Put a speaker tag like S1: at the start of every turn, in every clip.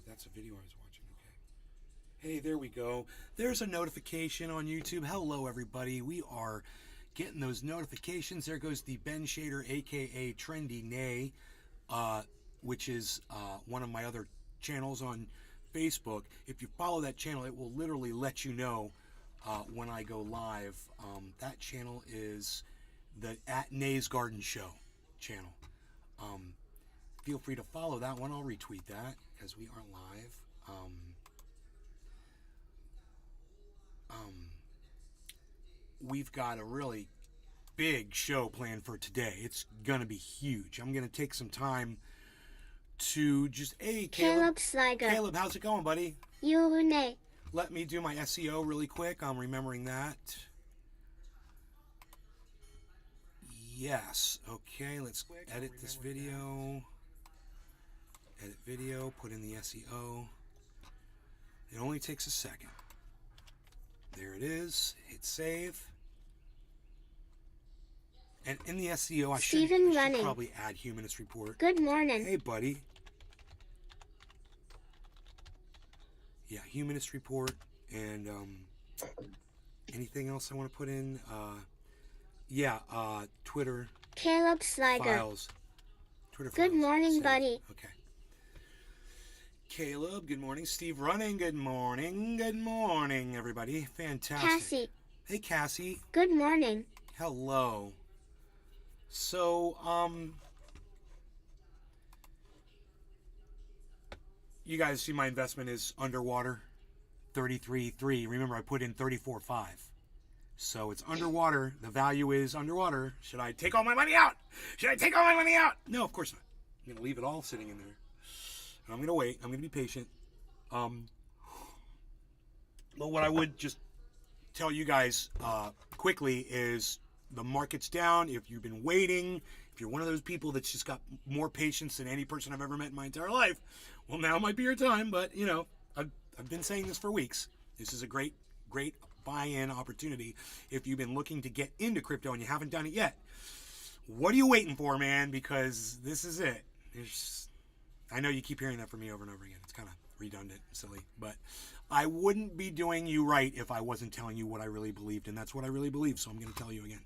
S1: that's a video I was watching. Okay. Hey, there we go. There's a notification on YouTube. Hello, everybody. We are getting those notifications. There goes the Ben Shader, aka Trendy Nay, which is one of my other channels on Facebook. If you follow that channel, it will literally let you know when I go live. That channel is the @Nay's Garden Show channel. Feel free to follow that one. I'll retweet that because we are live. We've got a really big show planned for today. It's gonna be huge. I'm gonna take some time to just
S2: Caleb Sliger.
S1: Caleb, how's it going, buddy?
S2: Nay.
S1: Let me do my SEO really quick. I'm remembering that. Yes. Okay, let's edit this video. Edit video, put in the SEO. It only takes a second. There it is. Hit save. And in the SEO, I should probably add Humanist Report.
S2: Good morning.
S1: Hey, buddy. Yeah, Humanist Report. And anything else I want to put in? Twitter.
S2: Caleb Sliger.
S1: Files. Twitter
S2: Good
S1: files.
S2: morning,
S1: Save.
S2: buddy.
S1: Okay. Caleb, good morning. Steve Running, good morning. Good morning, everybody. Fantastic.
S2: Cassie.
S1: Hey, Cassie.
S2: Good morning.
S1: Hello. So, you guys see my investment is underwater, 33.3. Remember, I put in 34.5. So it's underwater. The value is underwater. Should I take all my money out? Should I take all my money out? No, of course not. I'm going to leave it all sitting in there. I'm going to wait. I'm going to be patient. But what I would just tell you guys quickly is the market's down. If you've been waiting, if you're one of those people that's just got more patience than any person I've ever met in my entire life, well, now might be your time. But, you know, I've been saying this for weeks. This is a great buy-in opportunity if you've been looking to get into crypto and you haven't done it yet. What are you waiting for, man? Because this is it. I know you keep hearing that from me over and over again. It's kind of redundant, silly, but I wouldn't be doing you right if I wasn't telling you what I really believed, and that's what I really believe, so I'm going to tell you again.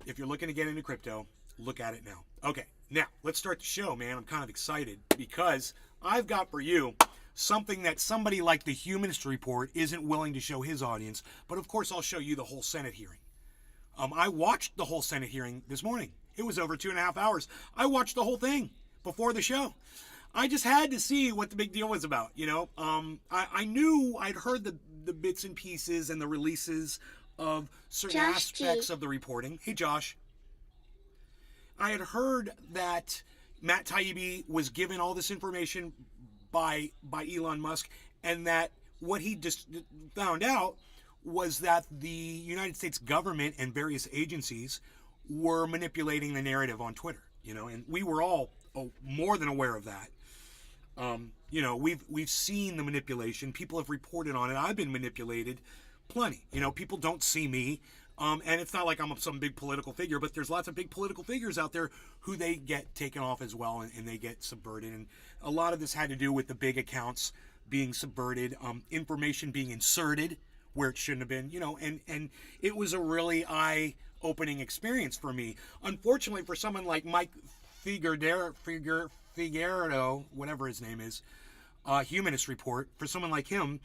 S1: If you're looking to get into crypto, look at it now. Okay, now, let's start the show, man. I'm kind of excited because I've got for you something that somebody like the Humanist Report isn't willing to show his audience, but of course I'll show you the whole Senate hearing. I watched the whole Senate hearing this morning. It was over 2.5 hours. I watched the whole thing before the show. I just had to see what the big deal was about, you know. I knew I'd heard the bits and pieces and the releases of certain aspects of the reporting. Hey, Josh. I had heard that Matt Taibbi was given all this information by Elon Musk, and that what he just found out was that the United States government and various agencies were manipulating the narrative on Twitter, you know, and we were all more than aware of that. You know, we've seen the manipulation. People have reported on it. I've been manipulated plenty. You know, people don't see me. And it's not like I'm some big political figure, but there's lots of big political figures out there who they get taken off as well, and they get subverted. And a lot of this had to do with the big accounts being subverted, information being inserted where it shouldn't have been, you know, and it was a really eye-opening experience for me. Unfortunately, for someone like Mike Figueredo, whatever his name is, Humanist Report, for someone like him,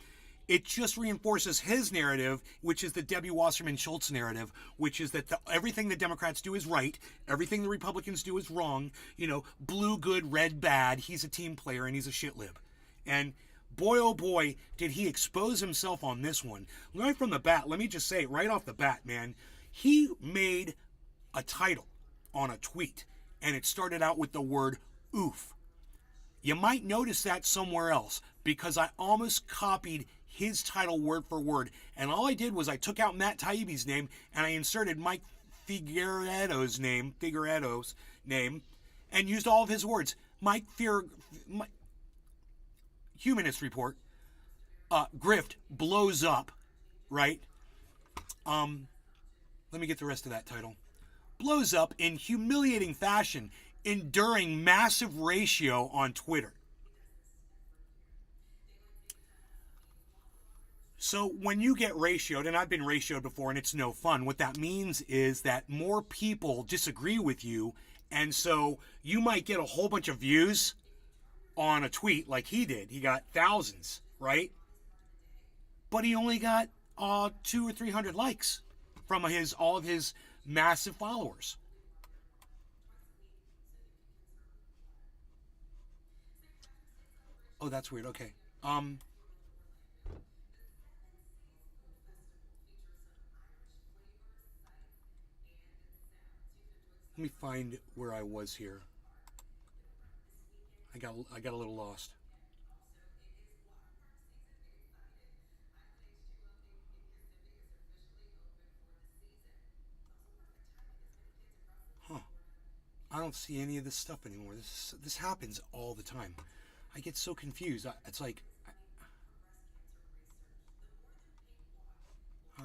S1: it just reinforces his narrative, which is the Debbie Wasserman Schultz narrative, which is that everything the Democrats do is right, everything the Republicans do is wrong, you know, blue good, red bad, he's a team player and he's a shit lib. And boy, oh boy, did he expose himself on this one. Right from the bat, let me just say, right off the bat, man, he made a title on a tweet, and it started out with the word oof. You might notice that somewhere else, because I almost copied his title word for word, and all I did was I took out Matt Taibbi's name and I inserted Mike Figueredo's name, and used all of his words. Humanist Report, Grift blows up, right? Let me get the rest of that title. Blows up in humiliating fashion, enduring massive ratio on Twitter. So when you get ratioed, and I've been ratioed before and it's no fun, what that means is that more people disagree with you, and so you might get a whole bunch of views on a tweet like he did. He got thousands, right? But he only got 200 or 300 likes from all of his massive followers. Oh, that's weird. Okay. Let me find where I was here. I got a little lost. Huh. I don't see any of this stuff anymore. This happens all the time. I get so confused. It's like, huh.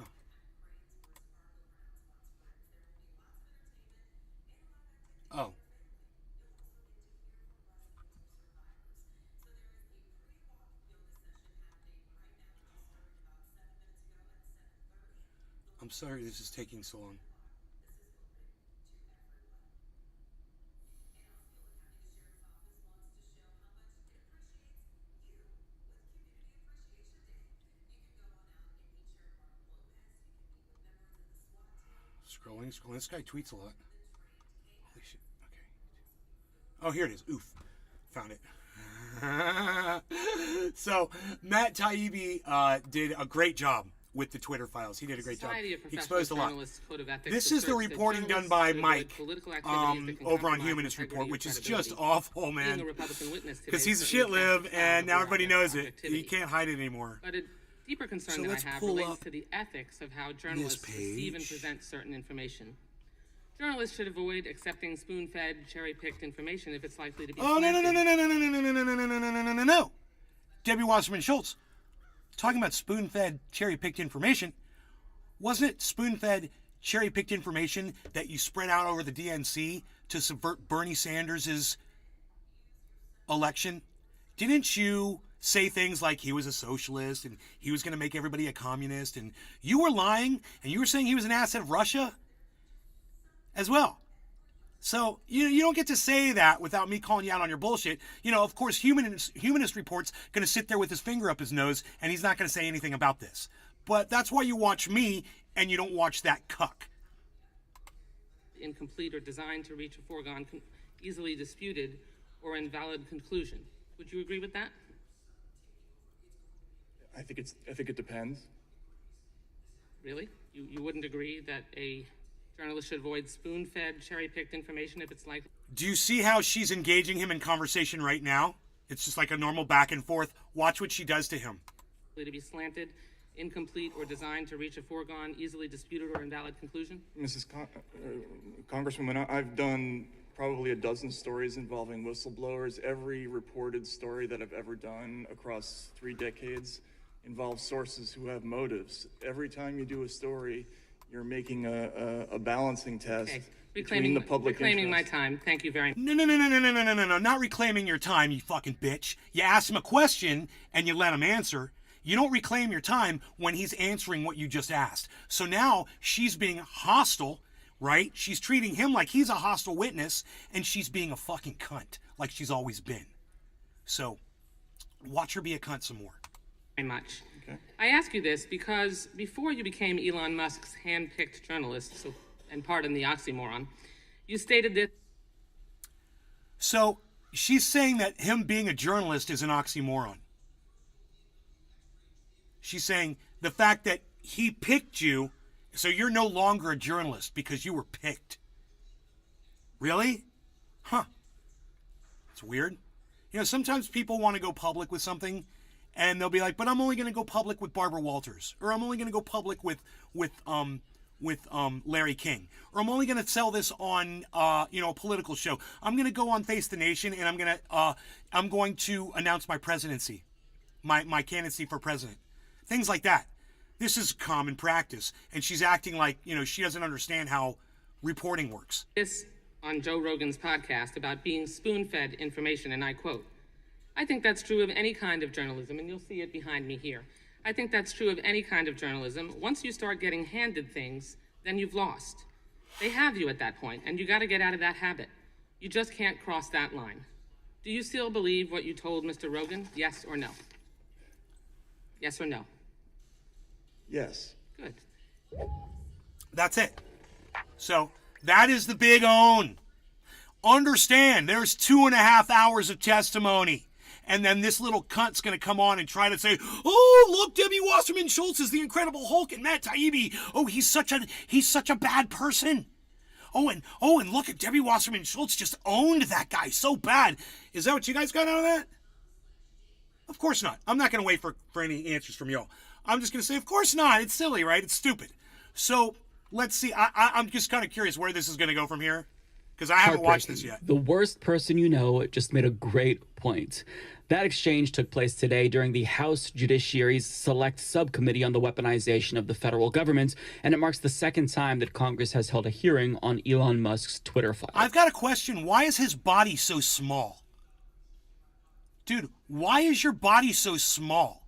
S1: Oh, I'm sorry this is taking so long. Scrolling. This guy tweets a lot. Holy shit. Okay. Oh, here it is. Oof. Found it. So, Matt Taibbi did a great job with the Twitter files. He did a great job. He exposed a lot. This is the reporting done by Mike over on Humanist Report, which is just awful, man. Because he's a shit lib, and now everybody knows it. He can't hide it anymore.
S3: But a deeper concern that I have relates to the ethics of how journalists receive and present certain information. Journalists should avoid accepting spoon-fed, cherry-picked information if it's likely to be.
S1: Oh no! Debbie Wasserman Schultz talking about spoon-fed, cherry-picked information. Wasn't it spoon-fed, cherry-picked information that you spread out over the DNC to subvert Bernie Sanders' election? Didn't you say things like he was a socialist and he was going to make everybody a communist, and you were lying and you were saying he was an asset of Russia as well? So you don't get to say that without me calling you out on your bullshit. Of course, Humanist Report's going to sit there with his finger up his nose, and he's not going to say anything about this. But that's why you watch me, and you don't watch that cuck.
S3: Incomplete or designed to reach a foregone, easily disputed, or invalid conclusion. Would you agree with that?
S4: I think it depends.
S3: Really? You wouldn't agree that a journalist should avoid spoon-fed, cherry-picked information if it's likely?
S1: Do you see how she's engaging him in conversation right now? It's just like a normal back and forth. Watch what she does to him.
S3: To be slanted, incomplete, or designed to reach a foregone, easily disputed, or invalid conclusion?
S4: Congresswoman, I've done probably a dozen stories involving whistleblowers. Every reported story that I've ever done across 3 decades involves sources who have motives. Every time you do a story, you're making a balancing test between the public
S3: reclaiming
S4: interest.
S3: my time. Thank you very much.
S1: No, not reclaiming your time, you fucking bitch. You ask him a question and you let him answer. You don't reclaim your time when he's answering what you just asked. So now she's being hostile, right? She's treating him like he's a hostile witness, and she's being a fucking cunt, like she's always been. So watch her be a cunt some more.
S3: Very much. I ask you this because before you became Elon Musk's hand-picked journalist, and pardon the oxymoron, you stated that.
S1: So she's saying that him being a journalist is an oxymoron. She's saying the fact that he picked you, so you're no longer a journalist because you were picked. Really? Huh. It's weird. Sometimes people want to go public with something, and they'll be like, but I'm only going to go public with Barbara Walters, or I'm only going to go public with Larry King, or I'm only going to sell this on a political show. I'm going to go on Face the Nation, and I'm going to announce my presidency, my candidacy for president, things like that. This is common practice, and she's acting like she doesn't understand how reporting works.
S3: This on Joe Rogan's podcast about being spoon-fed information, and I quote, "I think that's true of any kind of journalism, and you'll see it behind me here. I think that's true of any kind of journalism. Once you start getting handed things, then you've lost. They have you at that point, and you got to get out of that habit. You just can't cross that line. Do you still believe what you told Mr. Rogan? Yes or no? Yes or no?
S4: Yes.
S3: Good.
S1: That's it. So that is the big own. Understand, there's 2.5 hours of testimony. And then this little cunt's going to come on and try to say, oh, look, Debbie Wasserman Schultz is the Incredible Hulk and Matt Taibbi. Oh, he's such a bad person. Oh, and look at Debbie Wasserman Schultz just owned that guy so bad. Is that what you guys got out of that? Of course not. I'm not going to wait for any answers from y'all. I'm just going to say, of course not. It's silly, right? It's stupid. So let's see. I'm just kind of curious where this is going to go from here, because I haven't watched this yet.
S5: The worst person you know just made a great point. That exchange took place today during the House Judiciary's Select Subcommittee on the Weaponization of the Federal Government, and it marks the second time that Congress has held a hearing on Elon Musk's Twitter file.
S1: I've got a question. Why is his body so small? Dude, why is your body so small?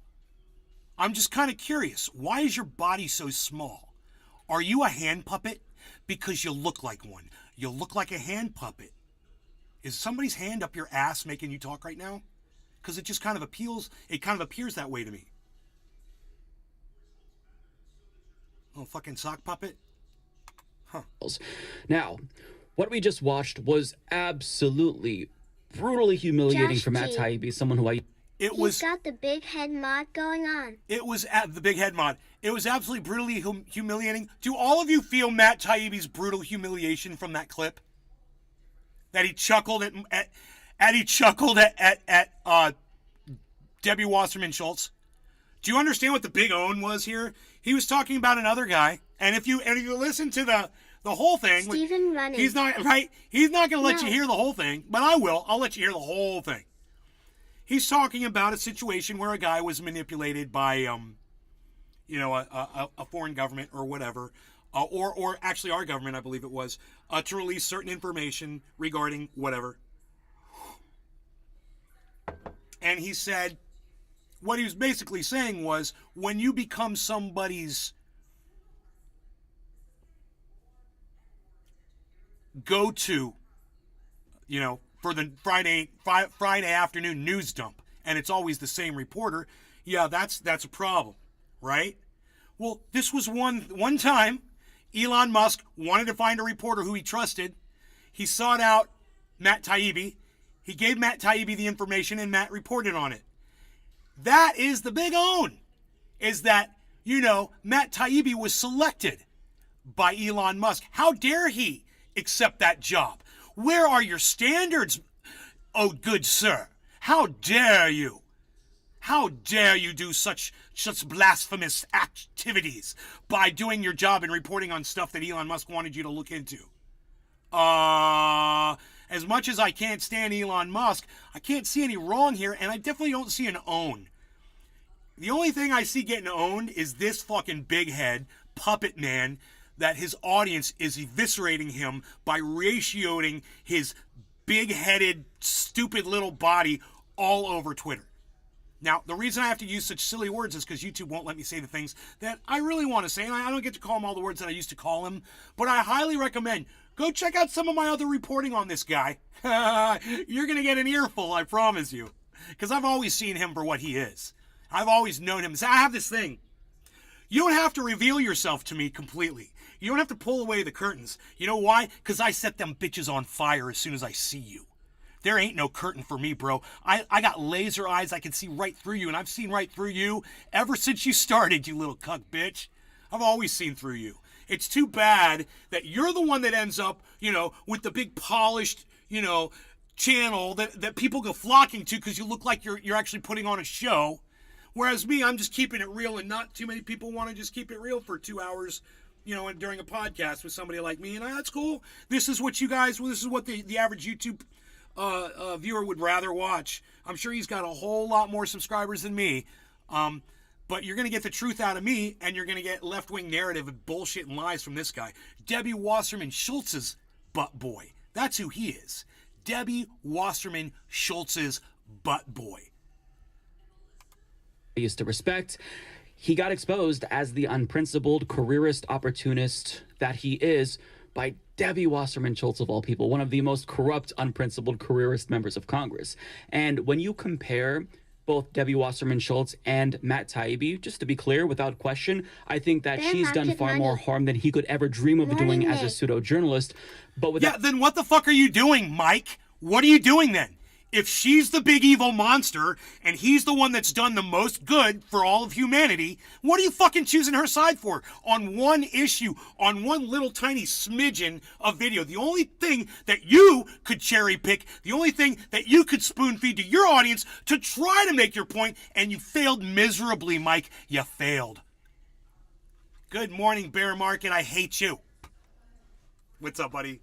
S1: I'm just kind of curious. Why is your body so small? Are you a hand puppet? Because you look like one. You look like a hand puppet. Is somebody's hand up your ass making you talk right now? Because it just kind of appears that way to me. Oh, fucking sock puppet? Huh.
S5: Now, what we just watched was absolutely brutally humiliating
S2: Josh
S5: for Matt
S2: G.
S5: Taibbi, someone who
S2: He's got the big head mod going on.
S1: It was at the big head mod. It was absolutely brutally humiliating. Do all of you feel Matt Taibbi's brutal humiliation from that clip? That he chuckled at Debbie Wasserman Schultz. Do you understand what the big own was here? He was talking about another guy, and if you listen to the whole thing,
S2: Stephen Running.
S1: he's not right. He's not going to let you hear the whole thing, but I will. I'll let you hear the whole thing. He's talking about a situation where a guy was manipulated by, a foreign government or whatever, or actually our government, I believe it was, to release certain information regarding whatever. And he said, what he was basically saying was, when you become somebody's go-to, for the Friday afternoon news dump, and it's always the same reporter, yeah, that's a problem, right? Well, this was one time Elon Musk wanted to find a reporter who he trusted. He sought out Matt Taibbi. He gave Matt Taibbi the information, and Matt reported on it. That is the big own, is that, Matt Taibbi was selected by Elon Musk. How dare he accept that job? Where are your standards, oh good sir? How dare you? How dare you do such blasphemous activities by doing your job and reporting on stuff that Elon Musk wanted you to look into? As much as I can't stand Elon Musk, I can't see any wrong here, and I definitely don't see an own. The only thing I see getting owned is this fucking big head puppet man that his audience is eviscerating him by ratioing his big-headed, stupid little body all over Twitter. Now, the reason I have to use such silly words is because YouTube won't let me say the things that I really want to say, and I don't get to call him all the words that I used to call him, but I highly recommend go check out some of my other reporting on this guy. You're going to get an earful, I promise you, because I've always seen him for what he is. I've always known him. I have this thing. You don't have to reveal yourself to me completely. You don't have to pull away the curtains. You know why? Because I set them bitches on fire as soon as I see you. There ain't no curtain for me, bro. I got laser eyes. I can see right through you, and I've seen right through you ever since you started, you little cuck bitch. I've always seen through you. It's too bad that you're the one that ends up, with the big polished, channel that people go flocking to because you look like you're actually putting on a show. Whereas me, I'm just keeping it real, and not too many people want to just keep it real for 2 hours, during a podcast with somebody like me. And that's cool. This is what this is what the average YouTube viewer would rather watch. I'm sure he's got a whole lot more subscribers than me. But you're going to get the truth out of me, and you're going to get left-wing narrative and bullshit and lies from this guy. Debbie Wasserman Schultz's butt boy. That's who he is. Debbie Wasserman Schultz's butt boy.
S5: used to respect. he got exposed as the unprincipled, careerist opportunist that he is by Debbie Wasserman Schultz, of all people, one of the most corrupt, unprincipled, careerist members of Congress. And when you compare both Debbie Wasserman Schultz and Matt Taibbi, just to be clear, without question, I think that she's done far more harm than he could ever dream of doing as a pseudo-journalist. But with
S1: then what the fuck are you doing, Mike? What are you doing then? If she's the big evil monster and he's the one that's done the most good for all of humanity, what are you fucking choosing her side for? On one issue, on one little tiny smidgen of video. The only thing that you could cherry pick, the only thing that you could spoon feed to your audience to try to make your point, and you failed miserably, Mike. You failed. Good morning, bear market. I hate you. What's up, buddy?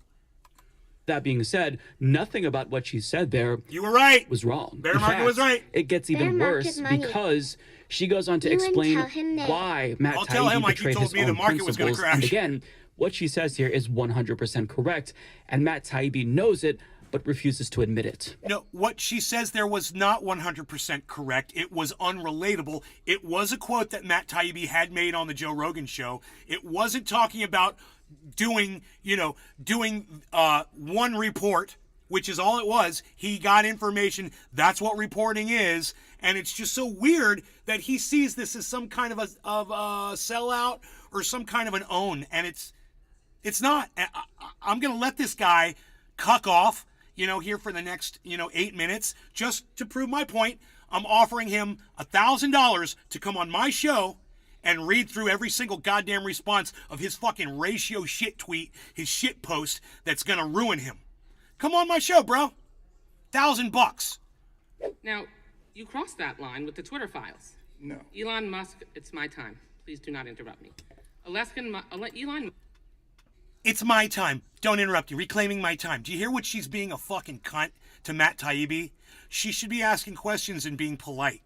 S5: that being said, nothing about what she said there
S1: you were right.
S5: was wrong.
S1: Bear market was right.
S5: It gets even worse because she goes on to explain why Matt Taibbi betrayed his own principles. And again, what she says here is 100% correct, and Matt Taibbi knows it, but refuses to admit it.
S1: No, what she says there was not 100% correct. It was unrelatable. It was a quote that Matt Taibbi had made on the Joe Rogan show. It wasn't talking about doing one report, which is all it was. He got information. That's what reporting is. And it's just so weird that he sees this as some kind of a sellout or some kind of an own. And it's not. I'm going to let this guy cuck off, here for the next, 8 minutes, just to prove my point. I'm offering him $1,000 to come on my show and read through every single goddamn response of his fucking ratio shit tweet, his shit post that's gonna ruin him. Come on my show, bro. $1,000.
S3: Now, you crossed that line with the Twitter files.
S4: No.
S3: Elon Musk, it's my time. Please do not interrupt me. Elon.
S1: It's my time. Don't interrupt you. Reclaiming my time. Do you hear what she's being a fucking cunt to Matt Taibbi? She should be asking questions and being polite.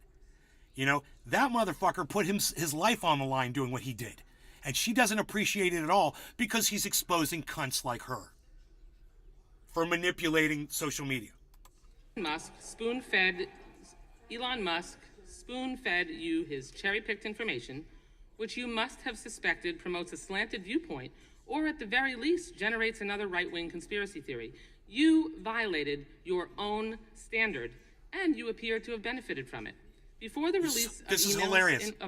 S1: That motherfucker put his life on the line doing what he did. And she doesn't appreciate it at all because he's exposing cunts like her for manipulating social media.
S3: Elon Musk spoon-fed you his cherry-picked information, which you must have suspected promotes a slanted viewpoint, or at the very least generates another right-wing conspiracy theory. You violated your own standard, and you appear to have benefited from it. Before the release of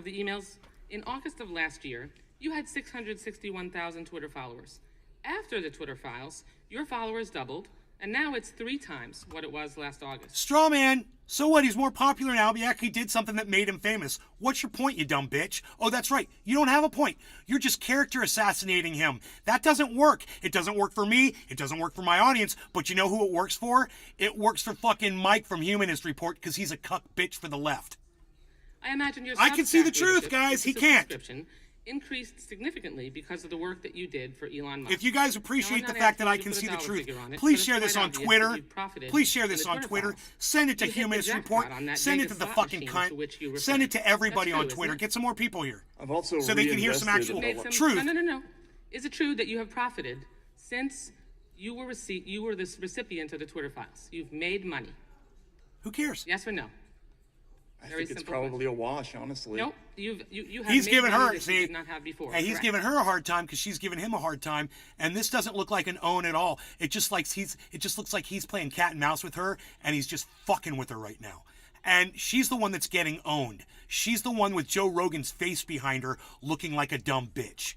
S3: the emails in August of last year, you had 661,000 Twitter followers. After the Twitter files, your followers doubled, and now it's 3 times what it was last August.
S1: Straw man. So what? He's more popular now. He actually did something that made him famous. What's your point, you dumb bitch? Oh, that's right. You don't have a point. You're just character assassinating him. That doesn't work. It doesn't work for me. It doesn't work for my audience. But you know who it works for? It works for fucking Mike from Humanist Report because he's a cuck bitch for the left.
S3: I imagine your
S1: I can see the truth, guys. He can't.
S3: Increased significantly because of the work that you did for Elon Musk.
S1: If you guys appreciate the fact that I can see the truth, please share this on Twitter. Please share this on Twitter. Send it to Humanist Report. Send it to the fucking cunt. Send it to everybody on Twitter. Get some more people here.
S4: I've also
S1: so they can hear some actual truth.
S3: No. Is it true that you have profited since you were the recipient of the Twitter files? You've made money.
S1: Who cares?
S3: Yes or no?
S4: I think it's probably a wash, honestly.
S3: Nope, you have.
S1: He's giving her.
S3: See, did not have before.
S1: Hey, he's giving her a hard time because she's giving him a hard time, and this doesn't look like an own at all. It just looks like he's playing cat and mouse with her, and he's just fucking with her right now. And she's the one that's getting owned. She's the one with Joe Rogan's face behind her, looking like a dumb bitch.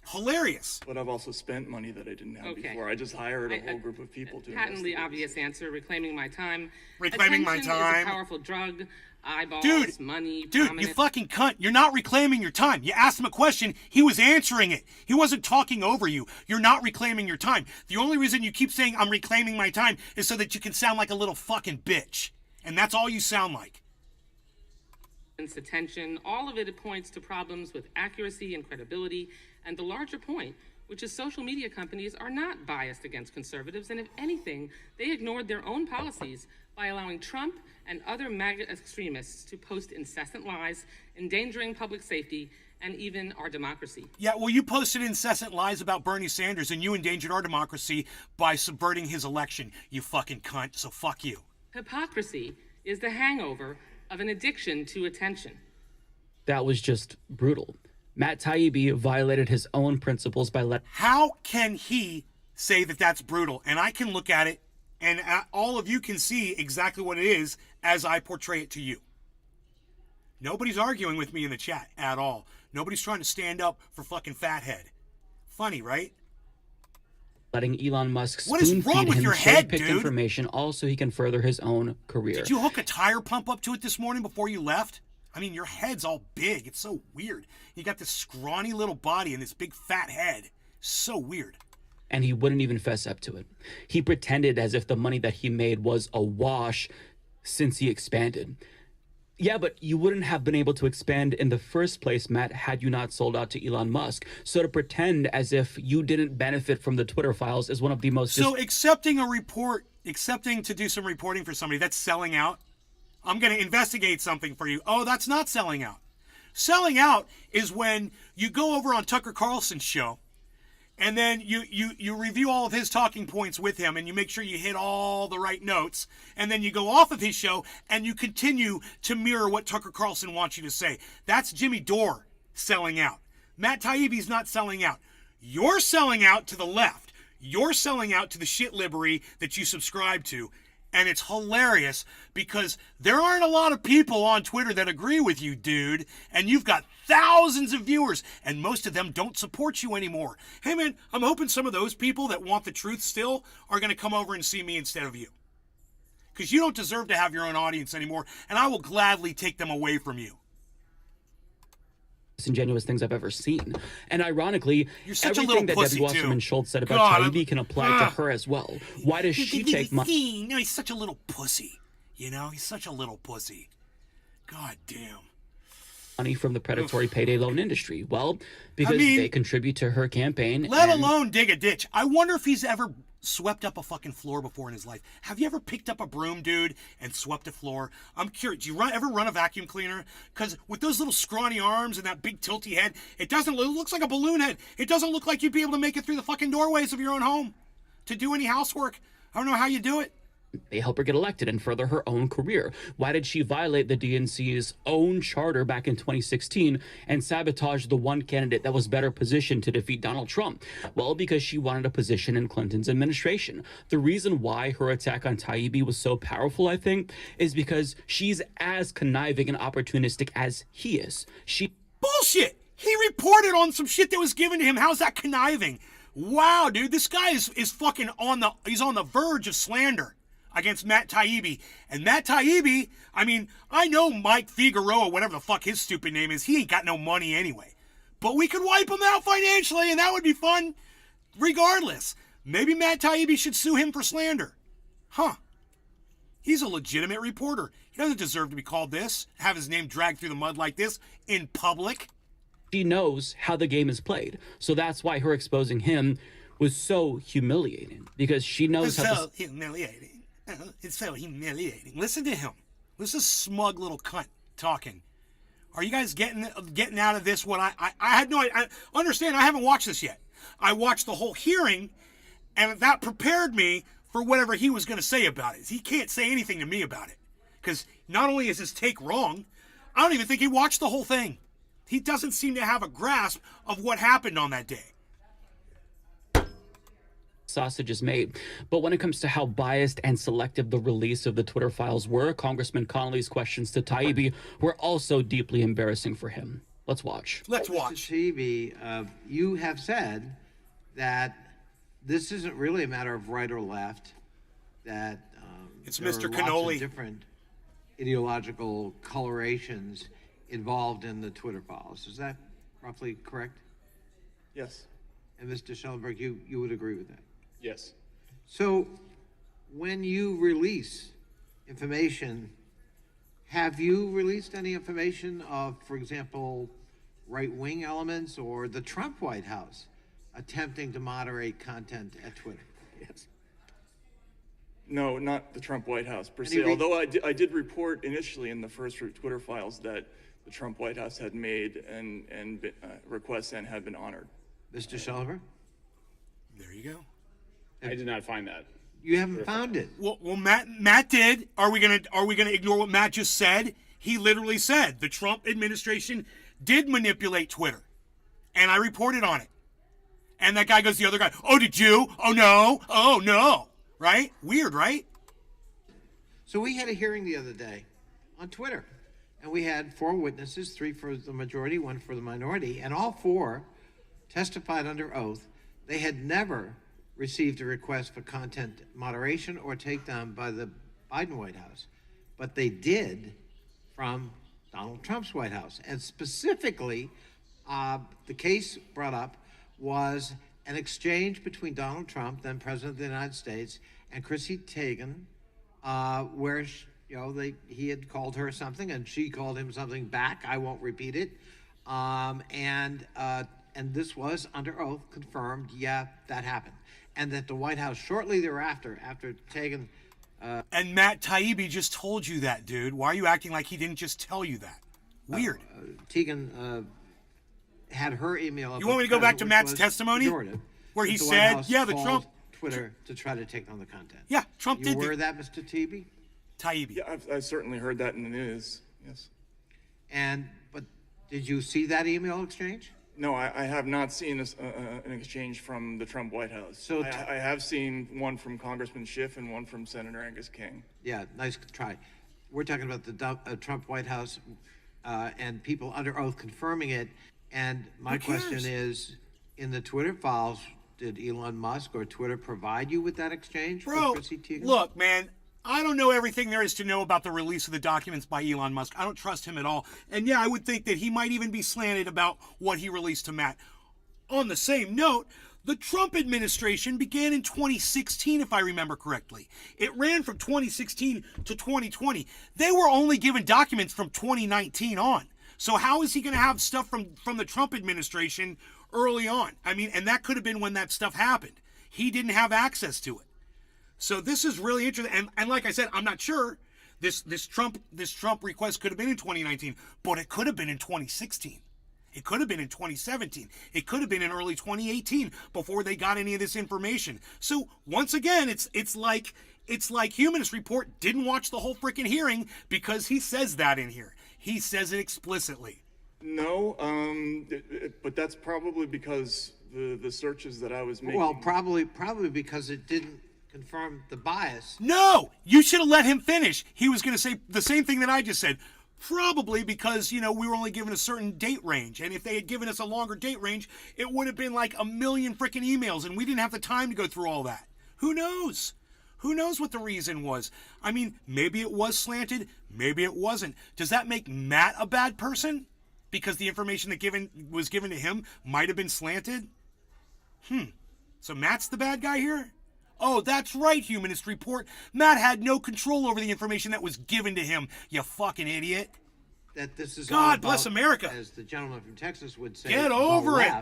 S1: Hilarious.
S4: But I've also spent money that I didn't have before. I just hired a whole group of people to
S3: patently obvious answer. Reclaiming my time.
S1: Reclaiming my time.
S3: Is a powerful drug. Eyeballs, money,
S1: dude, you fucking cunt. You're not reclaiming your time. You asked him a question. He was answering it. He wasn't talking over you. You're not reclaiming your time. The only reason you keep saying I'm reclaiming my time is so that you can sound like a little fucking bitch. And that's all you sound like.
S3: Attention, all of it points to problems with accuracy and credibility. And the larger point, which is social media companies are not biased against conservatives. And if anything, they ignored their own policies by allowing Trump and other MAGA extremists to post incessant lies, endangering public safety and even our democracy.
S1: Yeah, well, you posted incessant lies about Bernie Sanders, and you endangered our democracy by subverting his election, you fucking cunt, so fuck you.
S3: Hypocrisy is the hangover of an addiction to attention.
S5: That was just brutal. Matt Taibbi violated his own principles by letting...
S1: How can he say that that's brutal? And I can look at it, and all of you can see exactly what it is as I portray it to you. Nobody's arguing with me in the chat at all. Nobody's trying to stand up for fucking Fathead. Funny, right?
S5: Letting Elon Musk
S1: What is wrong
S5: spoon-feed
S1: with
S5: him
S1: your head,
S5: cherry-picked
S1: dude?
S5: information also he can further his own career.
S1: Did you hook a tire pump up to it this morning before you left? I mean, your head's all big. It's so weird. You got this scrawny little body and this big fat head. So weird.
S5: And he wouldn't even fess up to it. He pretended as if the money that he made was a wash since he expanded. Yeah, but you wouldn't have been able to expand in the first place, Matt, had you not sold out to Elon Musk. So to pretend as if you didn't benefit from the Twitter files is one of the most...
S1: So accepting to do some reporting for somebody, that's selling out? I'm going to investigate something for you. Oh, that's not selling out. Selling out is when you go over on Tucker Carlson's show and then you review all of his talking points with him and you make sure you hit all the right notes, and then you go off of his show and you continue to mirror what Tucker Carlson wants you to say. That's Jimmy Dore selling out. Matt Taibbi's not selling out. You're selling out to the left. You're selling out to the shit livery that you subscribe to. And it's hilarious because there aren't a lot of people on Twitter that agree with you, dude. And you've got thousands of viewers, and most of them don't support you anymore. Hey, man, I'm hoping some of those people that want the truth still are going to come over and see me instead of you. Because you don't deserve to have your own audience anymore, and I will gladly take them away from you.
S5: Disingenuous things I've ever seen. And ironically,
S1: You're such
S5: everything
S1: a
S5: that
S1: little
S5: Debbie
S1: pussy,
S5: Wasserman
S1: too.
S5: Schultz said about
S1: God,
S5: Taibbi can apply to her as well. Why does she take money?
S1: No, he's such a little pussy. You know, he's such a little pussy. God damn.
S5: Money from the predatory payday loan industry? Well, because they contribute to her campaign.
S1: Let alone dig a ditch. I wonder if he's ever swept up a fucking floor before in his life. Have you ever picked up a broom, dude, and swept a floor? I'm curious. Do you ever run a vacuum cleaner? Because with those little scrawny arms and that big tilty head, it looks like a balloon head. It doesn't look like you'd be able to make it through the fucking doorways of your own home to do any housework. I don't know how you do it.
S5: They help her get elected and further her own career. Why did she violate the DNC's own charter back in 2016 and sabotage the one candidate that was better positioned to defeat Donald Trump? Well, because she wanted a position in Clinton's administration. The reason why her attack on Taibbi was so powerful, I think, is because she's as conniving and opportunistic as he is.
S1: Bullshit! He reported on some shit that was given to him. How's that conniving? Wow, dude, this guy is fucking he's on the verge of slander against Matt Taibbi. And Matt Taibbi, I mean, I know Mike Figueredo, whatever the fuck his stupid name is, he ain't got no money anyway. But we could wipe him out financially, and that would be fun regardless. Maybe Matt Taibbi should sue him for slander. Huh. He's a legitimate reporter. He doesn't deserve to be called this, have his name dragged through the mud like this in public.
S5: She knows how the game is played. So that's why her exposing him was so humiliating, because she knows
S1: Humiliating. It's so humiliating. Listen to him. This is smug little cunt talking. Are you guys getting out of this what I had no idea? Understand, I haven't watched this yet. I watched the whole hearing, and that prepared me for whatever he was going to say about it. He can't say anything to me about it, because not only is his take wrong, I don't even think he watched the whole thing. He doesn't seem to have a grasp of what happened on that day.
S5: Sausage is made. But when it comes to how biased and selective the release of the Twitter files were, Congressman Connolly's questions to Taibbi were also deeply embarrassing for him. Let's watch.
S1: Let's watch.
S6: Mr. Taibbi, you have said that this isn't really a matter of right or left, that
S1: it's
S6: there
S1: Mr.
S6: are
S1: Cannoli.
S6: lots of different ideological colorations involved in the Twitter files. Is that roughly correct?
S4: Yes.
S6: And Mr. Schellenberg, you would agree with that?
S4: Yes.
S6: So when you release information, have you released any information of, for example, right-wing elements or the Trump White House attempting to moderate content at Twitter?
S4: Yes. No, not the Trump White House per se, although I did report initially in the first Twitter files that the Trump White House had made and requests and had been honored.
S6: Mr. Schellenberg?
S1: There you go.
S7: I did not find that.
S6: You haven't found it.
S1: Well, Matt did. Are we gonna ignore what Matt just said? He literally said the Trump administration did manipulate Twitter. And I reported on it. And that guy goes to the other guy, oh, did you? Oh, no. Oh, no. Right? Weird, right?
S6: So we had a hearing the other day on Twitter. And we had 4 witnesses, 3 for the majority, 1 for the minority. And all 4 testified under oath. They had never received a request for content moderation or takedown by the Biden White House. But they did from Donald Trump's White House. And specifically, the case brought up was an exchange between Donald Trump, then President of the United States, and Chrissy Teigen, where he had called her something and she called him something back. I won't repeat it. And this was under oath confirmed. Yeah, that happened. And that the White House shortly thereafter, after Teigen.
S1: And Matt Taibbi just told you that, dude. Why are you acting like he didn't just tell you that? Weird.
S6: Teigen had her email.
S1: You want me to go back to Matt's testimony? Where he said, yeah, the Trump.
S6: Twitter to try to take down the content.
S1: Yeah, Trump did.
S6: You aware of that, Mr. Taibbi?
S1: Taibbi.
S4: Yeah, I've certainly heard that in the news. Yes.
S6: But did you see that email exchange?
S4: No, I have not seen an exchange from the Trump White House.
S6: So
S4: I have seen one from Congressman Schiff and one from Senator Angus King.
S6: Yeah, nice try. We're talking about the Trump White House and people under oath confirming it. And my question is, in the Twitter files, did Elon Musk or Twitter provide you with that exchange?
S1: Bro, look, man, I don't know everything there is to know about the release of the documents by Elon Musk. I don't trust him at all. And yeah, I would think that he might even be slanted about what he released to Matt. On the same note, the Trump administration began in 2016, if I remember correctly. It ran from 2016 to 2020. They were only given documents from 2019 on. So how is he going to have stuff from the Trump administration early on? I mean, and that could have been when that stuff happened. He didn't have access to it. So this is really interesting. And like I said, I'm not sure. This Trump request could have been in 2019, but it could have been in 2016. It could have been in 2017. It could have been in early 2018 before they got any of this information. So once again, it's like Humanist Report didn't watch the whole freaking hearing because he says that in here. He says it explicitly.
S4: No, but that's probably because the searches that I was making.
S6: Well, probably because it didn't confirm the bias.
S1: No, you should have let him finish. He was going to say the same thing that I just said. Probably because, we were only given a certain date range. And if they had given us a longer date range, it would have been like a million freaking emails. And we didn't have the time to go through all that. Who knows? Who knows what the reason was? I mean, maybe it was slanted. Maybe it wasn't. Does that make Matt a bad person? Because the information that was given to him might have been slanted? So Matt's the bad guy here? Oh, that's right, Humanist Report. Matt had no control over the information that was given to him, you fucking idiot.
S6: That this is
S1: God bless America.
S6: As the gentleman from Texas would say,
S1: get over it.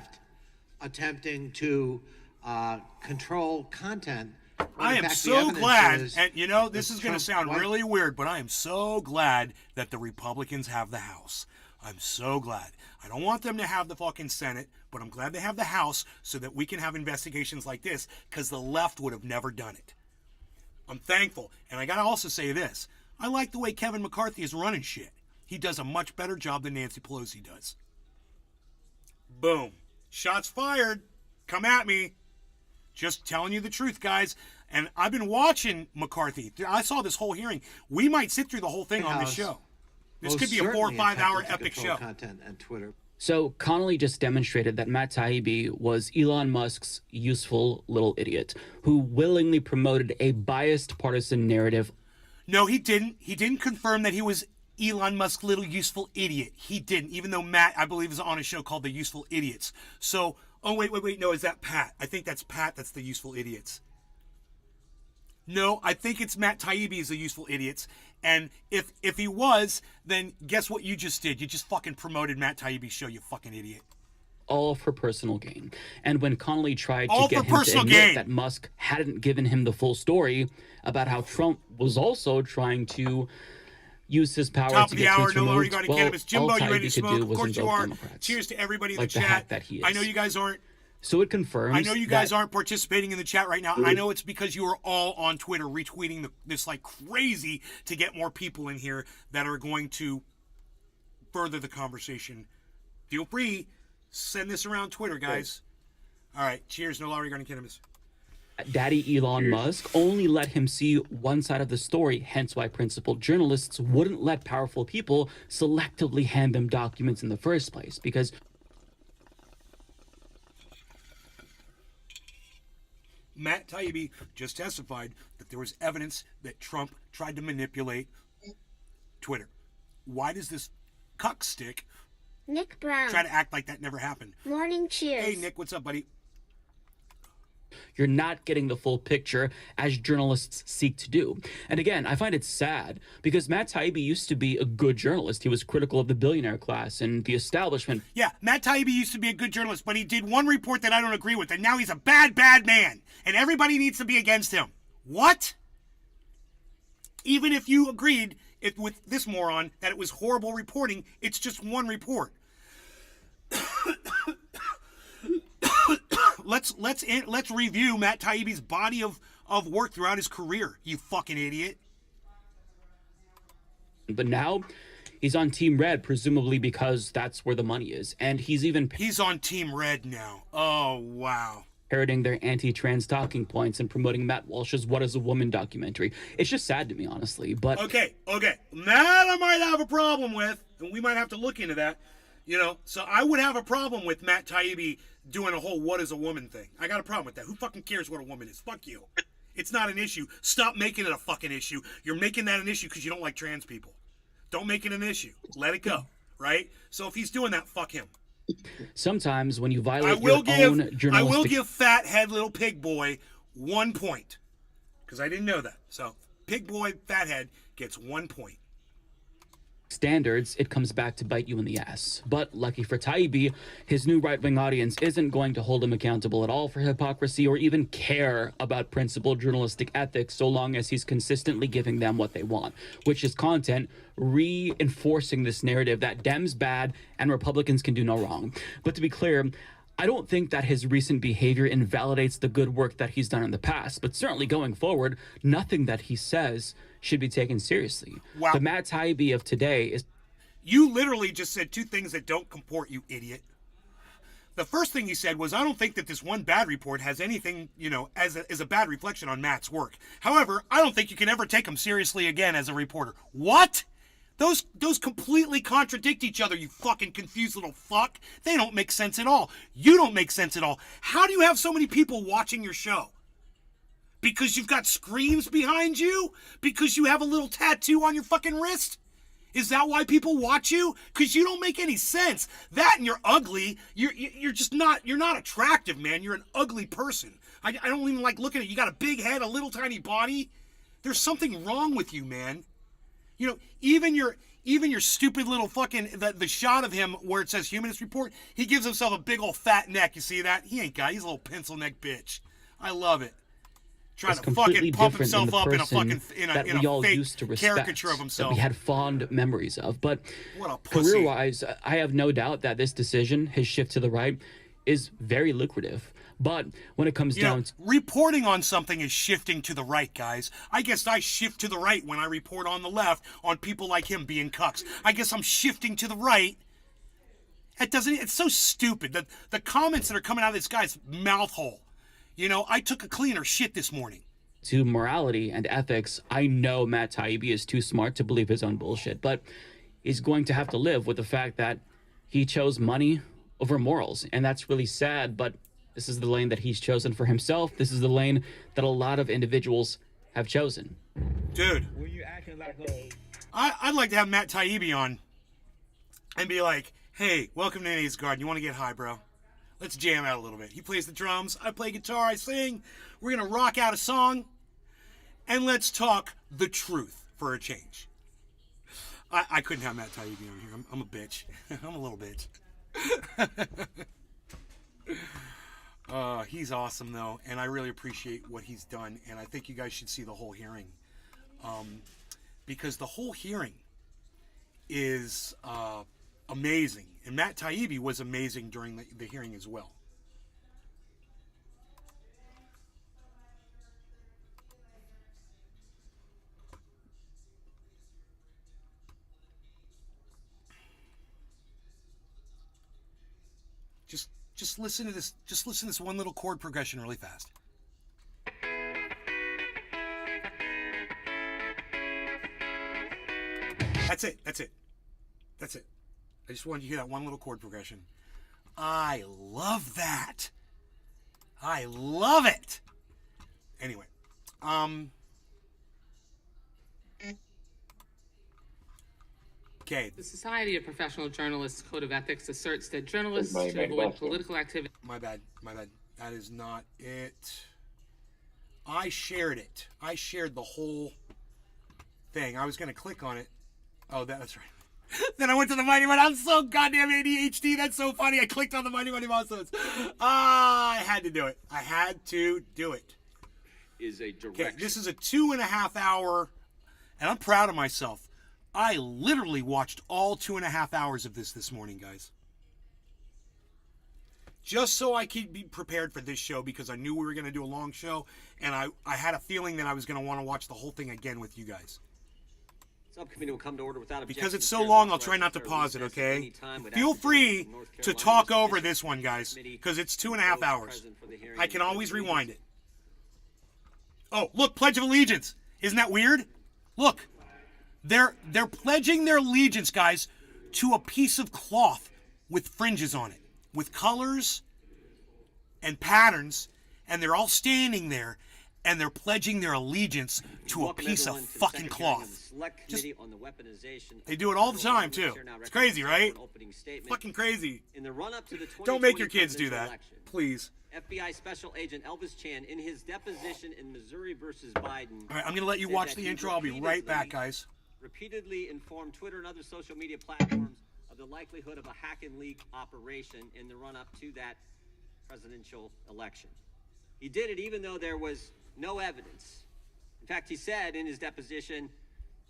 S6: Attempting to control content.
S1: I am so glad, and this is going to sound really weird, but I am so glad that the Republicans have the House. I'm so glad. I don't want them to have the fucking Senate, but I'm glad they have the House so that we can have investigations like this, because the left would have never done it. I'm thankful. And I got to also say this. I like the way Kevin McCarthy is running shit. He does a much better job than Nancy Pelosi does. Boom. Shots fired. Come at me. Just telling you the truth, guys. And I've been watching McCarthy. I saw this whole hearing. We might sit through the whole thing on this show. This could be a 4 or 5 hour epic show.
S6: Content and Twitter.
S5: So Connolly just demonstrated that Matt Taibbi was Elon Musk's useful little idiot who willingly promoted a biased partisan narrative.
S1: No, he didn't. He didn't confirm that he was Elon Musk's little useful idiot. He didn't, even though Matt, I believe, is on a show called The Useful Idiots. So, oh, wait. No, is that Pat? I think that's Pat that's the Useful Idiots. No, I think it's Matt Taibbi is the Useful Idiots. And if he was, then guess what you just did? You just fucking promoted Matt Taibbi's show, you fucking idiot.
S5: All for personal gain. And when Connolly tried to get him to admit that Musk hadn't given him the full story about how Trump was also trying to use his power
S1: Top
S5: to
S1: of the
S5: get
S1: hour,
S5: tweets
S1: no longer
S5: removed,
S1: got
S5: well,
S1: cannabis. Jimbo,
S5: all
S1: you ready
S5: Taibbi
S1: to
S5: could
S1: smoke?
S5: do
S1: Of
S5: was
S1: course you
S5: invoke
S1: are.
S5: Democrats.
S1: Cheers to everybody in
S5: like
S1: the chat.
S5: hack that he is.
S1: I know you guys aren't
S5: So it confirms.
S1: I know you guys aren't participating in the chat right now. I know it's because you are all on Twitter retweeting this like crazy to get more people in here that are going to further the conversation. Feel free, send this around Twitter, guys. All right, cheers. No law regarding cannabis.
S5: Daddy Elon Musk only let him see one side of the story, hence why principled journalists wouldn't let powerful people selectively hand them documents in the first place, because
S1: Matt Taibbi just testified that there was evidence that Trump tried to manipulate Twitter. Why does this cuckstick
S2: Nick Brown
S1: try to act like that never happened?
S2: Morning cheers.
S1: Hey, Nick, what's up, buddy?
S5: you're not getting the full picture as journalists seek to do. And again, I find it sad because Matt Taibbi used to be a good journalist. He was critical of the billionaire class and the establishment.
S1: Yeah, Matt Taibbi used to be a good journalist, but he did one report that I don't agree with, and now he's a bad, bad man, and everybody needs to be against him. What? Even if you agreed with this moron that it was horrible reporting, it's just one report. Let's review Matt Taibbi's body of work throughout his career, you fucking idiot.
S5: But now he's on Team Red, presumably because that's where the money is. And he's
S1: on Team Red now. Oh, wow.
S5: Parroting their anti-trans talking points and promoting Matt Walsh's What is a Woman documentary. It's just sad to me, honestly, but...
S1: Okay. That I might have a problem with, and we might have to look into that. You know, so I would have a problem with Matt Taibbi doing a whole what is a woman thing. I got a problem with that. Who fucking cares what a woman is? Fuck you. It's not an issue. Stop making it a fucking issue. You're making that an issue because you don't like trans people. Don't make it an issue. Let it go, right? So if he's doing that, fuck him.
S5: Sometimes when you violate your own journalistic...
S1: I will give fathead little pig boy 1 point. Because I didn't know that. So pig boy fathead gets 1 point.
S5: standards, it comes back to bite you in the ass. But lucky for Taibbi, his new right-wing audience isn't going to hold him accountable at all for hypocrisy or even care about principled journalistic ethics so long as he's consistently giving them what they want, which is content reinforcing this narrative that Dems bad and Republicans can do no wrong. But to be clear, I don't think that his recent behavior invalidates the good work that he's done in the past, but certainly going forward, nothing that he says should be taken seriously.
S1: Wow.
S5: The Matt Taibbi of today is...
S1: You literally just said two things that don't comport, you idiot. The first thing he said was, I don't think that this one bad report has anything, as a bad reflection on Matt's work. However, I don't think you can ever take him seriously again as a reporter. What? Those completely contradict each other, you fucking confused little fuck. They don't make sense at all. You don't make sense at all. How do you have so many people watching your show? Because you've got screens behind you? Because you have a little tattoo on your fucking wrist? Is that why people watch you? Because you don't make any sense. That and you're ugly. You're just not, you're not attractive, man. You're an ugly person. I don't even like looking at you. You got a big head, a little tiny body. There's something wrong with you, man. Even your stupid little fucking, the shot of him where it says Humanist Report, he gives himself a big old fat neck. You see that? He ain't got, he's a little pencil neck bitch. I love it. Trying to fucking pump himself up in a fucking, in a fake caricature of himself.
S5: That we had fond memories of. But
S1: what a pussy.
S5: Career-wise, I have no doubt that this decision, his shift to the right, is very lucrative. But when it comes down to...
S1: Reporting on something is shifting to the right, guys. I guess I shift to the right when I report on the left on people like him being cucks. I guess I'm shifting to the right. It's so stupid. The comments that are coming out of this guy's mouth hole. I took a cleaner shit this morning.
S5: To morality and ethics, I know Matt Taibbi is too smart to believe his own bullshit, but he's going to have to live with the fact that he chose money over morals. And that's really sad, but this is the lane that he's chosen for himself. This is the lane that a lot of individuals have chosen.
S1: Dude, I'd like to have Matt Taibbi on and be like, hey, welcome to Nate's Garden. You want to get high, bro? Let's jam out a little bit. He plays the drums. I play guitar. I sing. We're going to rock out a song. And let's talk the truth for a change. I couldn't have Matt Taibbi on here. I'm a bitch. I'm a little bitch. He's awesome, though. And I really appreciate what he's done. And I think you guys should see the whole hearing. Because the whole hearing is... amazing. And Matt Taibbi was amazing during the hearing as well. Just listen to this. Just listen to this one little chord progression really fast. That's it. That's it. That's it. I just wanted you to hear that one little chord progression. I love that. I love it. Anyway, okay.
S3: The Society of Professional Journalists Code of Ethics asserts that journalists should avoid political activity.
S1: My bad. My bad. That is not it. I shared it. I shared the whole thing. I was going to click on it. Oh, that's right. Then I went to the Mighty Mighty. I'm so goddamn ADHD. That's so funny. I clicked on the Mighty Mighty Monsters. I had to do it. I had to do it.
S8: Is a direction.
S1: Okay, this is a 2.5 hour, and I'm proud of myself. I literally watched all 2.5 hours of this morning, guys. Just so I could be prepared for this show, because I knew we were going to do a long show, and I had a feeling that I was going to want to watch the whole thing again with you guys.
S8: Subcommittee will come to order without objection.
S1: Because it's so long, I'll try not to pause it, okay? Feel free to talk over this one, guys, because it's 2.5 hours. I can always rewind it. Oh, look, Pledge of Allegiance. Isn't that weird? Look, they're pledging their allegiance, guys, to a piece of cloth with fringes on it, with colors and patterns, and they're all standing there, and they're pledging their allegiance to a piece of fucking cloth. Just, they do it all the time, too. It's crazy, right? Fucking crazy.
S8: In the run-up to the
S1: Don't make your kids do that, please.
S8: FBI Special Agent Elvis Chan, in his deposition in Missouri versus Biden.
S1: All right, I'm going to let you watch the intro. I'll be right back, guys.
S8: Repeatedly informed Twitter and other social media platforms of the likelihood of a hack and leak operation in the run-up to that presidential election. He did it even though there was no evidence. In fact, he said in his deposition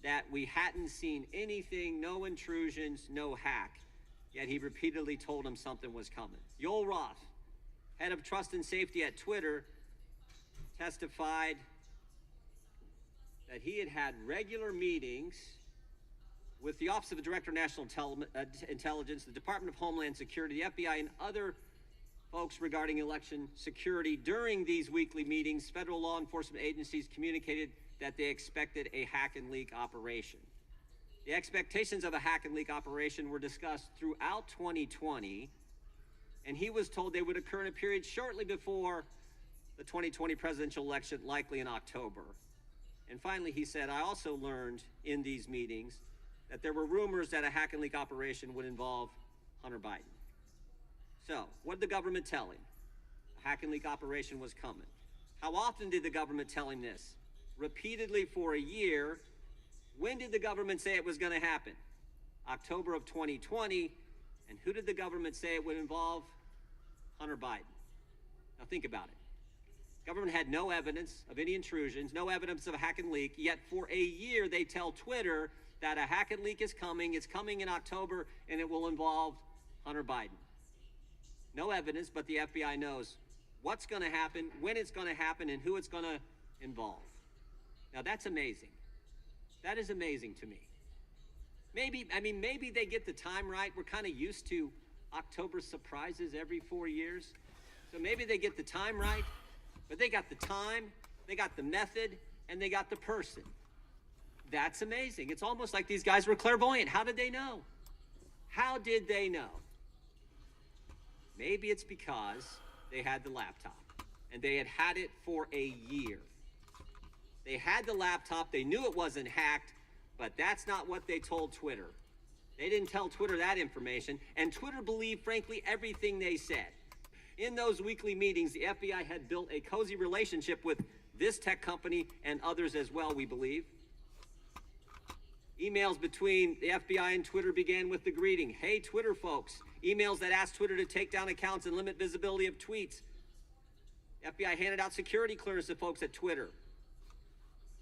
S8: that we hadn't seen anything, no intrusions, no hack. Yet he repeatedly told him something was coming. Yoel Roth, head of trust and safety at Twitter, testified that he had had regular meetings with the Office of the Director of National Intelligence, the Department of Homeland Security, the FBI, and other folks regarding election security. During these weekly meetings, federal law enforcement agencies communicated that they expected a hack and leak operation. The expectations of a hack and leak operation were discussed throughout 2020, and he was told they would occur in a period shortly before the 2020 presidential election, likely in October. And finally, he said, I also learned in these meetings that there were rumors that a hack and leak operation would involve Hunter Biden. So, what did the government tell him? A hack and leak operation was coming. How often did the government tell him this? Repeatedly for a year. When did the government say it was going to happen? October of 2020. And who did the government say it would involve? Hunter Biden. Now think about it. Government had no evidence of any intrusions, no evidence of a hack and leak, yet for a year they tell Twitter that a hack and leak is coming, it's coming in October, and it will involve Hunter Biden. No evidence, but the FBI knows what's going to happen, when it's going to happen, and who it's going to involve. Now that's amazing. That is amazing to me. Maybe they get the time right. We're kind of used to October surprises every 4 years. So maybe they get the time right, but they got the time, they got the method, and they got the person. That's amazing. It's almost like these guys were clairvoyant. How did they know? How did they know? Maybe it's because they had the laptop, and they had had it for a year. They had the laptop, they knew it wasn't hacked, but that's not what they told Twitter. They didn't tell Twitter that information, and Twitter believed, frankly, everything they said. In those weekly meetings, the FBI had built a cozy relationship with this tech company and others as well, we believe. Emails between the FBI and Twitter began with the greeting, "Hey, Twitter folks." Emails that asked Twitter to take down accounts and limit visibility of tweets. The FBI handed out security clearance to folks at Twitter.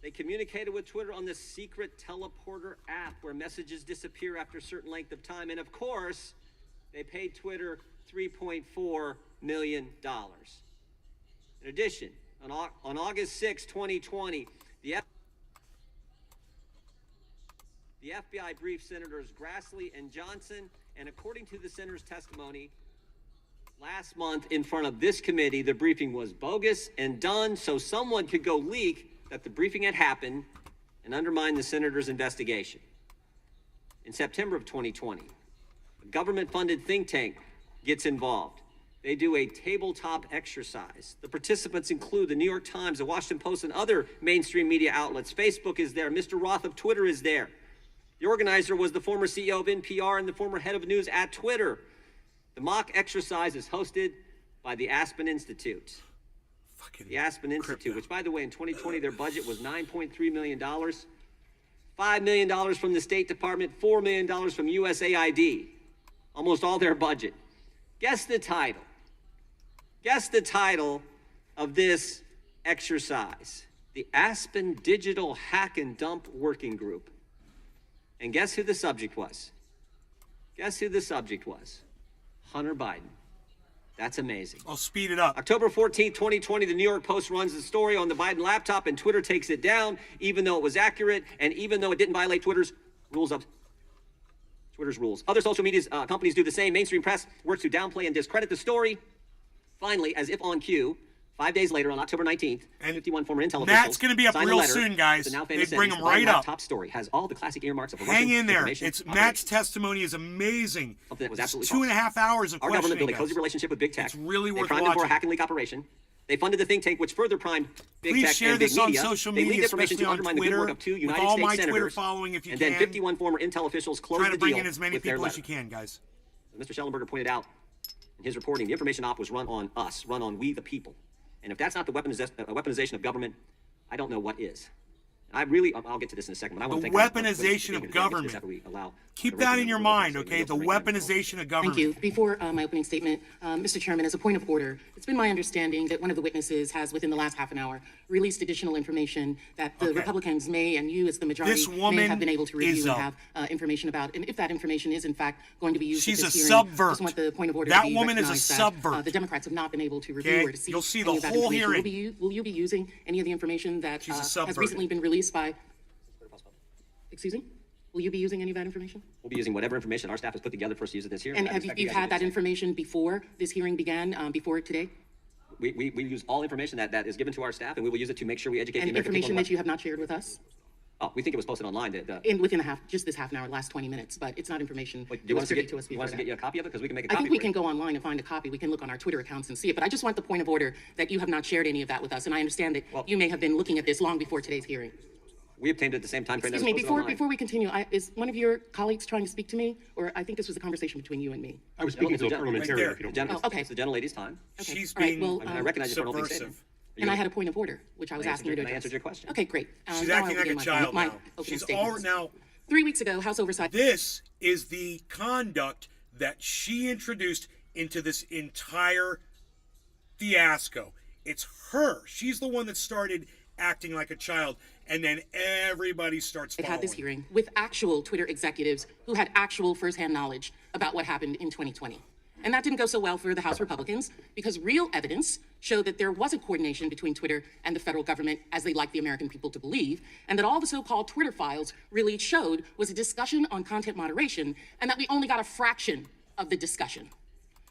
S8: They communicated with Twitter on the secret teleporter app where messages disappear after a certain length of time. And of course, they paid Twitter $3.4 million. In addition, on August 6, 2020, the FBI briefed Senators Grassley and Johnson, and according to the senator's testimony, last month in front of this committee, the briefing was bogus and done so someone could go leak that the briefing had happened and undermine the senator's investigation. In September of 2020, a government-funded think tank gets involved. They do a tabletop exercise. The participants include the New York Times, the Washington Post, and other mainstream media outlets. Facebook is there. Mr. Roth of Twitter is there. The organizer was the former CEO of NPR and the former head of news at Twitter. The mock exercise is hosted by the Aspen Institute. The Aspen Institute, which, by the way, in 2020, their budget was $9.3 million. $5 million from the State Department, $4 million from USAID. Almost all their budget. Guess the title. Guess the title of this exercise. The Aspen Digital Hack and Dump Working Group. And guess who the subject was? Guess who the subject was? Hunter Biden. That's amazing.
S1: I'll speed it up.
S8: October 14th, 2020, the New York Post runs the story on the Biden laptop, and Twitter takes it down, even though it was accurate, and even though it didn't violate Twitter's rules. Other social media companies do the same. Mainstream press works to downplay and discredit the story. Finally, as if on cue, 5 days later, on October 19th,
S1: and
S8: 51 former Intel officials
S1: That's going to be up
S8: signed a
S1: real
S8: letter
S1: soon, guys.
S8: with the now
S1: They
S8: famous
S1: bring
S8: sentence,
S1: them right
S8: "The Biden
S1: up.
S8: laptop story has all the classic earmarks of a
S1: Hang
S8: Russian
S1: in there.
S8: information
S1: It's
S8: operation."
S1: Matt's testimony is amazing.
S8: Something that was
S1: It's
S8: absolutely
S1: 2.5 hours of
S8: Our government
S1: questioning,
S8: built a cozy
S1: guys.
S8: relationship with big tech.
S1: It's really
S8: They
S1: worth
S8: primed them for a
S1: watching.
S8: hack and leak operation. They funded the think tank, which further primed big
S1: Please
S8: tech
S1: share
S8: and big
S1: this on
S8: media.
S1: social
S8: They
S1: media,
S8: leaked information
S1: especially
S8: to
S1: on
S8: undermine the good
S1: Twitter,
S8: work of 2
S1: with
S8: United
S1: all
S8: States
S1: my
S8: senators.
S1: Twitter following if you
S8: and
S1: can.
S8: then 51 former Intel officials closed
S1: Trying
S8: the
S1: to bring
S8: deal
S1: in as many
S8: with their
S1: people as
S8: letter.
S1: you can, guys.
S8: As Mr. Schellenberger pointed out in his reporting, the information op was run on us, run on we the people. And if that's not the weaponization of government, I don't know what is. I'll get to this in a second, but I want to
S1: The
S8: thank
S1: weaponization of government. Keep that in your mind, okay? The weaponization of government.
S9: Thank you. Before my opening statement, Mr. Chairman, as a point of order, it's been my understanding that one of the witnesses has, within the last half an hour, released additional information that the Republicans may, and you as the majority,
S1: This woman
S9: may have been able to review
S1: is
S9: and have information about. And if that information is, in fact, going to be used
S1: She's
S9: at this
S1: a
S9: hearing,
S1: subvert.
S9: I just want the point of order
S1: That
S9: to be
S1: woman is a
S9: recognized
S1: subvert.
S9: that, the Democrats have not been able to review
S1: Okay?
S9: or to see
S1: You'll see
S9: any
S1: the
S9: of that
S1: whole
S9: information.
S1: hearing.
S9: Will you be using any of the information that
S1: She's a
S9: has
S1: subvert.
S9: recently been released by... Excuse me? Will you be using any of that information?
S8: We'll be using whatever information our staff has put together for us to use at this hearing.
S9: And
S8: I
S9: have
S8: expect
S9: you
S8: guys to
S9: had
S8: do
S9: that
S8: the same.
S9: information before this hearing began, before today?
S8: We use all information that is given to our staff, and we will use it to make sure we educate the
S9: And
S8: American people.
S9: information that you have not shared with us?
S8: Oh, we think it was posted online.
S9: Within just this half an hour, last 20 minutes, but it's not information
S8: Wait,
S9: that
S8: you
S9: was
S8: want us to
S9: privy
S8: get,
S9: to us
S8: you
S9: before
S8: want us to
S9: that.
S8: get you a copy of it? Because we can make a
S9: I
S8: copy
S9: think we
S8: for
S9: can
S8: you.
S9: go online and find a copy. We can look on our Twitter accounts and see it, but I just want the point of order that you have not shared any of that with us, and I understand that you may have been looking at this long before today's hearing.
S8: We obtained it at the same time frame that
S9: Excuse
S8: was
S9: me,
S8: posted online.
S9: before we continue, is one of your colleagues trying to speak to me? Or I think this was a conversation between you and me.
S7: I was speaking to a
S8: Right
S7: parliamentarian,
S1: there.
S7: if you don't
S8: Gen-
S7: mind.
S9: Oh, okay.
S8: It's the gentlelady's time.
S9: Okay.
S1: She's
S9: All right,
S1: being
S9: well,
S8: I recognize it for an opening statement.
S1: subversive.
S9: And I had a point of order, which I was
S8: I
S9: asking you to
S8: answered- I
S9: address.
S8: answered your question.
S9: Okay, great.
S1: She's
S9: Now I
S1: acting
S9: will
S1: like a
S9: begin
S1: child
S9: my
S1: now.
S9: opening
S1: She's
S9: statements.
S1: now.
S9: 3 weeks ago, House Oversight...
S1: This is the conduct that she introduced into this entire fiasco. It's her. She's the one that started acting like a child, and then everybody starts
S9: It
S1: following.
S9: had this hearing with actual Twitter executives who had actual firsthand knowledge about what happened in 2020. And that didn't go so well for the House Republicans because real evidence showed that there wasn't coordination between Twitter and the federal government as they like the American people to believe, and that all the so-called Twitter files really showed was a discussion on content moderation, and that we only got a fraction of the discussion.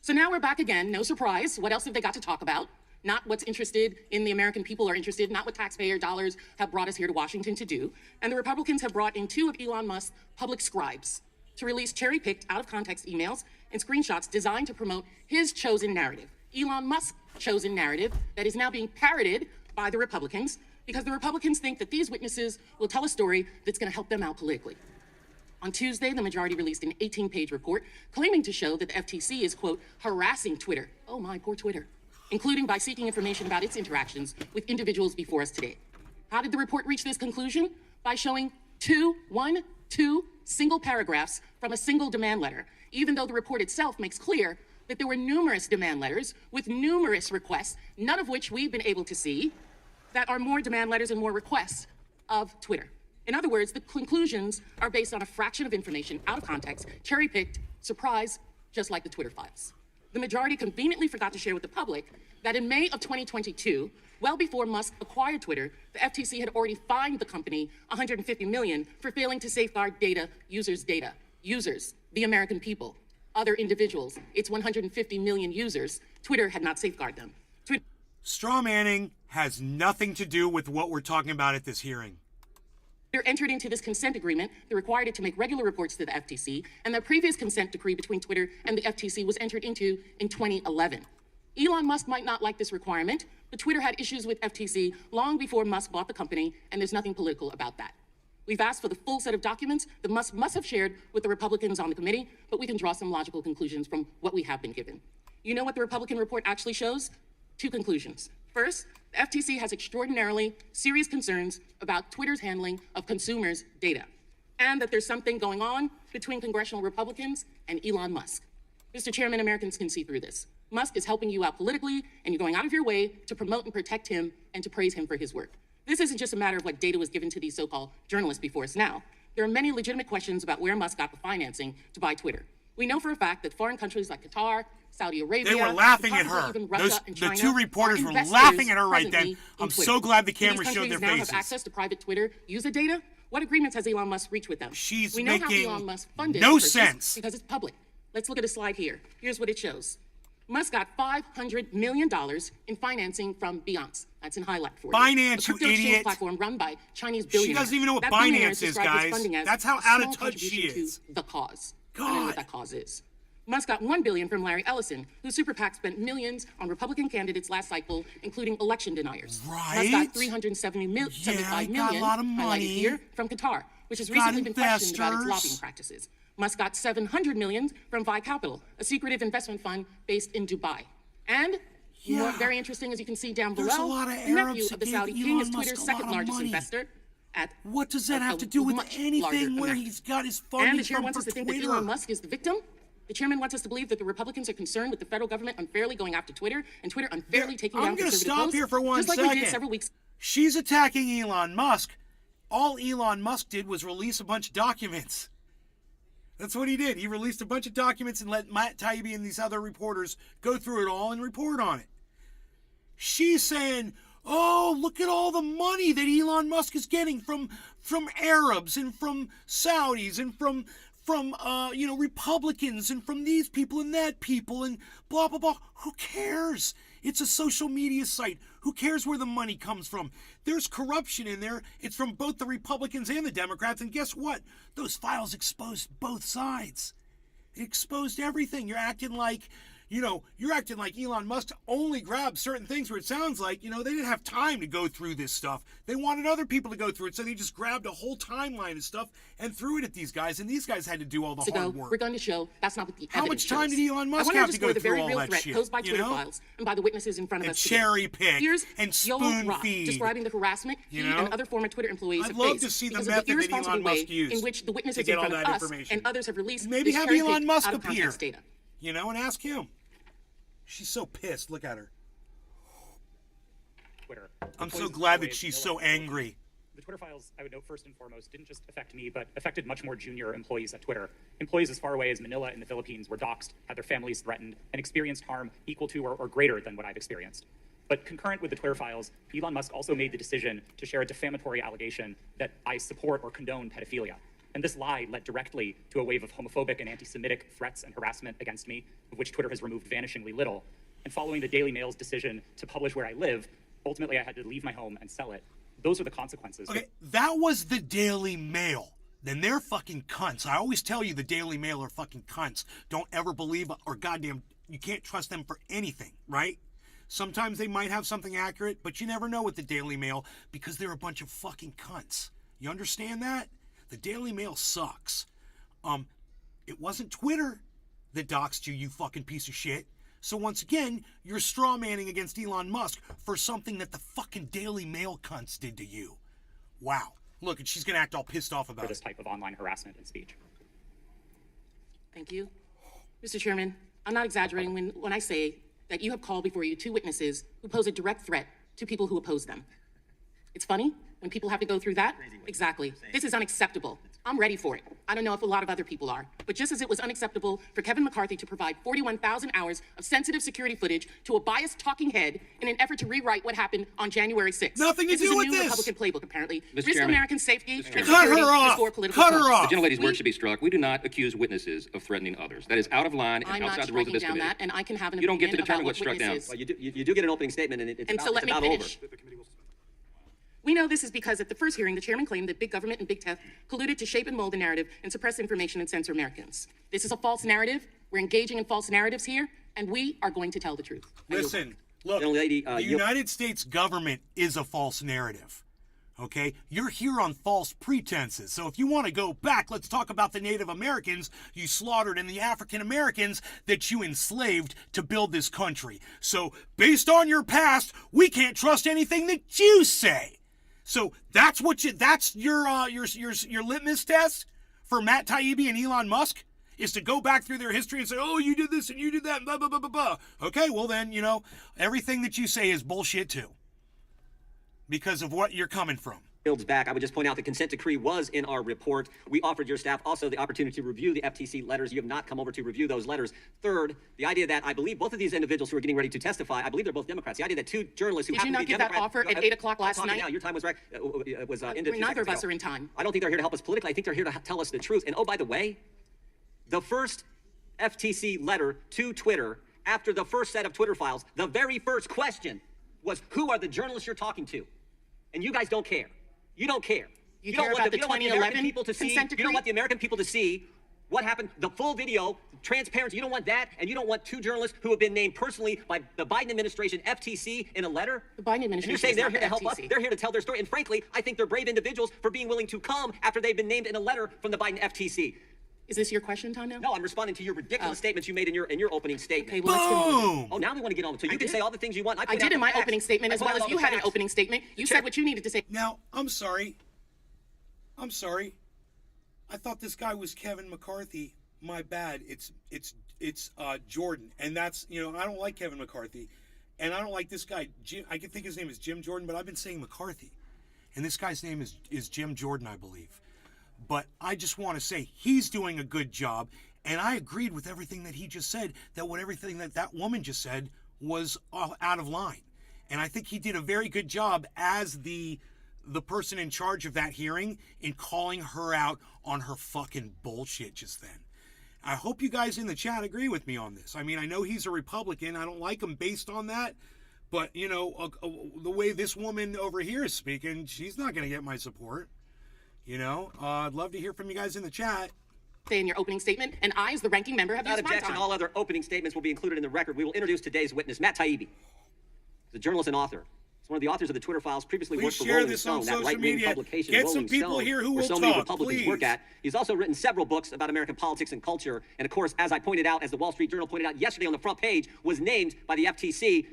S9: So now we're back again, no surprise. What else have they got to talk about? Not what's interested in the American people are interested, not what taxpayer dollars have brought us here to Washington to do. And the Republicans have brought in 2 of Elon Musk's public scribes to release cherry-picked, out-of-context emails and screenshots designed to promote his chosen narrative, Elon Musk's chosen narrative that is now being parroted by the Republicans because the Republicans think that these witnesses will tell a story that's going to help them out politically. On Tuesday, the majority released an 18-page report claiming to show that the FTC is, quote, harassing Twitter. Oh my, poor Twitter. Including by seeking information about its interactions with individuals before us today. How did the report reach this conclusion? By showing two single paragraphs from a single demand letter, even though the report itself makes clear that there were numerous demand letters with numerous requests, none of which we've been able to see, that are more demand letters and more requests of Twitter. In other words, the conclusions are based on a fraction of information out of context, cherry-picked, surprise, just like the Twitter files. The majority conveniently forgot to share with the public that in May of 2022, well before Musk acquired Twitter, the FTC had already fined the company $150 million for failing to safeguard users, the American people. other individuals, its 150 million users, Twitter had not safeguarded them.
S1: Straw manning has nothing to do with what we're talking about at this hearing.
S9: Twitter entered into this consent agreement that required it to make regular reports to the FTC, and the previous consent decree between Twitter and the FTC was entered into in 2011. Elon Musk might not like this requirement, but Twitter had issues with FTC long before Musk bought the company, and there's nothing political about that. We've asked for the full set of documents that Musk must have shared with the Republicans on the committee, but we can draw some logical conclusions from what we have been given. You know what the Republican report actually shows? 2 conclusions. First, the FTC has extraordinarily serious concerns about Twitter's handling of consumers' data, and that there's something going on between congressional Republicans and Elon Musk. Mr. Chairman, Americans can see through this. Musk is helping you out politically, and you're going out of your way to promote and protect him and to praise him for his work. This isn't just a matter of what data was given to these so-called journalists before us now. There are many legitimate questions about where Musk got the financing to buy Twitter. We know for a fact that foreign countries like Qatar, Saudi Arabia,
S1: They were laughing at her.
S9: even Russia and China
S1: The 2 reporters
S9: are
S1: were
S9: investors
S1: laughing at her right
S9: presently
S1: then.
S9: in
S1: I'm
S9: Twitter.
S1: so glad the
S9: Do these
S1: camera showed their
S9: countries now
S1: faces.
S9: have access to private Twitter user data? What agreements has Elon Musk reached with them?
S1: She's
S9: we know
S1: making
S9: how Elon Musk funded
S1: no
S9: the purchase
S1: sense.
S9: because it's public. Let's look at a slide here. Here's what it shows. Musk got $500 million in financing from Binance. That's in highlight for you.
S1: Binance,
S9: a crypto
S1: you
S9: exchange
S1: idiot.
S9: platform run by Chinese
S1: She
S9: billionaires.
S1: doesn't even know what
S9: That billionaire
S1: Binance is,
S9: described his
S1: guys.
S9: funding as
S1: That's how
S9: a
S1: out
S9: small
S1: of touch she
S9: contribution
S1: is.
S9: to the cause. I don't know
S1: God.
S9: what that cause is. Musk got $1 billion from Larry Ellison, whose super PAC spent millions on Republican candidates last cycle, including election deniers.
S1: Right.
S9: Musk got $375 million
S1: got a lot of
S9: highlighted
S1: money.
S9: here from Qatar, which has
S1: He's got
S9: recently been questioned about its
S1: investors.
S9: lobbying practices. Musk got $700 million from Vi Capital, a secretive investment fund based in Dubai. And more very interesting, as you can see down below,
S1: There's a lot of
S9: the nephew
S1: Arabs
S9: of the
S1: that
S9: Saudi
S1: gave
S9: king is
S1: Elon Musk
S9: Twitter's
S1: a lot
S9: second
S1: of
S9: largest
S1: money.
S9: investor. At
S1: What does that
S9: a-
S1: have to
S9: a
S1: do with
S9: much
S1: anything
S9: larger
S1: where
S9: amount.
S1: he's got his
S9: And
S1: funding
S9: the chair
S1: from
S9: wants
S1: for
S9: us to think
S1: Twitter?
S9: that Elon Musk is the victim. The chairman wants us to believe that the Republicans are concerned with the federal government unfairly going after Twitter and Twitter unfairly taking down
S1: I'm going to
S9: conservative
S1: stop
S9: posts,
S1: here for 1
S9: just like
S1: second.
S9: we did several weeks.
S1: She's attacking Elon Musk. All Elon Musk did was release a bunch of documents. That's what he did. He released a bunch of documents and let Matt Taibbi and these other reporters go through it all and report on it. She's saying, oh, look at all the money that Elon Musk is getting from Arabs and from Saudis and from Republicans and from these people and that people and blah, blah, blah. Who cares? It's a social media site. Who cares where the money comes from? There's corruption in there. It's from both the Republicans and the Democrats. And guess what? Those files exposed both sides. It exposed everything. You're acting like Elon Musk only grabbed certain things where it sounds like, they didn't have time to go through this stuff. They wanted other people to go through it, so they just grabbed a whole timeline of stuff and threw it at these guys, and these guys had to do all the hard work.
S9: We're going to show that's not what the
S1: How
S9: evidence
S1: much time
S9: shows.
S1: did Elon Musk
S9: I want
S1: have
S9: to
S1: to go
S9: underscore the
S1: through
S9: very
S1: all
S9: real
S1: that
S9: threat
S1: shit,
S9: posed by
S1: you
S9: Twitter
S1: know?
S9: files and by the witnesses in front of
S1: And
S9: us today.
S1: cherry pick
S9: Here's
S1: and
S9: Joel
S1: spoon
S9: Roth
S1: feed.
S9: describing the harassment he and other former Twitter employees
S1: I'd
S9: have
S1: love
S9: faced
S1: to see the
S9: because
S1: method
S9: of the
S1: that
S9: irresponsible
S1: Elon
S9: way
S1: Musk used
S9: in which the
S1: to
S9: witnesses
S1: get
S9: in
S1: all
S9: front of
S1: that
S9: us
S1: information.
S9: and others have released
S1: Maybe
S9: this
S1: have
S9: cherry-picked,
S1: Elon Musk
S9: out of
S1: appear.
S9: context data.
S1: And ask him. She's so pissed. Look at her.
S7: Twitter.
S1: I'm so glad that she's so angry.
S7: The Twitter files, I would note first and foremost, didn't just affect me, but affected much more junior employees at Twitter. Employees as far away as Manila in the Philippines were doxxed, had their families threatened, and experienced harm equal to or greater than what I've experienced. But concurrent with the Twitter files, Elon Musk also made the decision to share a defamatory allegation that I support or condone pedophilia. And this lie led directly to a wave of homophobic and anti-Semitic threats and harassment against me, of which Twitter has removed vanishingly little. And following the Daily Mail's decision to publish where I live, ultimately I had to leave my home and sell it. Those are the consequences.
S1: Okay, that was the Daily Mail. Then they're fucking cunts. I always tell you the Daily Mail are fucking cunts. Don't ever believe or goddamn, you can't trust them for anything, right? Sometimes they might have something accurate, but you never know with the Daily Mail because they're a bunch of fucking cunts. You understand that? The Daily Mail sucks. It wasn't Twitter that doxed you, you fucking piece of shit. So once again, you're straw manning against Elon Musk for something that the fucking Daily Mail cunts did to you. Wow. Look, and she's going to act all pissed off about
S7: For this type of online harassment and speech.
S9: Thank you. Mr. Chairman, I'm not exaggerating when I say that you have called before you 2 witnesses who pose a direct threat to people who oppose them. It's funny when people have to go through that. Exactly. This is unacceptable. I'm ready for it. I don't know if a lot of other people are. But just as it was unacceptable for Kevin McCarthy to provide 41,000 hours of sensitive security footage to a biased talking head in an effort to rewrite what happened on January 6th.
S1: Nothing to
S9: this is
S1: do
S9: a
S1: with
S9: new
S1: this.
S9: Republican playbook, apparently.
S10: Mr.
S9: Risk
S10: Chairman.
S9: American safety and
S1: Cut
S9: security
S1: her off.
S9: for political
S1: Cut her
S9: cause.
S1: off.
S10: The gentlelady's word should be struck. We do not accuse witnesses of threatening others. That is out of line and
S9: I'm not
S10: outside the rules of
S9: striking
S10: this
S9: down
S10: committee.
S9: that, and I can have an
S10: You don't get to
S9: opinion
S10: determine
S9: about
S10: what's
S9: what
S10: struck down.
S9: witness is.
S8: Well, you do get an opening statement, and it's
S9: And so let me
S8: about
S9: finish.
S8: over.
S9: We know this is because at the first hearing, the chairman claimed that big government and big tech colluded to shape and mold the narrative and suppress information and censor Americans. This is a false narrative. We're engaging in false narratives here, and we are going to tell the truth.
S1: Listen, look,
S8: Young lady,
S1: the United States government is a false narrative. Okay? You're here on false pretenses. So if you want to go back, let's talk about the Native Americans you slaughtered and the African Americans that you enslaved to build this country. So based on your past, we can't trust anything that you say. So that's your litmus test for Matt Taibbi and Elon Musk, is to go back through their history and say, oh, you did this and you did that, blah, blah, blah, blah, blah. Okay, well then, everything that you say is bullshit too, because of what you're coming from.
S8: Builds back. I would just point out the consent decree was in our report. We offered your staff also the opportunity to review the FTC letters. You have not come over to review those letters. Third, the idea that I believe both of these individuals who are getting ready to testify, I believe they're both Democrats. The idea that two journalists who
S9: Did you
S8: happen to
S9: not
S8: be
S9: give that
S8: Democrats-
S9: offer
S8: No,
S9: at 8 o'clock last
S8: I'm talking
S9: night?
S8: Now. Your time was ended.
S9: Neither of us are in time.
S8: I don't think they're here to help us politically. I think they're here to tell us the truth. And oh, by the way, the first FTC letter to Twitter after the first set of Twitter files, the very first question was, who are the journalists you're talking to? And you guys don't care. You don't care.
S9: You
S8: don't
S9: care
S8: want
S9: about the
S8: you don't want the
S9: 2011
S8: American people to see.
S9: consent
S8: You don't
S9: decree?
S8: want the American people to see what happened, the full video, transparency. You don't want that, and you don't want two journalists who have been named personally by the Biden administration, FTC, in a letter.
S9: The Biden
S8: And you're
S9: administration
S8: saying
S9: is
S8: they're
S9: not
S8: here
S9: the
S8: to help us.
S9: FTC.
S8: They're here to tell their story. And frankly, I think they're brave individuals for being willing to come after they've been named in a letter from the Biden FTC.
S9: Is this your question time now?
S8: No, I'm responding to your ridiculous statements you made in your opening statement.
S9: Okay, well, let's get on with it.
S1: Boom!
S8: Oh, now we want to get on with it. So you can say all the things you want.
S9: I did in my opening statement as well as you had an opening statement. You said what you needed to say.
S1: Now, I'm sorry. I thought this guy was Kevin McCarthy. My bad. It's Jordan, and that's I don't like Kevin McCarthy, and I don't like this guy. Jim, I can think his name is Jim Jordan, but I've been saying McCarthy, and this guy's name is Jim Jordan, I believe. But I just want to say he's doing a good job, and I agreed with everything that he just said. Everything that woman just said was out of line, and I think he did a very good job as the person in charge of that hearing in calling her out on her fucking bullshit just then. I hope you guys in the chat agree with me on this. I mean, I know he's a Republican. I don't like him based on that. But, the way this woman over here is speaking, she's not going to get my support. I'd love to hear from you guys in the chat.
S9: Say in your opening statement, and I, as the ranking member, have
S8: Without
S9: used my
S8: objection,
S9: time.
S8: all other opening statements will be included in the record. We will introduce today's witness, Matt Taibbi, the journalist and author. He's one of the authors of the Twitter files, previously
S1: Please
S8: worked for
S1: share
S8: Rolling
S1: this on
S8: Stone, that
S1: social
S8: right-wing
S1: media.
S8: publication,
S1: Get some
S8: Rolling
S1: people
S8: Stone,
S1: here who
S8: where
S1: will
S8: so many
S1: talk,
S8: Republicans
S1: please.
S8: work at. He's also written several books about American politics and culture. And of course, as I pointed out, as the Wall Street Journal pointed out yesterday on the front page, was named by the FTC.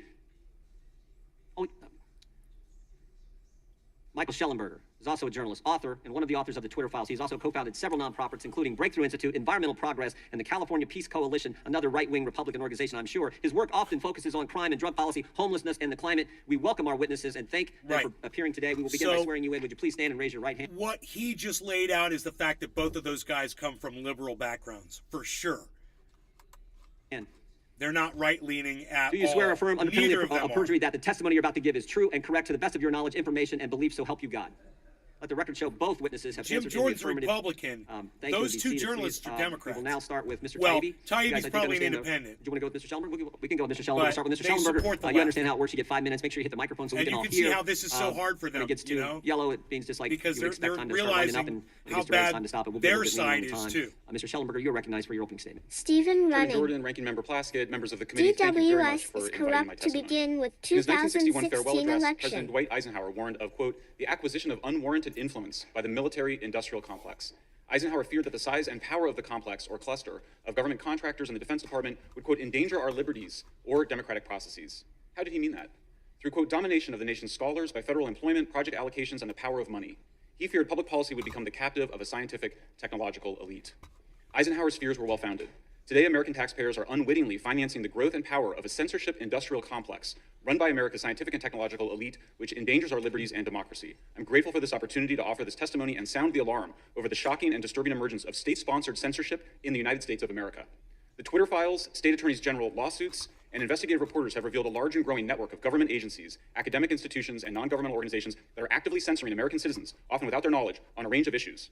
S8: Michael Schellenberger is also a journalist, author, and one of the authors of the Twitter files. He's also co-founded several nonprofits, including Breakthrough Institute, Environmental Progress, and the California Peace Coalition, another right-wing Republican organization, I'm sure. His work often focuses on crime and drug policy, homelessness, and the climate. We welcome our witnesses and thank them for appearing today. We will begin by swearing you in. Would you please stand and raise your right hand?
S1: What he just laid out is the fact that both of those guys come from liberal backgrounds, for sure.
S8: And
S1: they're not right-leaning at all.
S8: do you swear or affirm under penalty
S1: Neither of them
S8: of
S1: are.
S8: perjury that the testimony you're about to give is true and correct to the best of your knowledge, information, and belief, so help you God? Let the record show both witnesses have
S1: Jim
S8: answered
S1: Jordan's
S8: in the affirmative.
S1: Republican.
S8: Thank you.
S1: Those
S8: Be
S1: two
S8: seated,
S1: journalists
S8: please.
S1: are Democrats.
S8: We will now start with Mr.
S1: Well,
S8: Taibbi.
S1: Taibbi's
S8: You guys, I think,
S1: probably
S8: understand
S1: independent.
S8: Do you want to go with Mr. Schellenberger? We can go with Mr. Schellenberger.
S1: But
S8: Start with Mr.
S1: they support
S8: Schellenberger.
S1: the
S8: You
S1: left.
S8: understand how it works. You get 5 minutes. Make sure you hit the microphone so we
S1: And
S8: can
S1: you
S8: all
S1: can
S8: hear.
S1: see how this is so hard for them,
S8: When it gets to
S1: you know?
S8: yellow, it means just like
S1: Because
S8: you
S1: they're
S8: expect time to start
S1: realizing
S8: lining up, and when it
S1: how
S8: gets to the right
S1: bad
S8: time to stop, it will be a
S1: their
S8: little bit leaner
S1: side
S8: on
S1: is,
S8: time.
S1: too.
S8: Mr. Schellenberger, you're recognized for your opening statement.
S2: Stephen
S10: Chairman
S2: Running.
S10: Jordan, Ranking Member Plaskett, members of the committee, thank you very much
S2: DWS
S10: for
S2: is
S10: inviting my
S2: corrupt to
S10: testimony.
S2: begin with
S10: In his 1961 farewell
S2: 2016
S10: address,
S2: election.
S10: President Dwight Eisenhower warned of, quote, the acquisition of unwarranted influence by the military-industrial complex. Eisenhower feared that the size and power of the complex or cluster of government contractors in the Defense Department would, quote, endanger our liberties or democratic processes. How did he mean that? Through, quote, domination of the nation's scholars by federal employment, project allocations, and the power of money. He feared public policy would become the captive of a scientific, technological elite. Eisenhower's fears were well-founded. Today, American taxpayers are unwittingly financing the growth and power of a censorship industrial complex run by America's scientific and technological elite, which endangers our liberties and democracy. I'm grateful for this opportunity to offer this testimony and sound the alarm over the shocking and disturbing emergence of state-sponsored censorship in the United States of America. The Twitter files, state attorneys general lawsuits, and investigative reporters have revealed a large and growing network of government agencies, academic institutions, and non-governmental organizations that are actively censoring American citizens, often without their knowledge, on a range of issues.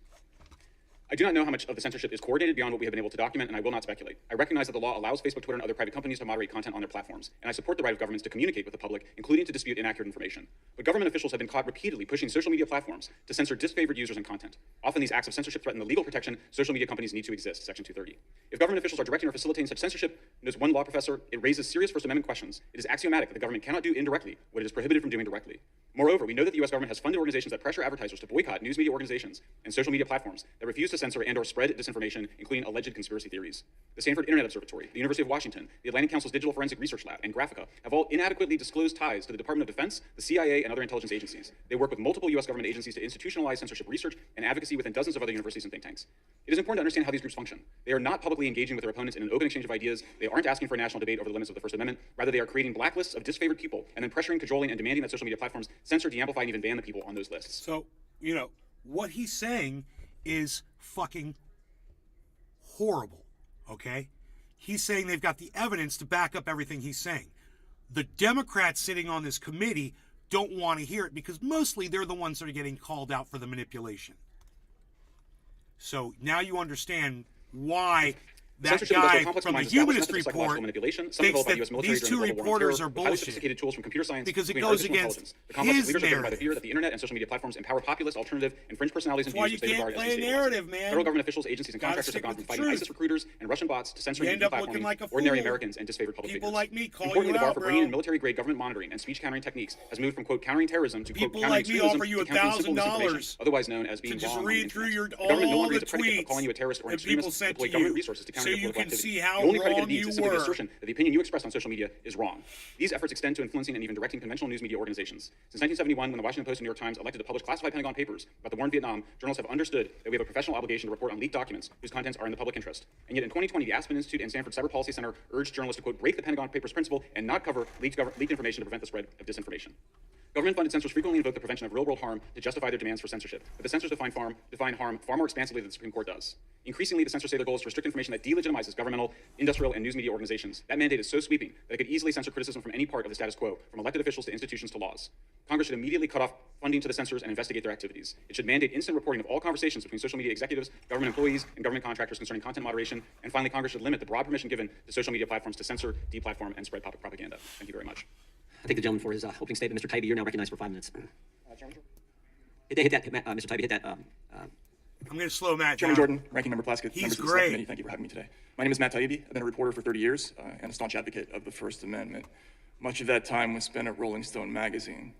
S10: I do not know how much of the censorship is coordinated beyond what we have been able to document, and I will not speculate. I recognize that the law allows Facebook, Twitter, and other private companies to moderate content on their platforms, and I support the right of governments to communicate with the public, including to dispute inaccurate information. But government officials have been caught repeatedly pushing social media platforms to censor disfavored users and content. Often these acts of censorship threaten the legal protection social media companies need to exist, Section 230. If government officials are directing or facilitating such censorship, knows one law professor, it raises serious First Amendment questions. It is axiomatic that the government cannot do indirectly what it is prohibited from doing directly. Moreover, we know that the U.S. government has funded organizations that pressure advertisers to boycott news media organizations and social media platforms that refuse to censor and or spread disinformation, including alleged conspiracy theories. The Stanford Internet Observatory, the University of Washington, the Atlantic Council's Digital Forensic Research Lab, and Graphica have all inadequately disclosed ties to the Department of Defense, the CIA, and other intelligence agencies. They work with multiple U.S. government agencies to institutionalize censorship research and advocacy within dozens of other universities and think tanks. It is important to understand how these groups function. They are not publicly engaging with their opponents in an open exchange of ideas. They aren't asking for a national debate over the limits of the First Amendment. Rather, they are creating blacklists of disfavored people and then pressuring, cajoling, and demanding that social media platforms censor, de-amplify, and even ban the people on those lists.
S1: So, you know, what he's saying is fucking horrible, okay? He's saying they've got the evidence to back up everything he's saying. The Democrats sitting on this committee don't want to hear it because mostly they're the ones that are getting called out for the manipulation. So now you understand why that guy from the Humanist Report thinks that these two reporters are bullshit because it goes against his narrative.
S10: By the fear that the internet and social media platforms empower populist, alternative, and fringe personalities and views
S1: which they regard as destabilizing.
S10: Federal government officials, agencies, and contractors have gone from fighting ISIS recruiters and Russian bots to censoring and deplatforming ordinary Americans and disfavored public figures.
S1: Like me call
S10: Importantly,
S1: you
S10: the bar
S1: out,
S10: for
S1: bro.
S10: bringing in military-grade government monitoring and speech countering techniques has moved from, quote, countering terrorism to, quote, countering
S1: like me
S10: extremism
S1: offer you
S10: to countering simple
S1: $1,000
S10: misinformation, otherwise known as being
S1: to just
S10: wrong.
S1: read through your
S10: the government no
S1: all
S10: longer
S1: the
S10: is a predicate
S1: tweets
S10: of calling you a terrorist or an
S1: that people
S10: extremist
S1: sent
S10: deploy
S1: to
S10: government
S1: you,
S10: resources to counter
S1: so
S10: your
S1: you
S10: political
S1: can
S10: activity.
S1: see how
S10: The only predicate
S1: wrong
S10: of deeds
S1: you
S10: is simply the
S1: were.
S10: assertion that the opinion you expressed on social media is wrong. These efforts extend to influencing and even directing conventional news media organizations. Since 1971, when the Washington Post and New York Times elected to publish classified Pentagon papers about the war in Vietnam, journalists have understood that we have a professional obligation to report on leaked documents whose contents are in the public interest. And yet in 2020, the Aspen Institute and Stanford Cyber Policy Center urged journalists to, quote, break the Pentagon Papers principle and not cover leaked information to prevent the spread of disinformation. Government-funded censors frequently invoke the prevention of real-world harm to justify their demands for censorship, but the censors define harm far more expansively than the Supreme Court does. Increasingly, the censors say their goal is to restrict information that delegitimizes governmental, industrial, and news media organizations. That mandate is so sweeping that it could easily censor criticism from any part of the status quo, from elected officials to institutions to laws. Congress should immediately cut off funding to the censors and investigate their activities. It should mandate instant reporting of all conversations between social media executives, government employees, and government contractors concerning content moderation. And finally, Congress should limit the broad permission given to social media platforms to censor, deplatform, and spread public propaganda. Thank you very much.
S8: I thank the gentleman for his opening statement. Mr. Tybee, you're now recognized for 5 minutes. Hit that, Mr. Tybee, hit that.
S1: I'm going to slow Matt
S4: Chairman
S1: down.
S4: Jordan, Ranking Member Plaskett,
S1: He's
S4: members of the
S1: great.
S4: Select Committee, thank you for having me today. My name is Matt Taibbi. I've been a reporter for 30 years and a staunch advocate of the First Amendment. Much of that time was spent at Rolling Stone magazine.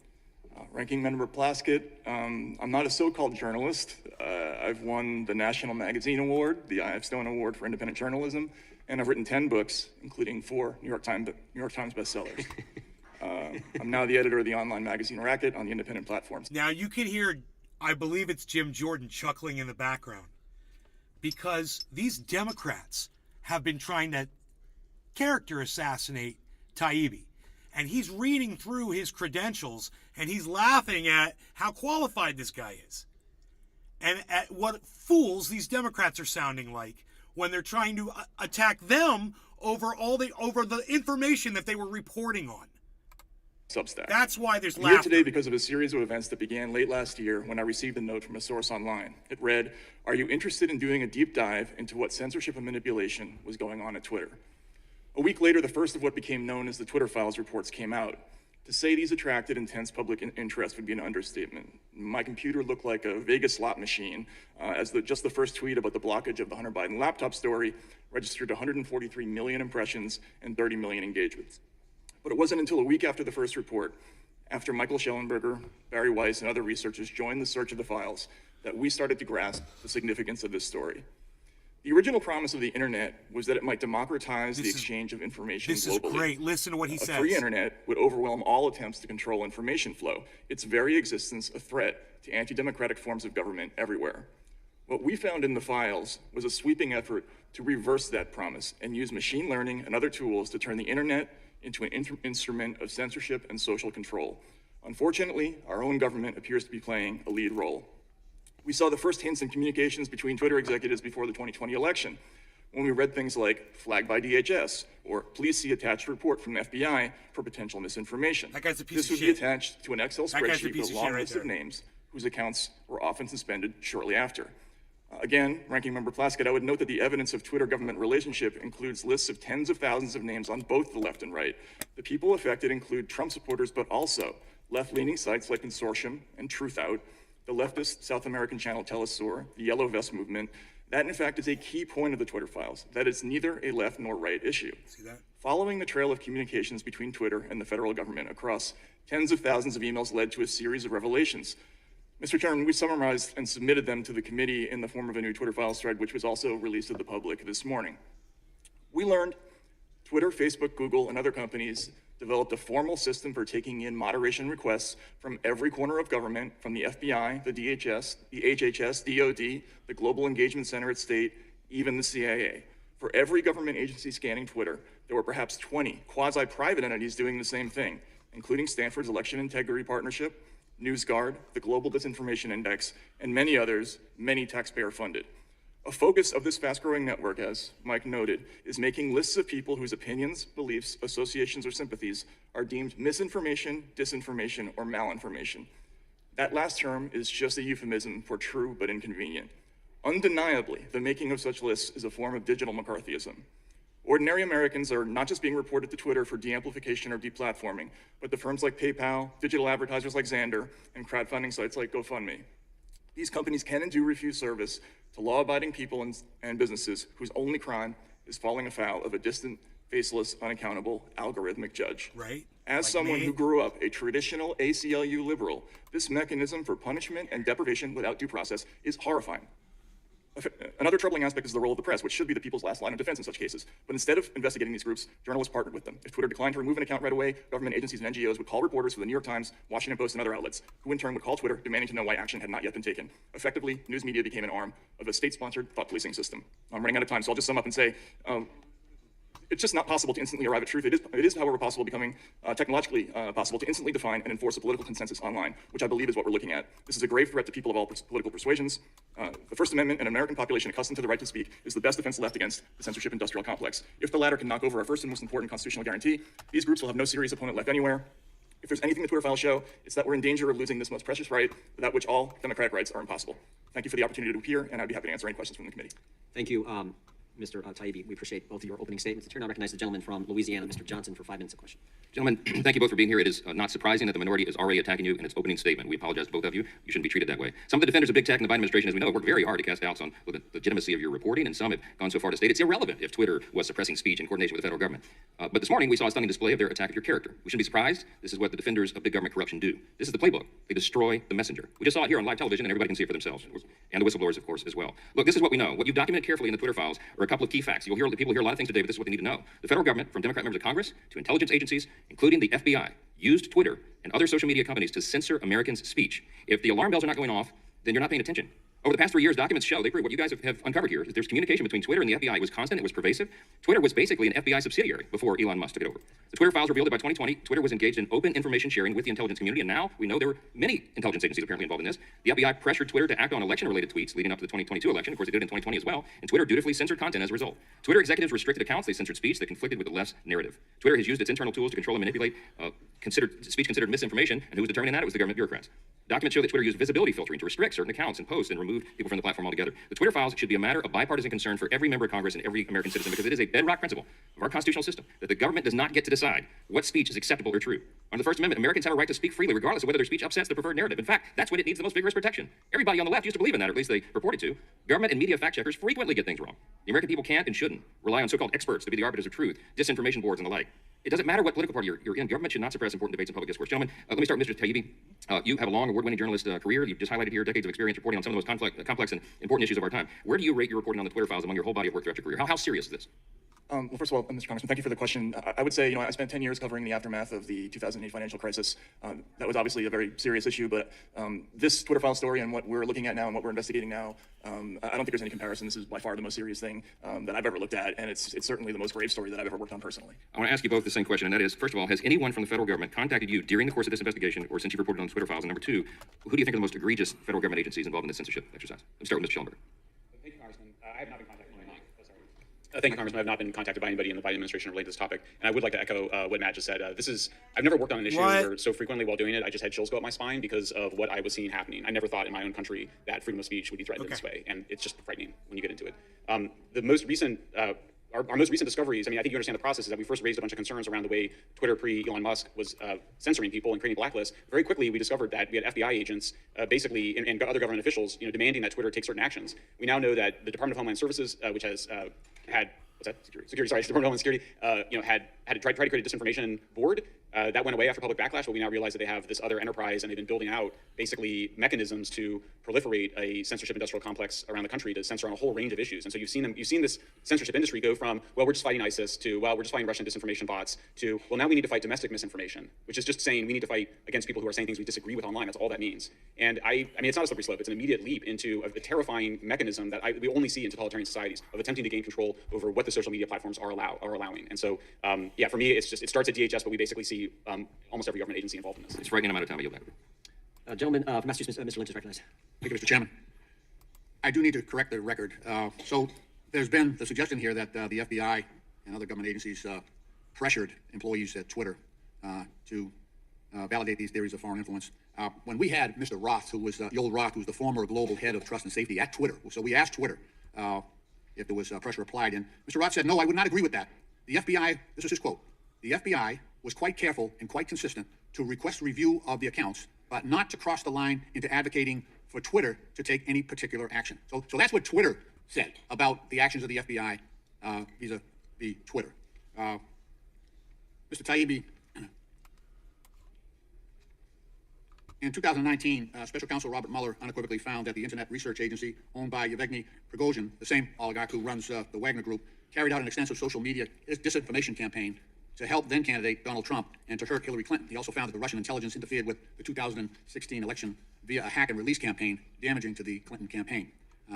S4: Ranking Member Plaskett, I'm not a so-called journalist. I've won the National Magazine Award, the I.F. Stone Award for Independent Journalism, and I've written 10 books, including 4 New York Times bestsellers. I'm now the editor of the online magazine Racket on the independent platforms.
S1: Now you can hear, I believe it's Jim Jordan chuckling in the background, because these Democrats have been trying to character assassinate Taibbi. And he's reading through his credentials and he's laughing at how qualified this guy is. And at what fools these Democrats are sounding like when they're trying to attack them over the information that they were reporting on.
S4: Substack.
S1: That's why there's
S4: I'm
S1: laughter.
S4: here today because of a series of events that began late last year when I received a note from a source online. It read, "Are you interested in doing a deep dive into what censorship and manipulation was going on at Twitter?" A week later, the first of what became known as the Twitter Files reports came out. To say these attracted intense public interest would be an understatement. My computer looked like a Vegas slot machine, as just the first tweet about the blockage of the Hunter Biden laptop story registered 143 million impressions and 30 million engagements. But it wasn't until a week after the first report, after Michael Schellenberger, Barry Weiss, and other researchers joined the search of the files, that we started to grasp the significance of this story. The original promise of the internet was that it might democratize the exchange of information globally.
S1: This is great. Listen to what he says.
S4: A free internet would overwhelm all attempts to control information flow, its very existence a threat to anti-democratic forms of government everywhere. What we found in the files was a sweeping effort to reverse that promise and use machine learning and other tools to turn the internet into an instrument of censorship and social control. Unfortunately, our own government appears to be playing a lead role. We saw the first hints in communications between Twitter executives before the 2020 election, when we read things like flag by DHS or please see attached report from the FBI for potential misinformation.
S1: That guy's a piece
S4: this
S1: of
S4: would
S1: shit.
S4: be attached to an Excel
S1: That guy's a
S4: spreadsheet
S1: piece
S4: with a
S1: of shit
S4: long
S1: right
S4: list of
S1: there.
S4: names whose accounts were often suspended shortly after. Again, Ranking Member Plaskett, I would note that the evidence of Twitter-government relationship includes lists of tens of thousands of names on both the left and right. The people affected include Trump supporters, but also left-leaning sites like Consortium and Truthout, the leftist South American channel Telesur, the Yellow Vest movement. That, in fact, is a key point of the Twitter files, that it's neither a left nor right issue.
S1: See that?
S4: Following the trail of communications between Twitter and the federal government across tens of thousands of emails led to a series of revelations. Mr. Chairman, we summarized and submitted them to the committee in the form of a new Twitter files thread, which was also released to the public this morning. We learned Twitter, Facebook, Google, and other companies developed a formal system for taking in moderation requests from every corner of government, from the FBI, the DHS, the HHS, DOD, the Global Engagement Center at State, even the CIA. For every government agency scanning Twitter, there were perhaps 20 quasi-private entities doing the same thing, including Stanford's Election Integrity Partnership, NewsGuard, the Global Disinformation Index, and many others, many taxpayer-funded. A focus of this fast-growing network, as Mike noted, is making lists of people whose opinions, beliefs, associations, or sympathies are deemed misinformation, disinformation, or malinformation. That last term is just a euphemism for true but inconvenient. Undeniably, the making of such lists is a form of digital McCarthyism. Ordinary Americans are not just being reported to Twitter for de-amplification or deplatforming, but the firms like PayPal, digital advertisers like Xandr, and crowdfunding sites like GoFundMe. These companies can and do refuse service to law-abiding people and businesses whose only crime is falling afoul of a distant, faceless, unaccountable, algorithmic judge.
S1: Right.
S4: As
S1: Like
S4: someone
S1: me.
S4: who grew up a traditional ACLU liberal, this mechanism for punishment and deprivation without due process is horrifying. Another troubling aspect is the role of the press, which should be the people's last line of defense in such cases. But instead of investigating these groups, journalists partnered with them. If Twitter declined to remove an account right away, government agencies and NGOs would call reporters for the New York Times, Washington Post, and other outlets, who in turn would call Twitter, demanding to know why action had not yet been taken. Effectively, news media became an arm of a state-sponsored thought policing system. I'm running out of time, so I'll just sum up and say, it's just not possible to instantly arrive at truth. It is, however, possible, becoming technologically possible to instantly define and enforce a political consensus online, which I believe is what we're looking at. This is a grave threat to people of all political persuasions. The First Amendment and an American population accustomed to the right to speak is the best defense left against the censorship industrial complex. If the latter can knock over our first and most important constitutional guarantee, these groups will have no serious opponent left anywhere. If there's anything the Twitter files show, it's that we're in danger of losing this most precious right, without which all democratic rights are impossible. Thank you for the opportunity to appear, and I'd be happy to answer any questions from the committee.
S11: Thank you, Mr. Taibbi. We appreciate both of your opening statements. The chair now recognizes the gentleman from Louisiana, Mr. Johnson, for 5 minutes of question.
S12: Gentlemen, thank you both for being here. It is not surprising that the minority is already attacking you in its opening statement. We apologize to both of you. You shouldn't be treated that way. Some of the defenders of big tech and the Biden administration, as we know, work very hard to cast doubts on the legitimacy of your reporting, and some have gone so far to state it's irrelevant if Twitter was suppressing speech in coordination with the federal government. But this morning, we saw a stunning display of their attack of your character. We shouldn't be surprised. This is what the defenders of big government corruption do. This is the playbook. They destroy the messenger. We just saw it here on live television, and everybody can see it for themselves. And the whistleblowers, of course, as well. Look, this is what we know. What you've documented carefully in the Twitter files are a couple of key facts. People hear a lot of things today, but this is what they need to know. The federal government, from Democrat members of Congress to intelligence agencies, including the FBI, used Twitter and other social media companies to censor Americans' speech. If the alarm bells are not going off, then you're not paying attention. Over the past 3 years, documents show, they prove what you guys have uncovered here, is there's communication between Twitter and the FBI. It was constant, it was pervasive. Twitter was basically an FBI subsidiary before Elon Musk took it over. The Twitter files revealed that by 2020, Twitter was engaged in open information sharing with the intelligence community, and now we know there were many intelligence agencies apparently involved in this. The FBI pressured Twitter to act on election-related tweets leading up to the 2022 election. Of course, they did it in 2020 as well, and Twitter dutifully censored content as a result. Twitter executives restricted accounts, they censored speech that conflicted with the left's narrative. Twitter has used its internal tools to control and manipulate speech considered misinformation, and who was determining that? It was the government bureaucrats. Documents show that Twitter used visibility filtering to restrict certain accounts and posts and remove people from the platform altogether. The Twitter files should be a matter of bipartisan concern for every member of Congress and every American citizen, because it is a bedrock principle of our constitutional system that the government does not get to decide what speech is acceptable or true. Under the First Amendment, Americans have a right to speak freely regardless of whether their speech upsets the preferred narrative. In fact, that's when it needs the most vigorous protection. Everybody on the left used to believe in that, or at least they purported to. Government and media fact checkers frequently get things wrong. The American people can't and shouldn't rely on so-called experts to be the arbiters of truth, disinformation boards and the like. It doesn't matter what political party you're in. Government should not suppress important debates and public discourse. Gentlemen, let me start with Mr. Taibbi. You have a long award-winning journalist career. You've just highlighted here decades of experience reporting on some of the most complex and important issues of our time. Where do you rate your reporting on the Twitter files among your whole body of work throughout your career? How serious is this?
S4: Well, first of all, Mr. Congressman, thank you for the question. I would say, I spent 10 years covering the aftermath of the 2008 financial crisis. That was obviously a very serious issue, but this Twitter file story and what we're looking at now and what we're investigating now, I don't think there's any comparison. This is by far the most serious thing that I've ever looked at, and it's certainly the most grave story that I've ever worked on personally.
S12: I want to ask you both the same question, and that is, first of all, has anyone from the federal government contacted you during the course of this investigation or since you've reported on the Twitter files? And number two, who do you think are the most egregious federal government agencies involved in this censorship exercise? Let's start with Mr. Schellenberg.
S10: Thank you, Congressman. I have not been contacted. Thank you, Congressman. I have not been contacted by anybody in the Biden administration related to this topic. And I would like to echo what Matt just said. I've never worked on an issue where so frequently while doing it, I just had chills go up my spine because of what I was seeing happening. I never thought in my own country that freedom of speech would be threatened in this way. And it's just frightening when you get into it. The most recent, our most recent discoveries, I think you understand the process, is that we first raised a bunch of concerns around the way Twitter pre-Elon Musk was censoring people and creating blacklists. Very quickly, we discovered that we had FBI agents basically and other government officials demanding that Twitter take certain actions. We now know that the Department of Homeland Services, which has had Security, sorry, Department of Homeland Security, had tried to create a disinformation board. That went away after public backlash, but we now realize that they have this other enterprise and they've been building out basically mechanisms to proliferate a censorship industrial complex around the country to censor on a whole range of issues. And so you've seen this censorship industry go from, well, we're just fighting ISIS to, well, we're just fighting Russian disinformation bots to, well, now we need to fight domestic misinformation, which is just saying we need to fight against people who are saying things we disagree with online. That's all that means. And I mean, it's not a slippery slope. It's an immediate leap into a terrifying mechanism that we only see in totalitarian societies of attempting to gain control over what the social media platforms are allowing. And so, yeah, for me, it starts at DHS, but we basically see almost every government agency involved in this.
S12: It's frightening. I'm out of time. I yield back.
S11: Gentleman from Massachusetts, Mr. Lynch is recognized.
S13: Thank you, Mr. Chairman. I do need to correct the record. So there's been the suggestion here that the FBI and other government agencies pressured employees at Twitter to validate these theories of foreign influence. When we had Mr. Roth, who was Yoel Roth, who was the former global head of trust and safety at Twitter, so we asked Twitter if there was pressure applied, and Mr. Roth said, no, I would not agree with that. The FBI, this is his quote, the FBI was quite careful and quite consistent to request review of the accounts, but not to cross the line into advocating for Twitter to take any particular action. So that's what Twitter said about the actions of the FBI vis-a-vis Twitter. Mr. Taibbi, in 2019, Special Counsel Robert Mueller unequivocally found that the Internet Research Agency, owned by Yevgeny Prigozhin, the same oligarch who runs the Wagner Group, carried out an extensive social media disinformation campaign to help then-candidate Donald Trump and to hurt Hillary Clinton. He also found that the Russian intelligence interfered with the 2016 election via a hack and release campaign, damaging to the Clinton campaign.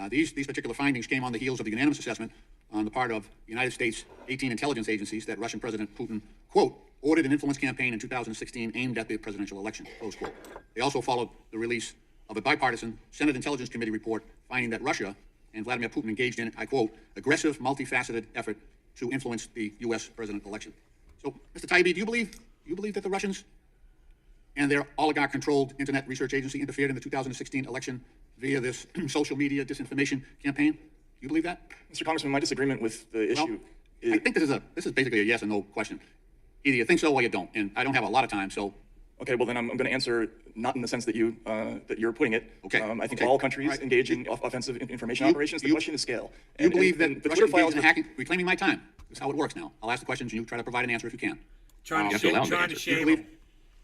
S13: These particular findings came on the heels of the unanimous assessment on the part of the United States 18 intelligence agencies that Russian President Putin, quote, ordered an influence campaign in 2016 aimed at the presidential election, close quote. They also followed the release of a bipartisan Senate Intelligence Committee report finding that Russia and Vladimir Putin engaged in, I quote, aggressive, multifaceted effort to influence the U.S. presidential election. So, Mr. Taibbi, do you believe that the Russians and their oligarch-controlled Internet Research Agency interfered in the 2016 election via this social media disinformation campaign? Do you believe that?
S4: Mr. Congressman, my disagreement with the issue is...
S13: I think this is basically a yes or no question. Either you think so or you don't, and I don't have a lot of time, so...
S4: Okay, well then I'm going to answer not in the sense that you're putting it.
S13: Okay.
S4: I think all countries engage in offensive information operations. The question is scale.
S13: You believe that
S4: the
S13: Russia
S4: Twitter files
S13: engaged in hacking? Reclaiming my time. That's how it works now. I'll ask the questions and you try to provide an answer if you can.
S1: Trying to shame him.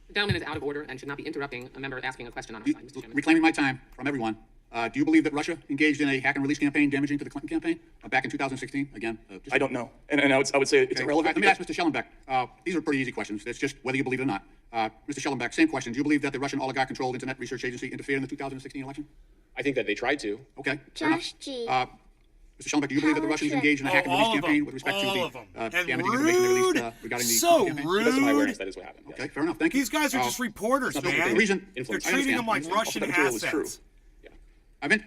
S9: The gentleman is out of order and should not be interrupting a member asking a question on our side, Mr. Chairman.
S13: Reclaiming my time from everyone. Do you believe that Russia engaged in a hack and release campaign damaging to the Clinton campaign back in 2016? Again,
S4: I don't know, and I would say it's irrelevant.
S13: Let me ask Mr. Schellenberg. These are pretty easy questions. It's just whether you believe it or not. Mr. Schellenberg, same question. Do you believe that the Russian oligarch-controlled Internet Research Agency interfered in the 2016 election?
S10: I think that they tried to.
S13: Okay.
S2: Josh G.
S13: Mr. Schellenberg, do you believe that the Russians engaged in a hack and release campaign with respect to the damaging information they released regarding the
S1: so
S13: campaign?
S1: rude.
S10: That's my awareness. That is what happened.
S13: Okay, fair enough. Thank you.
S1: These guys are just reporters, man. They're treating them like Russian assets.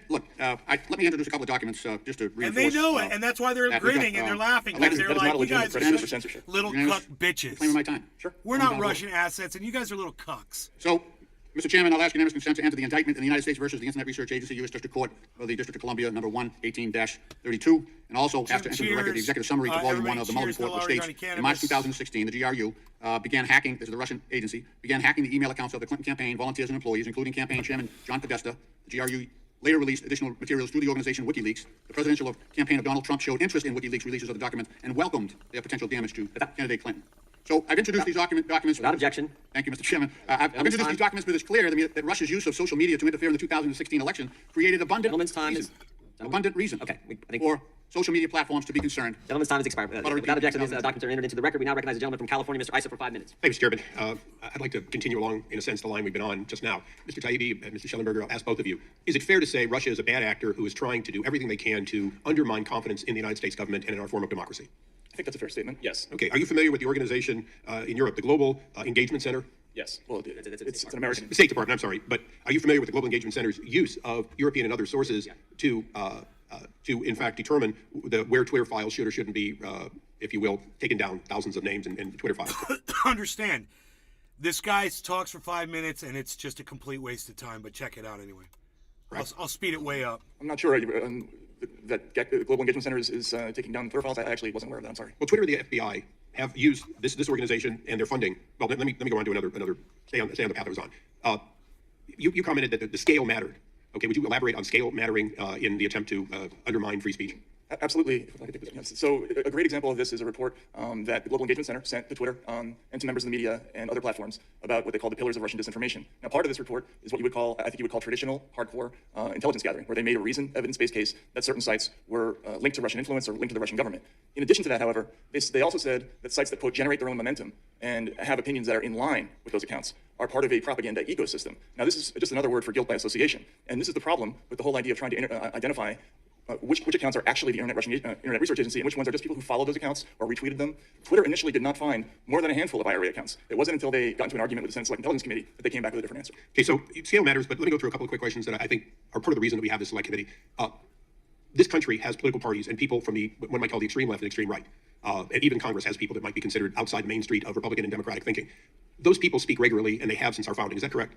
S13: Look, let me introduce a couple of documents just to reinforce.
S1: And they know it, and that's why they're grinning and they're laughing, because they're like, you guys are little cuck bitches.
S13: Claiming my time.
S4: Sure.
S1: We're not Russian assets, and you guys are little cucks.
S13: So, Mr. Chairman, I'll ask unanimous consent to enter the indictment in the United States versus the Internet Research Agency, U.S. District Court of the District of Columbia, number 1-18-32, and also ask to enter into the record the executive summary to Volume 1 of the Mueller report, which states, in March 2016, the GRU began hacking, this is the Russian agency, began hacking the email accounts of the Clinton campaign, volunteers and employees, including campaign chairman John Podesta. The GRU later released additional materials through the organization WikiLeaks. The presidential campaign of Donald Trump showed interest in WikiLeaks releases of the documents and welcomed their potential damage to candidate Clinton. So I've introduced these documents.
S11: Without objection.
S13: Thank you, Mr. Chairman. I've introduced these documents, but it's clear that Russia's use of social media to interfere in the 2016 election created abundant.
S11: Gentleman's time
S13: reason. abundant reason
S11: Okay, I think
S13: for social media platforms to be concerned.
S11: gentleman's time has expired. Without objection, these documents are entered into the record. We now recognize the gentleman from California, Mr. Issa, for 5 minutes.
S14: Thank you, Mr. Chairman. I'd like to continue along, in a sense, the line we've been on just now. Mr. Taibbi and Mr. Schellenberger, I'll ask both of you. Is it fair to say Russia is a bad actor who is trying to do everything they can to undermine confidence in the United States government and in our form of democracy?
S4: I think that's a fair statement.
S10: Yes.
S14: Okay. Are you familiar with the organization in Europe, the Global Engagement Center?
S10: Yes.
S4: Well, it's an American.
S14: State Department, I'm sorry. But are you familiar with the Global Engagement Center's use of European and other sources to in fact, determine where Twitter files should or shouldn't be, if you will, taken down, thousands of names in Twitter files?
S1: Understand. This guy talks for 5 minutes, and it's just a complete waste of time, but check it out anyway. Right. I'll speed it way up.
S4: I'm not sure that the Global Engagement Center is taking down Twitter files. I actually wasn't aware of that. I'm sorry.
S14: Well, Twitter and the FBI have used this organization and their funding. Well, let me go on to another stay on the path I was on. You commented that the scale mattered. Okay, would you elaborate on scale mattering in the attempt to undermine free speech?
S4: Absolutely. So a great example of this is a report that the Global Engagement Center sent to Twitter and to members of the media and other platforms about what they call the pillars of Russian disinformation. Now, part of this report is what I think you would call traditional, hardcore intelligence gathering, where they made a reasoned, evidence-based case that certain sites were linked to Russian influence or linked to the Russian government. In addition to that, however, they also said that sites that, quote, generate their own momentum and have opinions that are in line with those accounts are part of a propaganda ecosystem. Now, this is just another word for guilt by association. And this is the problem with the whole idea of trying to identify which accounts are actually the Internet Research Agency and which ones are just people who follow those accounts or retweeted them. Twitter initially did not find more than a handful of IRA accounts. It wasn't until they got into an argument with the Senate Select Intelligence Committee that they came back with a different answer.
S14: Okay, so scale matters, but let me go through a couple of quick questions that I think are part of the reason that we have this Select Committee. This country has political parties and people from the one might call the extreme left and extreme right. And even Congress has people that might be considered outside Main Street of Republican and Democratic thinking. Those people speak regularly, and they have since our founding. Is that correct?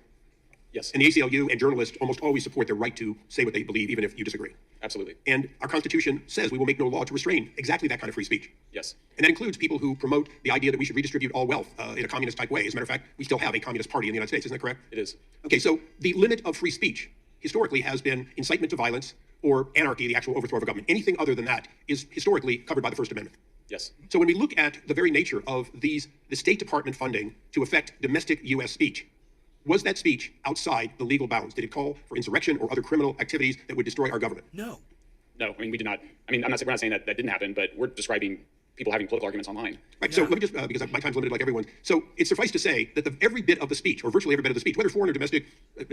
S10: Yes.
S14: And the ACLU and journalists almost always support their right to say what they believe, even if you disagree.
S10: Absolutely.
S14: And our Constitution says we will make no law to restrain exactly that kind of free speech.
S10: Yes.
S14: And that includes people who promote the idea that we should redistribute all wealth in a communist-type way. As a matter of fact, we still have a communist party in the United States. Isn't that correct?
S10: It is.
S14: Okay, so the limit of free speech historically has been incitement to violence or anarchy, the actual overthrow of a government. Anything other than that is historically covered by the First Amendment.
S10: Yes.
S14: So when we look at the very nature of the State Department funding to affect domestic U.S. speech, was that speech outside the legal bounds? Did it call for insurrection or other criminal activities that would destroy our government?
S1: No.
S10: No, I mean, we did not. I mean, we're not saying that didn't happen, but we're describing people having political arguments online.
S14: Right, so let me just, because my time's limited like everyone's. So it suffice to say that every bit of the speech, or virtually every bit of the speech, whether foreign or domestic,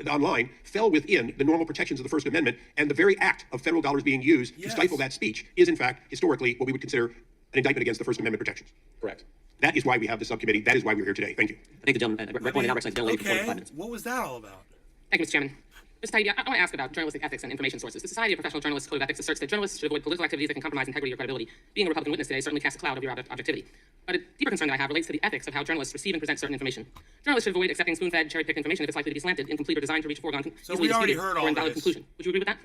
S14: online, fell within the normal protections of the First Amendment, and the very act of federal dollars being used to stifle that speech is, in fact, historically, what we would consider an indictment against the First Amendment protections.
S10: Correct.
S14: That is why we have the subcommittee. That is why we're here today. Thank you.
S11: I think the gentleman, recommended now recognizes the gentleman for 5 minutes.
S1: What was that all about?
S3: Thank you, Mr. Chairman. Mr. Taibbi, I want to ask about journalistic ethics and information sources. The Society of Professional Journalists Code of Ethics asserts that journalists should avoid political activities that can compromise integrity or credibility. Being a Republican witness today certainly casts a cloud over your objectivity. But a deeper concern that I have relates to the ethics of how journalists receive and present certain information. Journalists should avoid accepting spoon-fed, cherry-picked information if it's likely to be slanted, incomplete, or designed to reach a foregone, easily disputed, or invalid conclusion. Would you agree with that?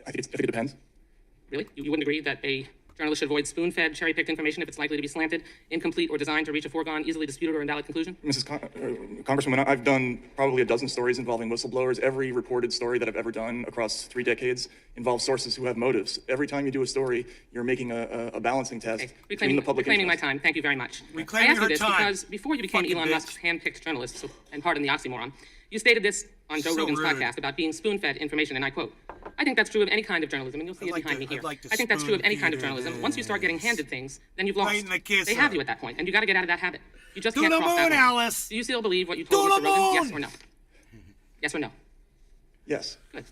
S4: I think it depends.
S3: Really? You wouldn't agree that a journalist should avoid spoon-fed, cherry-picked information if it's likely to be slanted, incomplete, or designed to reach a foregone, easily disputed, or invalid conclusion?
S4: Congresswoman, I've done probably a dozen stories involving whistleblowers. Every reported story that I've ever done across 3 decades involves sources who have motives. Every time you do a story, you're making a balancing test between the public
S3: reclaiming
S4: interest.
S3: my time. Thank you very much.
S1: Reclaiming
S3: I asked you
S1: her
S3: this
S1: time.
S3: because before you became Elon Musk's hand-picked journalist, and pardon the oxymoron, you stated this on Joe Rogan's podcast about being spoon-fed information, and I quote, I think that's true of any kind of journalism, and you'll see it behind me here. I think that's true of any kind of journalism. Once you start getting handed things, then you've lost. They have you at that point, and you got to get out of that habit. You just can't cross that line.
S1: Alice.
S3: Do you still believe what you told Mr. Rogan? Yes or no? Yes or no?
S4: Yes.
S3: Good.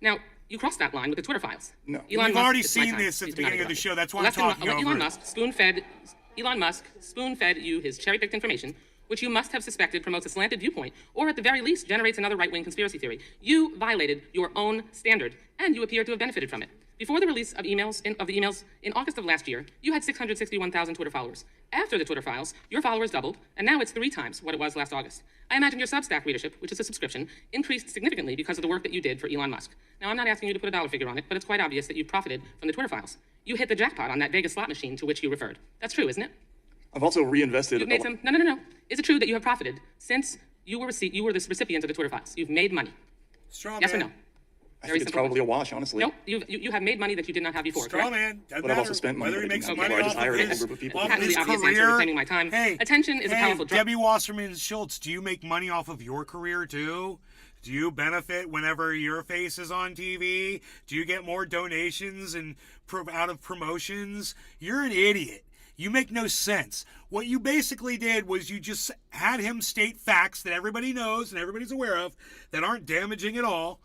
S3: Now, you crossed that line with the Twitter files.
S4: No.
S1: We've already seen this at the beginning of the show. That's why I'm talking over
S3: Elon Musk spoon-fed you his cherry-picked information, which you must have suspected promotes a slanted viewpoint, or at the very least generates another right-wing conspiracy theory. You violated your own standard, and you appear to have benefited from it. Before the release of the emails in August of last year, you had 661,000 Twitter followers. After the Twitter files, your followers doubled, and now it's 3 times what it was last August. I imagine your Substack readership, which is a subscription, increased significantly because of the work that you did for Elon Musk. Now, I'm not asking you to put a dollar figure on it, but it's quite obvious that you profited from the Twitter files. You hit the jackpot on that Vegas slot machine to which you referred. That's true, isn't it?
S4: I've also reinvested.
S3: You've made some. No. Is it true that you have profited since you were the recipient of the Twitter files? You've made money.
S1: Straw
S3: yes
S1: man.
S3: or no?
S4: I think it's probably a wash, honestly.
S3: No, you have made money that you did not have before.
S1: Straw man.
S4: But I've also spent money.
S1: Whether he makes
S4: money
S1: money
S4: I just
S1: off
S4: hired
S1: of
S4: a
S1: his,
S4: group of people.
S1: off
S3: Patently
S1: his
S3: obvious answer,
S1: career.
S3: reclaiming my time. Attention is a powerful drug.
S1: Debbie Wasserman Schultz, do you make money off of your career too? Do you benefit whenever your face is on TV? Do you get more donations and out of promotions? You're an idiot. You make no sense. What you basically did was you just had him state facts that everybody knows and everybody's aware of that aren't damaging at all,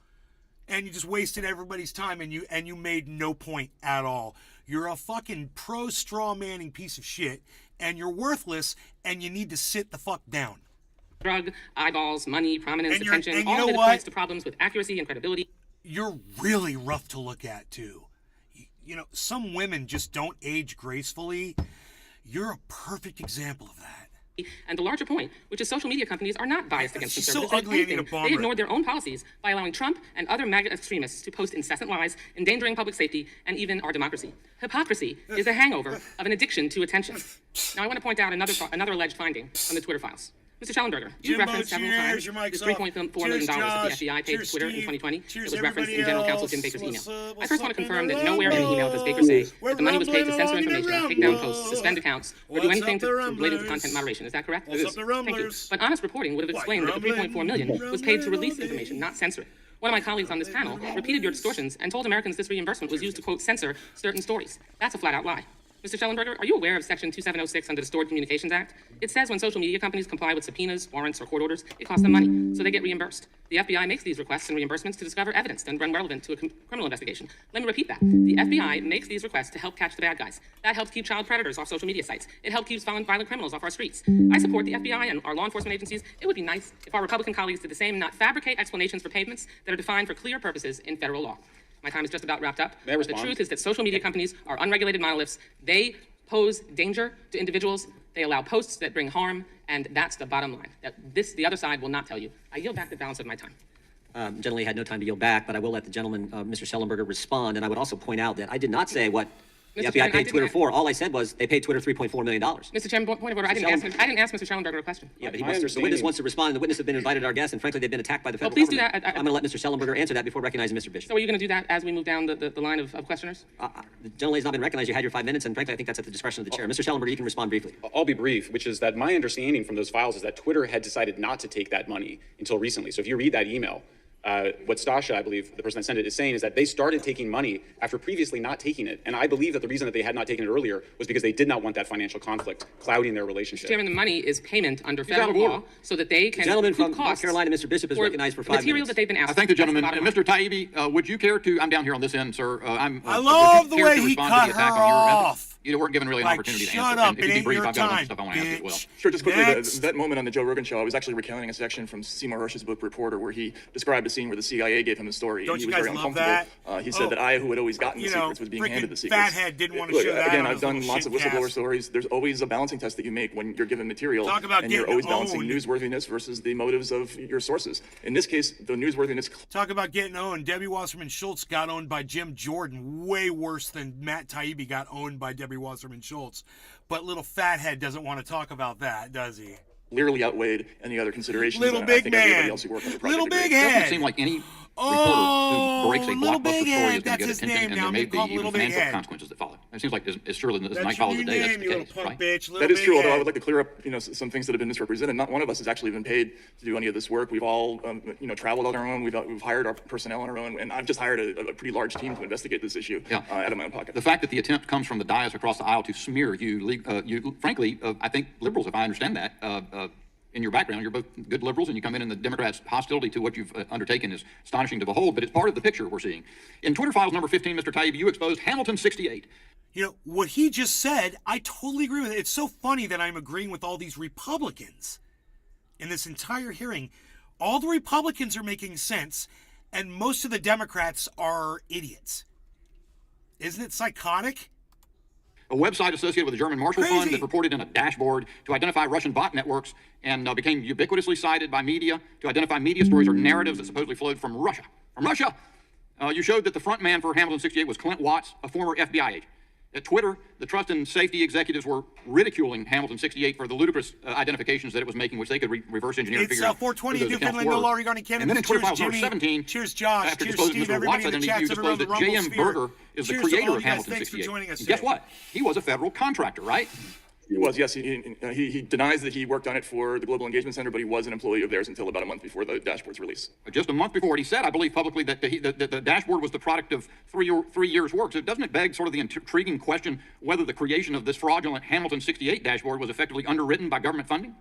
S1: and you just wasted everybody's time, and you made no point at all. You're a fucking pro-straw manning piece of shit, and you're worthless, and you need to sit the fuck down.
S3: Drug, eyeballs, money, prominence,
S1: And
S3: attention,
S1: you
S3: all
S1: know
S3: of it
S1: what?
S3: points to problems with accuracy and credibility.
S1: You're really rough to look at, too. You know, some women just don't age gracefully. You're a perfect example of that.
S3: And the larger point, which is social media companies are not biased against
S1: She's
S3: conservatives.
S1: so
S3: If
S1: ugly, I need
S3: anything,
S1: to bomb
S3: they
S1: her.
S3: ignored their own policies by allowing Trump and other MAGA extremists to post incessant lies, endangering public safety and even our democracy. Hypocrisy is a hangover of an addiction to attention. Now, I want to point out another alleged finding from the Twitter files. Mr. Schellenberger, you
S1: Jimbo,
S3: referenced several
S1: cheers,
S3: times
S1: your
S3: the
S1: mic's
S3: $3.4 million that
S1: Josh.
S3: the FBI paid
S1: Cheers,
S3: to Twitter in
S1: Steve.
S3: 2020
S1: Cheers,
S3: that was referenced in
S1: everybody
S3: General Counsel
S1: else.
S3: Jim Baker's email.
S1: What's
S3: I first want
S1: up
S3: to
S1: in
S3: confirm
S1: the
S3: that nowhere in the email does Baker say that the money was paid to censor information, take down posts, suspend accounts, or do
S1: What's
S3: anything
S1: up, the
S3: related to
S1: Rumblers?
S3: content moderation. Is that correct?
S1: What's up, the
S3: Thank you.
S1: Rumblers?
S3: But honest reporting would have explained that the
S1: rumbling,
S3: $3.4 million was paid to release
S1: rumbling all
S3: information,
S1: day.
S3: not censor it. One of my colleagues on this panel repeated your distortions and told Americans this reimbursement was used to, quote, censor certain stories. That's a flat-out lie. Mr. Schellenberger, are you aware of Section 2706 under the Stored Communications Act? It says when social media companies comply with subpoenas, warrants, or court orders, it costs them money, so they get reimbursed. The FBI makes these requests and reimbursements to discover evidence and run relevant to a criminal investigation. Let me repeat that. The FBI makes these requests to help catch the bad guys. That helps keep child predators off social media sites. It helps keep violent criminals off our streets. I support the FBI and our law enforcement agencies. It would be nice if our Republican colleagues did the same and not fabricate explanations for payments that are defined for clear purposes in federal law. My time is just about wrapped up.
S10: May I
S3: The
S10: respond?
S3: truth is that social media companies are unregulated monoliths. They pose danger to individuals. They allow posts that bring harm, and that's the bottom line. The other side will not tell you. I yield back the balance of my time.
S11: Generally had no time to yield back, but I will let the gentleman, Mr. Schellenberger, respond. And I would also point out that I did not say what the
S3: Mr.
S11: FBI
S3: Chairman, I
S11: paid Twitter
S3: didn't-
S11: for. All I said was they paid Twitter $3.4 million.
S3: Mr. Chairman, point of order. I didn't ask Mr. Schellenberger a question.
S11: Yeah, but
S10: My
S11: the witness
S10: understanding-
S11: wants to respond, and the witness has been invited our guest, and frankly, they've been attacked by the
S3: Well,
S11: federal
S3: please do
S11: government.
S3: that.
S11: I'm going to let Mr. Schellenberger answer that before recognizing Mr. Bishop.
S3: So are you going to do that as we move down the line of questioners?
S11: The gentleman has not been recognized. You had your 5 minutes, and frankly, I think that's at the discretion of the chair. Mr. Schellenberger, you can respond briefly.
S10: I'll be brief, which is that my understanding from those files is that Twitter had decided not to take that money until recently. So if you read that email, what Stasha, I believe, the person that sent it, is saying is that they started taking money after previously not taking it. And I believe that the reason that they had not taken it earlier was because they did not want that financial conflict clouding their relationship.
S3: Chairman, the money is payment under
S11: out
S3: federal
S11: of order.
S3: law so that they can
S11: The gentleman
S3: recoup
S11: from North
S3: costs
S11: Carolina, Mr. Bishop, is
S3: for
S11: recognized for
S3: the
S11: 5
S3: material
S11: minutes.
S3: that they've been asked.
S13: I thank the
S3: That's
S13: gentleman.
S3: bottom line.
S13: Mr. Taibbi, would you care to, I'm down here on this end, sir.
S1: I love the way he cut her off.
S13: You weren't given really an
S1: Like,
S13: opportunity to
S1: shut
S13: answer.
S1: up,
S13: And if
S1: it
S13: you
S1: ain't
S13: debrief,
S1: your
S13: I've got a bunch
S1: time,
S13: of stuff I want to ask you as well.
S1: bitch.
S4: Sure, just quickly,
S1: Next.
S4: that moment on the Joe Rogan show, I was actually recounting a section from Seymour Hersh's book Reporter, where he described a scene where the CIA gave him a story,
S1: Don't
S4: and he
S1: you
S4: was very
S1: guys love
S4: uncomfortable.
S1: that?
S4: He said that I, who had always gotten the
S1: you know,
S4: secrets, was being handed the
S1: freaking
S4: secrets.
S1: fathead didn't want to
S4: Look,
S1: show that
S4: again,
S1: on
S4: I've
S1: his
S4: done
S1: little
S4: lots of
S1: shit
S4: whistleblower
S1: cast.
S4: stories. There's always a balancing test that you make when you're given material,
S1: Talk about
S4: and you're
S1: getting
S4: always balancing
S1: owned.
S4: newsworthiness versus the motives of your sources. In this case, the newsworthiness.
S1: Talk about getting owned. Debbie Wasserman Schultz got owned by Jim Jordan way worse than Matt Taibbi got owned by Debbie Wasserman Schultz. But little fathead doesn't want to talk about that, does he?
S4: Clearly outweighed any other considerations.
S1: Little
S4: and
S1: big
S4: I think everybody
S1: man.
S4: else who worked on the
S1: Little
S4: project
S1: big
S4: agrees.
S1: head.
S13: It doesn't seem like any
S1: Oh,
S13: reporter who breaks a
S1: Little
S13: blockbuster
S1: Big
S13: story
S1: Head,
S13: is going
S1: that's
S13: to get
S1: his
S13: attention,
S1: name
S13: and
S1: now.
S13: there may
S1: We
S13: be
S1: call him
S13: even
S1: Little Big
S13: financial
S1: Head.
S13: consequences that follow. It seems like as surely as
S1: That's
S13: night
S1: your
S13: follows
S1: new
S13: the day, that's
S1: name,
S13: the
S1: you little
S13: case,
S1: punk
S13: right?
S1: bitch. Little
S4: That is
S1: Big
S4: true, although I
S1: Head.
S4: would like to clear up, some things that have been misrepresented. Not one of us has actually been paid to do any of this work. We've all, traveled on our own. We've hired our personnel on our own, and I've just hired a pretty large team to investigate this issue out of my own pocket.
S13: The fact that the attempt comes from the dais across the aisle to smear you, frankly, I think liberals, if I understand that, in your background, you're both good liberals, and you come in and the Democrats' hostility to what you've undertaken is astonishing to behold, but it's part of the picture we're seeing. In Twitter Files number 15, Mr. Taibbi, you exposed Hamilton 68.
S1: You know, what he just said, I totally agree with it. It's so funny that I'm agreeing with all these Republicans in this entire hearing. All the Republicans are making sense, and most of the Democrats are idiots. Isn't it psychotic?
S13: A website associated with the German Marshall
S1: Crazy.
S13: Fund that reported in a dashboard to identify Russian bot networks and became ubiquitously cited by media to identify media stories or narratives that supposedly flowed from Russia. From Russia! You showed that the front man for Hamilton 68 was Clint Watts, a former FBI agent. At Twitter, the trust and safety executives were ridiculing Hamilton 68 for the ludicrous identifications that it was making, which they could reverse engineer and
S1: It's
S13: figure out
S1: 420
S13: who those
S1: Newfoundland,
S13: accounts
S1: no
S13: were.
S1: law regarding cannabis.
S13: And then in Twitter
S1: Cheers,
S13: Files number
S1: Jimmy.
S13: 17,
S1: Cheers, Josh.
S13: after
S1: Cheers,
S13: disclosing
S1: Steve.
S13: Mr.
S1: Everybody
S13: Watts'
S1: in the
S13: identity,
S1: chats,
S13: you
S1: everyone
S13: disclosed
S1: on
S13: that
S1: the
S13: J.M.
S1: Rumble
S13: Berger
S1: sphere.
S13: is the
S1: Cheers to all
S13: creator
S1: you
S13: of
S1: guys.
S13: Hamilton
S1: Thanks for
S13: 68.
S1: joining us
S13: And guess
S1: today.
S13: what? He was a federal contractor, right?
S4: He was, yes. He denies that he worked on it for the Global Engagement Center, but he was an employee of theirs until about a month before the dashboard's release.
S13: Just a month before, he said, I believe publicly, that the dashboard was the product of three years' work. So doesn't it beg sort of the intriguing question whether the creation of this fraudulent Hamilton 68 dashboard was effectively underwritten by government funding?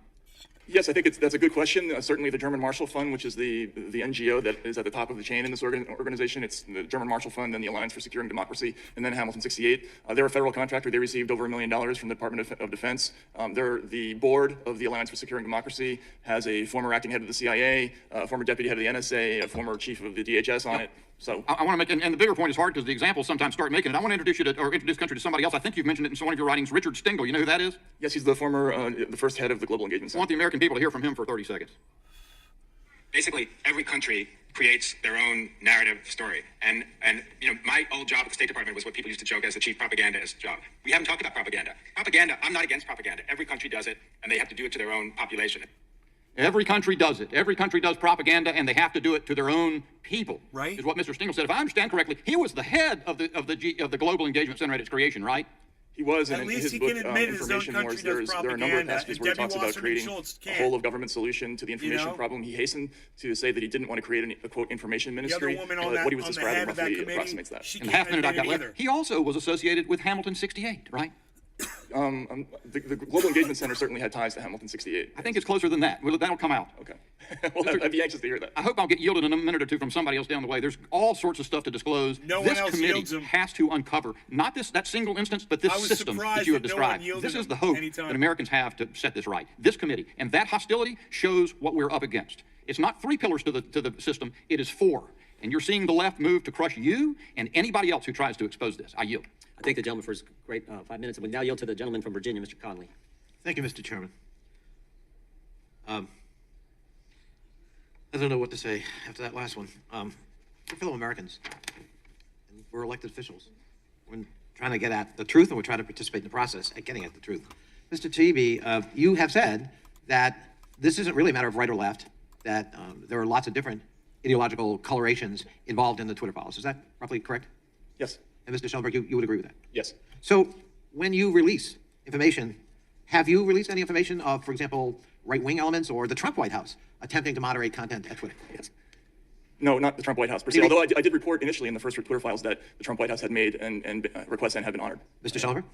S4: Yes, I think that's a good question. Certainly the German Marshall Fund, which is the NGO that is at the top of the chain in this organization. It's the German Marshall Fund, then the Alliance for Securing Democracy, and then Hamilton 68. They're a federal contractor. They received over $1 million from the Department of Defense. The board of the Alliance for Securing Democracy has a former acting head of the CIA, a former deputy head of the NSA, a former chief of the DHS on it. So
S13: I want to make, and the bigger point is hard because the examples sometimes start making it. I want to introduce you to, or introduce country to somebody else. I think you've mentioned it in one of your writings, Richard Stengel. You know who that is?
S4: Yes, he's the former, the first head of the Global Engagement
S13: I
S4: Center.
S13: want the American people to hear from him for 30 seconds.
S15: Basically, every country creates their own narrative story. And you know, my old job at the State Department was what people used to joke as the chief propagandist job. We haven't talked about propaganda. Propaganda, I'm not against propaganda. Every country does it, and they have to do it to their own population.
S13: Every country does it. Every country does propaganda, and they have to do it to their own people.
S1: Right.
S13: Is what Mr. Stengel said. If I understand correctly, he was the head of the Global Engagement Center at its creation, right?
S4: He was, and
S1: At
S4: in
S1: least
S4: his
S1: he
S4: book,
S1: can admit his own
S4: Information
S1: country
S4: Wars,
S1: does
S4: there are a number of
S1: propaganda,
S4: passages
S1: and
S4: where he
S1: Debbie
S4: talks about
S1: Wasserman
S4: creating
S1: Schultz
S4: a
S1: can't.
S4: whole of government solution to the information
S1: know?
S4: problem. He hastened to say that he didn't want to create a quote information
S1: The
S4: ministry.
S1: other woman on
S4: what he was
S1: on the
S4: describing
S1: head of that
S4: roughly
S1: committee,
S4: approximates that.
S1: she
S13: In the
S1: can't
S13: half minute I
S1: admit
S13: got
S1: it
S13: left,
S1: either.
S13: he also was associated with Hamilton 68, right?
S4: The Global Engagement Center certainly had ties to Hamilton 68.
S13: I think it's closer than that. Well, that'll come out.
S4: Okay. Well, I'd be anxious to hear that.
S13: I hope I'll get yielded in a minute or two from somebody else down the way. There's all sorts of stuff to disclose.
S1: No
S13: This
S1: one else
S13: committee
S1: yields him.
S13: has to uncover not that single instance, but this
S1: I was
S13: system
S1: surprised
S13: that you have
S1: that no one
S13: described.
S1: yielded
S13: This is
S1: him
S13: the hope
S1: anytime.
S13: that Americans have to set this right. This committee and that hostility shows what we're up against. It's not 3 pillars to the system. It is 4. And you're seeing the left move to crush you and anybody else who tries to expose this. I yield.
S11: I thank the gentleman for his great 5 minutes. And we now yield to the gentleman from Virginia, Mr. Conley.
S6: Thank you, Mr. Chairman. I don't know what to say after that last one. We're fellow Americans, and we're elected officials. We're trying to get at the truth, and we're trying to participate in the process at getting at the truth. Mr. Taibbi, you have said that this isn't really a matter of right or left, that there are lots of different ideological colorations involved in the Twitter files. Is that roughly correct?
S4: Yes.
S6: And Mr. Schellenberg, you would agree with that?
S4: Yes.
S6: So when you release information, have you released any information of, for example, right-wing elements or the Trump White House attempting to moderate content at Twitter?
S4: Yes. No, not the Trump White House per se, although I did report initially in the first Twitter files that the Trump White House had made and requests and had been honored.
S6: Mr. Schellenberg?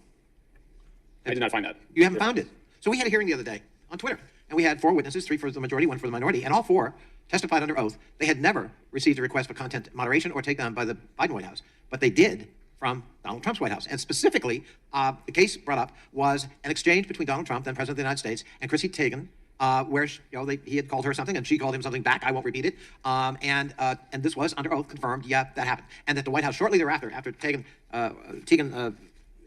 S10: I did not find that.
S6: You haven't found it. So we had a hearing the other day on Twitter, and we had 4 witnesses, 3 for the majority, 1 for the minority, and all 4 testified under oath. They had never received a request for content moderation or takedown by the Biden White House, but they did from Donald Trump's White House. And specifically, the case brought up was an exchange between Donald Trump, then President of the United States, and Chrissy Teigen, where he had called her something, and she called him something back. I won't repeat it. And this was under oath confirmed. Yeah, that happened. And that the White House shortly thereafter, after Teigen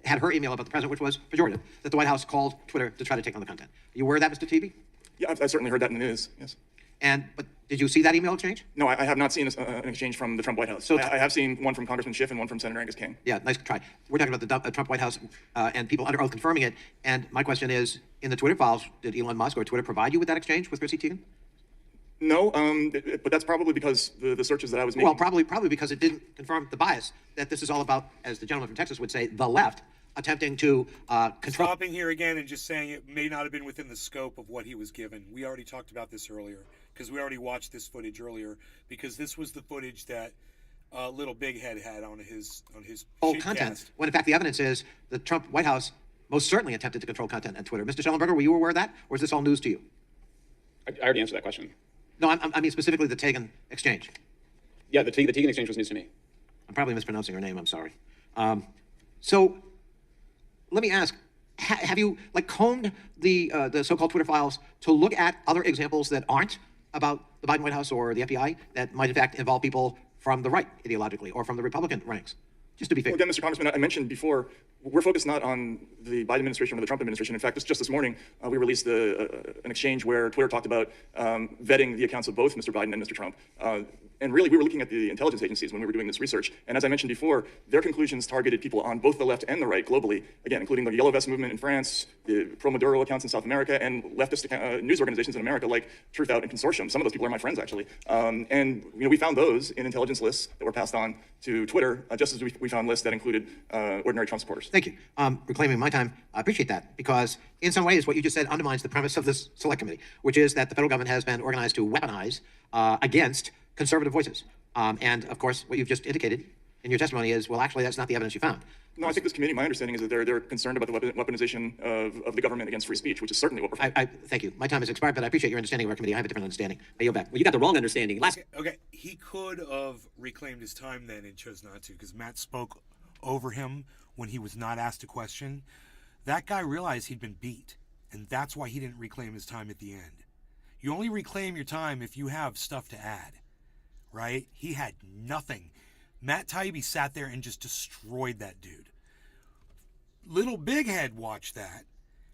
S6: had her email about the president, which was pejorative, that the White House called Twitter to try to take on the content. Are you aware of that, Mr. Taibbi?
S4: Yeah, I've certainly heard that in the news. Yes.
S6: But did you see that email exchange?
S4: No, I have not seen an exchange from the Trump White House. So I have seen one from Congressman Schiff and one from Senator Angus King.
S6: Yeah, nice try. We're talking about the Trump White House and people under oath confirming it. And my question is, in the Twitter files, did Elon Musk or Twitter provide you with that exchange with Chrissy Teigen?
S4: No, but that's probably because the searches that I was making.
S6: Well, probably because it didn't confirm the bias that this is all about, as the gentleman from Texas would say, the left attempting to control.
S1: Stopping here again and just saying it may not have been within the scope of what he was given. We already talked about this earlier because we already watched this footage earlier because this was the footage that Little Big Head had on his
S6: content.
S1: shitcast.
S6: When in fact the evidence is the Trump White House most certainly attempted to control content on Twitter. Mr. Schellenberger, were you aware of that, or is this all news to you?
S10: I already answered that question.
S6: No, I mean specifically the Teigen exchange.
S10: Yeah, the Teigen exchange was news to me.
S6: I'm probably mispronouncing her name. I'm sorry. So let me ask: have you combed the so-called Twitter files to look at other examples that aren't about the Biden White House or the FBI that might in fact involve people from the right ideologically or from the Republican ranks? Just to be fair.
S4: Well, again, Mr. Congressman, I mentioned before, we're focused not on the Biden administration or the Trump administration. In fact, just this morning, we released an exchange where Twitter talked about vetting the accounts of both Mr. Biden and Mr. Trump. And really, we were looking at the intelligence agencies when we were doing this research. And as I mentioned before, their conclusions targeted people on both the left and the right globally, again, including the Yellow Vest movement in France, the pro-Maduro accounts in South America, and leftist news organizations in America like Truth Out and Consortium. Some of those people are my friends, actually. And we found those in intelligence lists that were passed on to Twitter, just as we found lists that included ordinary Trump supporters.
S6: Thank you. Reclaiming my time, I appreciate that, because in some ways what you just said undermines the premise of this select committee, which is that the federal government has been organized to weaponize against conservative voices. And of course, what you've just indicated in your testimony is, well, actually, that's not the evidence you found.
S4: No, I think this committee, my understanding is that they're concerned about the weaponization of the government against free speech, which is certainly what we're fighting.
S6: Thank you. My time has expired, but I appreciate your understanding of our committee. I have a different understanding. I yield back.
S11: Well, you got the wrong understanding.
S1: Okay, he could have reclaimed his time then and chose not to, because Matt spoke over him when he was not asked a question. That guy realized he'd been beat, and that's why he didn't reclaim his time at the end. You only reclaim your time if you have stuff to add, right? He had nothing. Matt Taibbi sat there and just destroyed that dude. Little Big Head watched that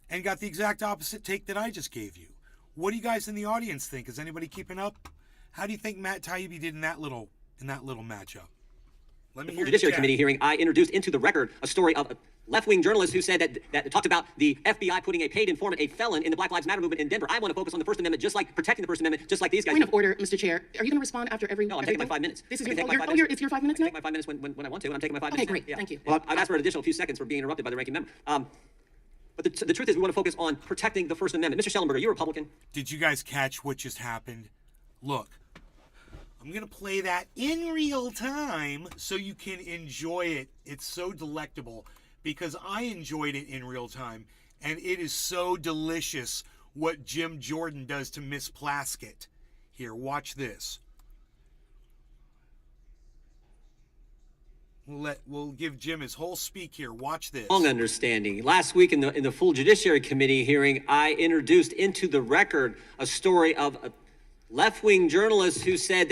S1: and got the exact opposite take that I just gave you. What do you guys in the audience think? Is anybody keeping up? How do you think Matt Taibbi did in that little matchup? Let me hear
S11: Judiciary
S1: the chat.
S11: Committee hearing, I introduced into the record a story of a left-wing journalist who said that talked about the FBI putting a paid informant, a felon, in the Black Lives Matter movement in Denver. I want to focus on the First Amendment, just like protecting the First Amendment, just like these guys.
S9: Point of order, Mr. Chair. Are you going to respond after every?
S11: No, I'm taking my 5 minutes.
S9: This is
S11: it's
S9: your 5 minutes now?
S11: I take my 5 minutes when I want to, and I'm taking my 5 minutes.
S9: Okay, great.
S11: Yeah.
S9: Thank you.
S11: Well, I'd ask for an additional few seconds for being interrupted by the ranking member. But the truth is, we want to focus on protecting the First Amendment. Mr. Schellenberger, you're a Republican.
S1: Did you guys catch what just happened? Look, I'm going to play that in real time so you can enjoy it. It's so delectable because I enjoyed it in real time, and it is so delicious what Jim Jordan does to Miss Plaskett. Here, watch this. We'll give Jim his whole speak here. Watch this.
S8: Wrong understanding. Last week in the full Judiciary Committee hearing, I introduced into the record a story of a left-wing journalist who said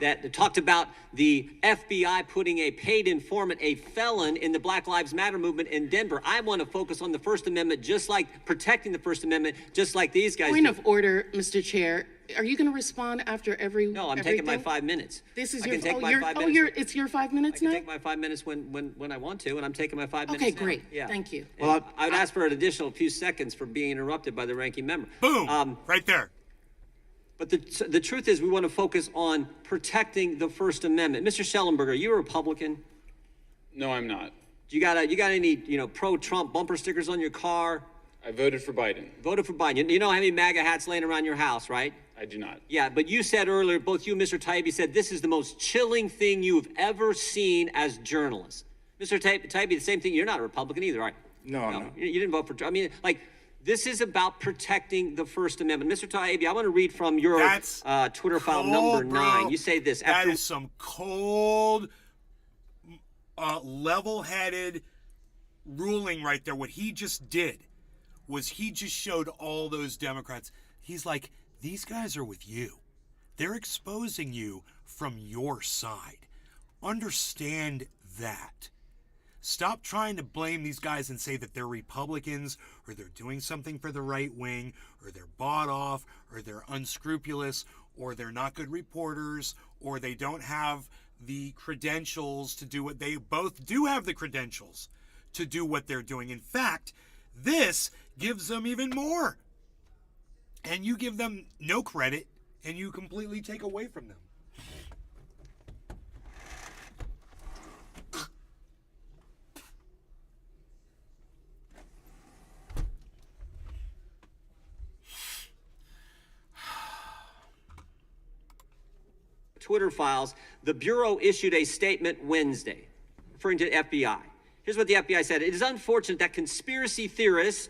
S8: that talked about the FBI putting a paid informant, a felon, in the Black Lives Matter movement in Denver. I want to focus on the First Amendment, just like protecting the First Amendment, just like these guys
S9: Point
S8: do.
S9: of order, Mr. Chair. Are you going to respond after every?
S8: No, I'm taking my 5 minutes.
S9: This is
S8: I
S9: your.
S8: can take
S9: Oh,
S8: my
S9: you're,
S8: 5
S9: oh,
S8: minutes.
S9: you're. It's your 5 minutes now.
S8: I can take my 5 minutes when I want to, and I'm taking my 5 minutes.
S9: Okay,
S8: now.
S9: great.
S8: Yeah.
S9: Thank you.
S8: Well, I would ask for an additional few seconds for being interrupted by the ranking member.
S1: Boom! Right there.
S8: But the truth is, we want to focus on protecting the First Amendment. Mr. Schellenberger, you're a Republican.
S10: No, I'm not.
S8: You got any pro-Trump bumper stickers on your car?
S10: I voted for Biden.
S8: Voted for Biden. You know how many MAGA hats laying around your house, right?
S10: I do not.
S8: Yeah, but you said earlier, both you and Mr. Taibbi said this is the most chilling thing you've ever seen as journalists. Mr. Taibbi, the same thing. You're not a Republican either, right?
S4: No, I'm not.
S8: You didn't vote for. I mean, like, this is about protecting the First Amendment. Mr. Taibbi, I want to read from your Twitter file number 9. You say this.
S1: That is some cold, level-headed ruling right there. What he just did was he just showed all those Democrats. He's like, these guys are with you. They're exposing you from your side. Understand that. Stop trying to blame these guys and say that they're Republicans or they're doing something for the right wing or they're bought off or they're unscrupulous or they're not good reporters or they don't have the credentials to do what they both do have the credentials to do what they're doing. In fact, this gives them even more. And you give them no credit and you completely take away from them.
S8: Twitter files, the Bureau issued a statement Wednesday, referring to the FBI. Here's what the FBI said. It is unfortunate that conspiracy theorists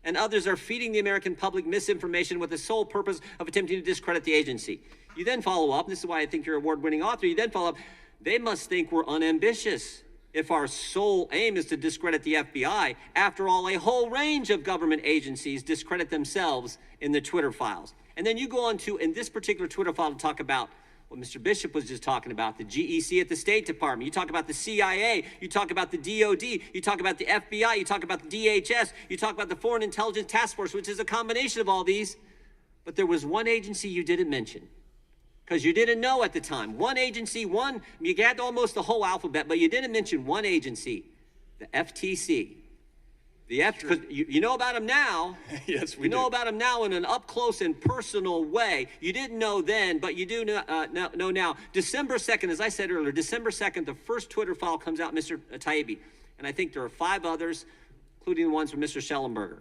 S8: and others are feeding the American public misinformation with the sole purpose of attempting to discredit the agency. You then follow up, and this is why I think you're an award-winning author, you then follow up, they must think we're unambitious if our sole aim is to discredit the FBI. After all, a whole range of government agencies discredit themselves in the Twitter files. And then you go on to, in this particular Twitter file, to talk about what Mr. Bishop was just talking about, the GEC at the State Department. You talk about the CIA. You talk about the DOD. You talk about the FBI. You talk about the DHS. You talk about the Foreign Intelligence Task Force, which is a combination of all these. But there was one agency you didn't mention. because you didn't know at the time. One agency, you got almost the whole alphabet, but you didn't mention one agency, the FTC. Because you know about them now.
S4: Yes, we
S8: You know
S4: do.
S8: about them now in an up close and personal way. You didn't know then, but you do know now. December 2nd, as I said earlier, December 2nd, the first Twitter file comes out, Mr. Taibbi. And I think there are 5 others, including the ones from Mr. Schellenberger.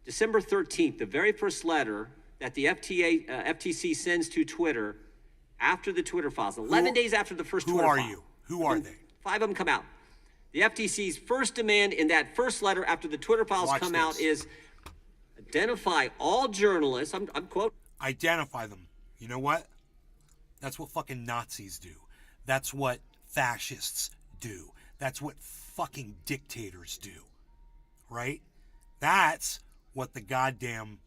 S8: December 13th, the very first letter that the FTC sends to Twitter after the Twitter files, 11 days after the first Twitter file.
S1: Who are you? Who are they?
S8: 5 of them come out. The FTC's first demand in that first letter after the Twitter files
S1: Watch
S8: come
S1: this.
S8: out is identify all journalists. I'm quoting.
S1: Identify them. You know what? That's what fucking Nazis do. That's what fascists do. That's what fucking dictators do. Right? That's what the goddamn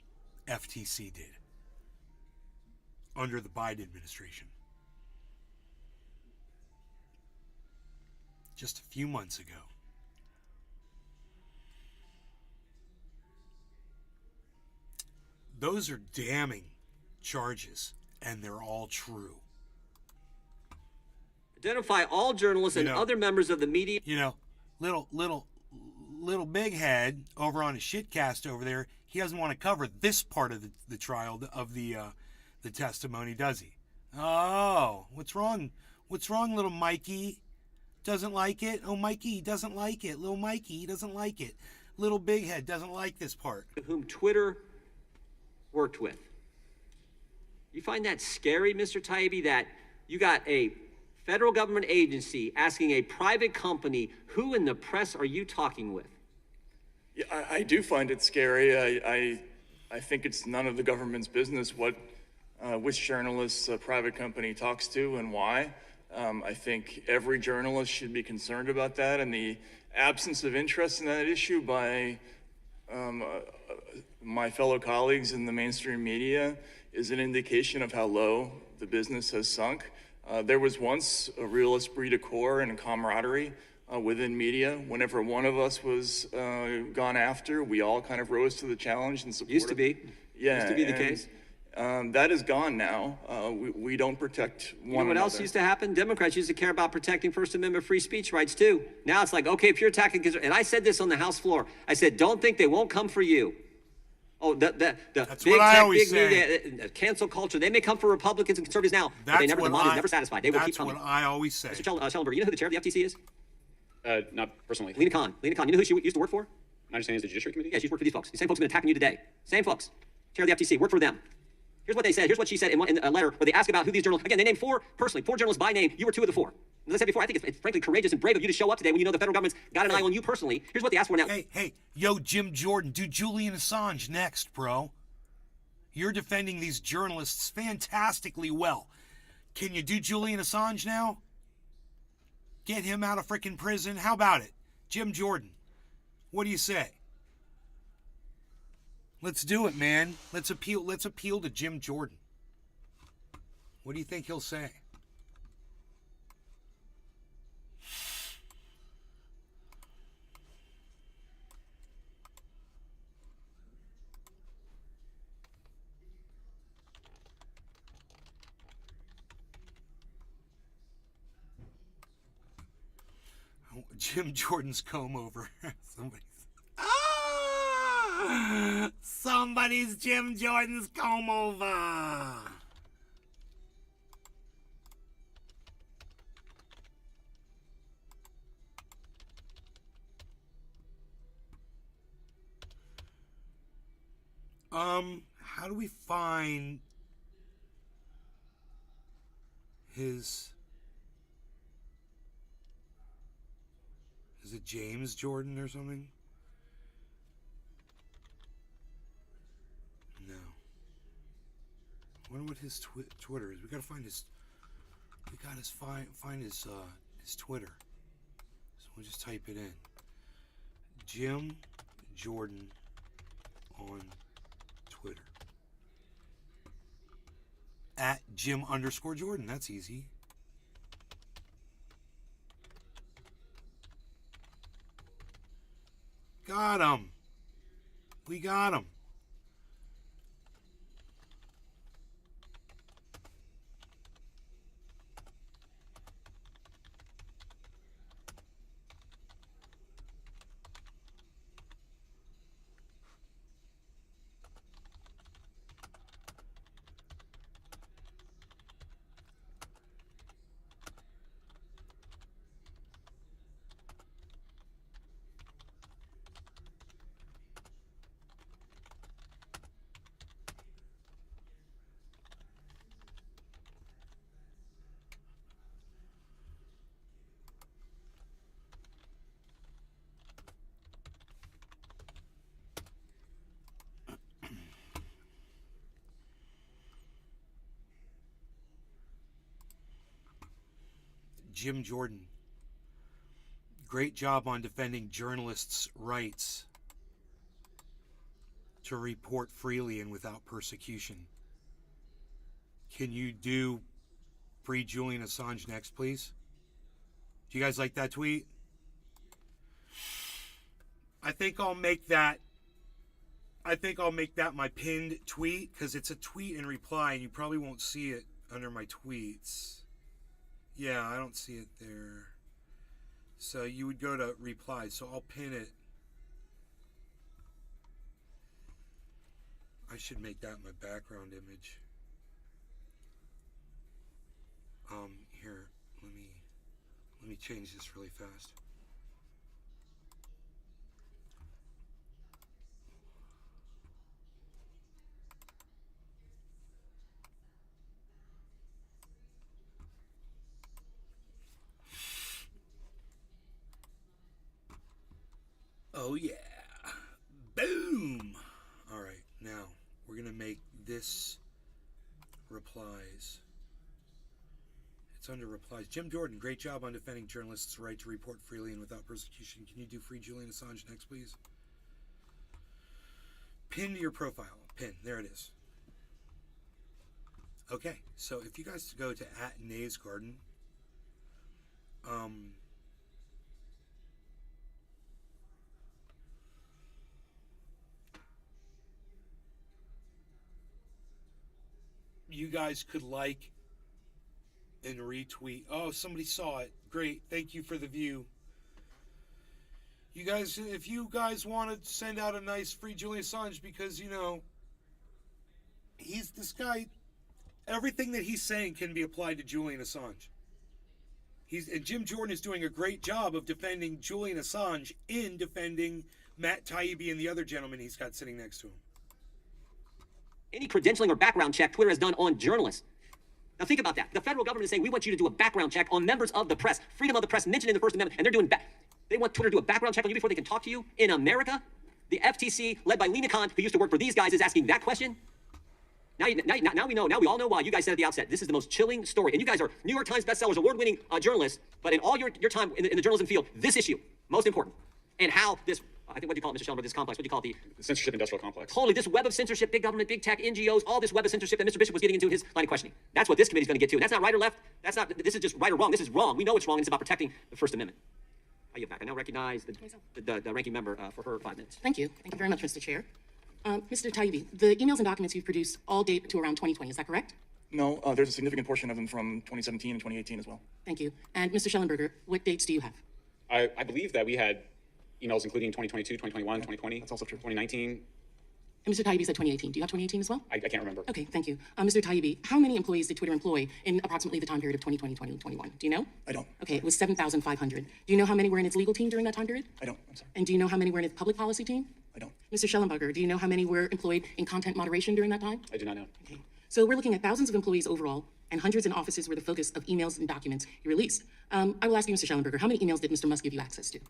S1: FTC did under the Biden administration. Just a few months ago. Those are damning charges, and they're all true.
S8: Identify all journalists and other members of the media.
S1: You know, little big head over on his shitcast over there, he doesn't want to cover this part of the trial of the testimony, does he? Oh, what's wrong? What's wrong, little Mikey? Doesn't like it? Oh, Mikey, he doesn't like it. Little Mikey, he doesn't like it. Little big head doesn't like this part.
S8: Whom Twitter worked with. You find that scary, Mr. Taibbi, that you got a federal government agency asking a private company, who in the press are you talking with?
S4: Yeah, I do find it scary. I think it's none of the government's business which journalists a private company talks to and why. I think every journalist should be concerned about that, and the absence of interest in that issue by my fellow colleagues in the mainstream media is an indication of how low the business has sunk. There was once a real esprit de corps and camaraderie within media. Whenever one of us was gone after, we all kind of rose to the challenge and supported.
S8: Used to be.
S4: Yeah,
S8: Used to be the case.
S4: That is gone now. We don't protect one
S8: You know what
S4: another.
S8: else used to happen? Democrats used to care about protecting First Amendment free speech rights too. Now it's like, okay, if you're attacking, and I said this on the House floor, I said, don't think they won't come for you. Oh, the
S1: That's
S8: big
S1: what I
S8: tech,
S1: always
S8: big
S1: say.
S8: media, cancel culture. They may come for Republicans and conservatives now, but the demand is never satisfied. They will keep coming.
S1: That's what I always say.
S8: Mr. Schellenberg, you know who the chair of the FTC is?
S10: Not personally.
S8: Lena Khan. You know who she used to work for?
S10: My understanding is the Judiciary Committee?
S8: Yeah, she's worked for these folks. The same folks have been attacking you today. Same folks. Chair of the FTC. Work for them. Here's what they said. Here's what she said in a letter where they ask about who these journalists. Again, they named 4 journalists by name. You were 2 of the 4. As I said before, I think it's frankly courageous and brave of you to show up today when you know the federal government's got an eye on you personally. Here's what they asked for now.
S1: Hey, yo, Jim Jordan, do Julian Assange next, bro. You're defending these journalists fantastically well. Can you do Julian Assange now? Get him out of frickin' prison? How about it? Jim Jordan, what do you say? Let's do it, man. Let's appeal to Jim Jordan. What do you think he'll say? Jim Jordan's comb over. Somebody's Jim Jordan's comb over. How do we find his... Is it James Jordan or something? No. I wonder what his Twitter is. We gotta find his. We gotta find his Twitter. So we'll just type it in. Jim Jordan on Twitter. At Jim_Jordan. That's easy. Got him. We got him. Jim Jordan. Great job on defending journalists' rights to report freely and without persecution. Can you do free Julian Assange next, please? Do you guys like that tweet? I think I'll make that my pinned tweet, because it's a tweet and reply, and you probably won't see it under my tweets. Yeah, I don't see it there. So you would go to reply, so I'll pin it. I should make that my background image. Here, let me change this really fast. Oh yeah. Boom. All right, now we're going to make this replies. It's under replies. Jim Jordan, great job on defending journalists' right to report freely and without persecution. Can you do free Julian Assange next, please? Pin to your profile. Pin. There it is. Okay, so if you guys go to @NaysGarden, you guys could like and retweet. Oh, somebody saw it. Great. Thank you for the view. You guys, if you guys want to send out a nice free Julian Assange, because, you know, he's this guy, everything that he's saying can be applied to Julian Assange. And Jim Jordan is doing a great job of defending Julian Assange in defending Matt Taibbi and the other gentleman he's got sitting next to him.
S11: Any credentialing or background check Twitter has done on journalists. Now think about that. The federal government is saying, we want you to do a background check on members of the press. Freedom of the press mentioned in the First Amendment, and they're doing they want Twitter to do a background check on you before they can talk to you? In America? The FTC, led by Lena Khan, who used to work for these guys, is asking that question? Now we know. Now we all know why. You guys said at the outset, this is the most chilling story. And you guys are New York Times bestsellers, award-winning journalists, but in all your time in the journalism field, this issue, most important. And how this, I think, what do you call it, Mr. Schellenberg, this complex, what do you call it?
S10: The censorship industrial complex.
S11: Totally, this web of censorship, big government, big tech, NGOs, all this web of censorship that Mr. Bishop was getting into in his line of questioning. That's what this committee's going to get to. And that's not right or left. This is just right or wrong. This is wrong. We know it's wrong, and it's about protecting the First Amendment. I yield back. I now recognize the ranking member for her 5 minutes.
S9: Thank you. Thank you very much, Mr. Chair. Mr. Taibbi, the emails and documents you've produced all date to around 2020. Is that correct?
S4: No, there's a significant portion of them from 2017 and 2018 as well.
S9: Thank you. And Mr. Schellenberger, what dates do you have?
S10: I believe that we had emails including 2022, 2021, 2020. That's
S4: also true.
S10: 2019.
S9: And Mr. Taibbi said 2018. Do you have 2018 as well?
S10: I can't remember.
S9: Okay, thank you. Mr. Taibbi, how many employees did Twitter employ in approximately the time period of 2020, 2021? Do you know?
S4: I don't.
S9: Okay, it was 7,500. Do you know how many were in its legal team during that time period?
S4: I don't. I'm sorry.
S9: And do you know how many were in its public policy team?
S4: I don't.
S9: Mr. Schellenberger, do you know how many were employed in content moderation during that time?
S10: I do not know.
S9: Okay. So we're looking at thousands of employees overall, and hundreds in offices were the focus of emails and documents you released. I will ask you, Mr. Schellenberger, how many emails did Mr. Musk give you access to?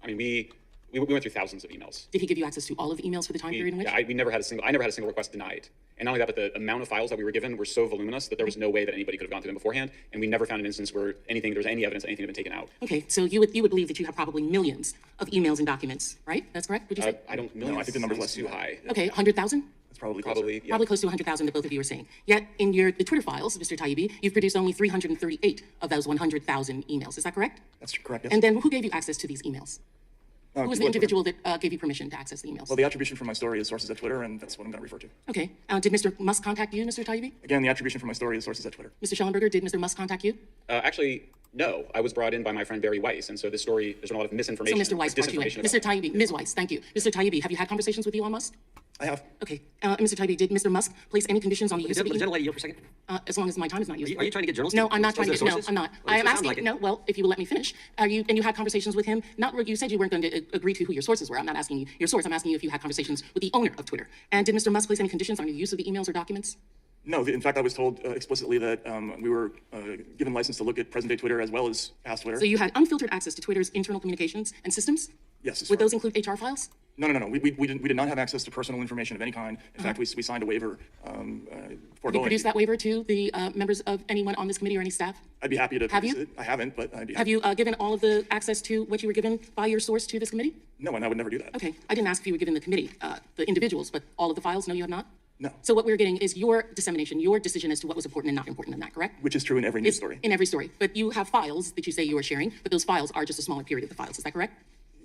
S10: I mean, we went through thousands of emails.
S9: Did he give you access to all of the emails for the time period in which?
S10: Yeah, I never had a single request denied. And not only that, but the amount of files that we were given were so voluminous that there was no way that anybody could have gone through them beforehand. And we never found an instance where there was any evidence that anything had been taken out.
S9: Okay, so you would believe that you have probably millions of emails and documents, right? That's correct? Would you say?
S10: I don't know.
S4: No, I think the number's less
S10: too high.
S9: Okay, 100,000?
S4: It's probably
S10: yeah.
S9: Probably close to 100,000 that both of you are saying. Yet in the Twitter files, Mr. Taibbi, you've produced only 338 of those 100,000 emails. Is that correct?
S4: That's correct, yes.
S9: And then who gave you access to these emails? Who was the individual that gave you permission to access the emails?
S4: Well, the attribution for my story is sources at Twitter, and that's what I'm going to refer to.
S9: Okay. Did Mr. Musk contact you, Mr. Taibbi?
S4: Again, the attribution for my story is sources at Twitter.
S9: Mr. Schellenberger, did Mr. Musk contact you?
S10: Actually, no. I was brought in by my friend Barry Weiss, and so this story, there's a lot of misinformation.
S9: So Mr. Weiss brought you in. Mr. Taibbi, Ms. Weiss, thank you. Mr. Taibbi, have you had conversations with Elon Musk?
S4: I have.
S9: Okay. Mr. Taibbi, did Mr. Musk place any conditions on the use of the
S11: Would the gentlelady yield for a second?
S9: as long as my time is not used.
S11: Are you trying to get journalists?
S9: No, I'm not trying to
S11: expose
S9: get, no,
S11: their
S9: I'm not.
S11: sources?
S9: I am
S11: Well, it
S9: asking,
S11: sounds like
S9: no, well, if you will let me finish. And you had conversations with him, not where you said you weren't going to agree to who your sources were. I'm not asking you your source. I'm asking you if you had conversations with the owner of Twitter. And did Mr. Musk place any conditions on your use of the emails or documents?
S4: No, in fact, I was told explicitly that we were given license to look at present-day Twitter as well as past Twitter.
S9: So you had unfiltered access to Twitter's internal communications and systems?
S4: Yes.
S9: Would those include HR files?
S4: No. We did not have access to personal information of any kind. In fact, we signed a waiver
S9: Have you
S4: foregoing.
S9: produced that waiver to the members of anyone on this committee or any staff?
S4: I'd be happy to
S9: Have
S4: produce
S9: you?
S4: it. I haven't, but I'd be
S9: Have
S4: happy.
S9: you given all of the access to what you were given by your source to this committee?
S4: No, and I would never do that.
S9: Okay, I didn't ask if you were given the committee, the individuals, but all of the files, no, you have not?
S4: No.
S9: So what we're getting is your dissemination, your decision as to what was important and not important in that, correct?
S4: Which is true in every news story.
S9: In every story. But you have files that you say you are sharing, but those files are just a smaller period of the files, is that correct?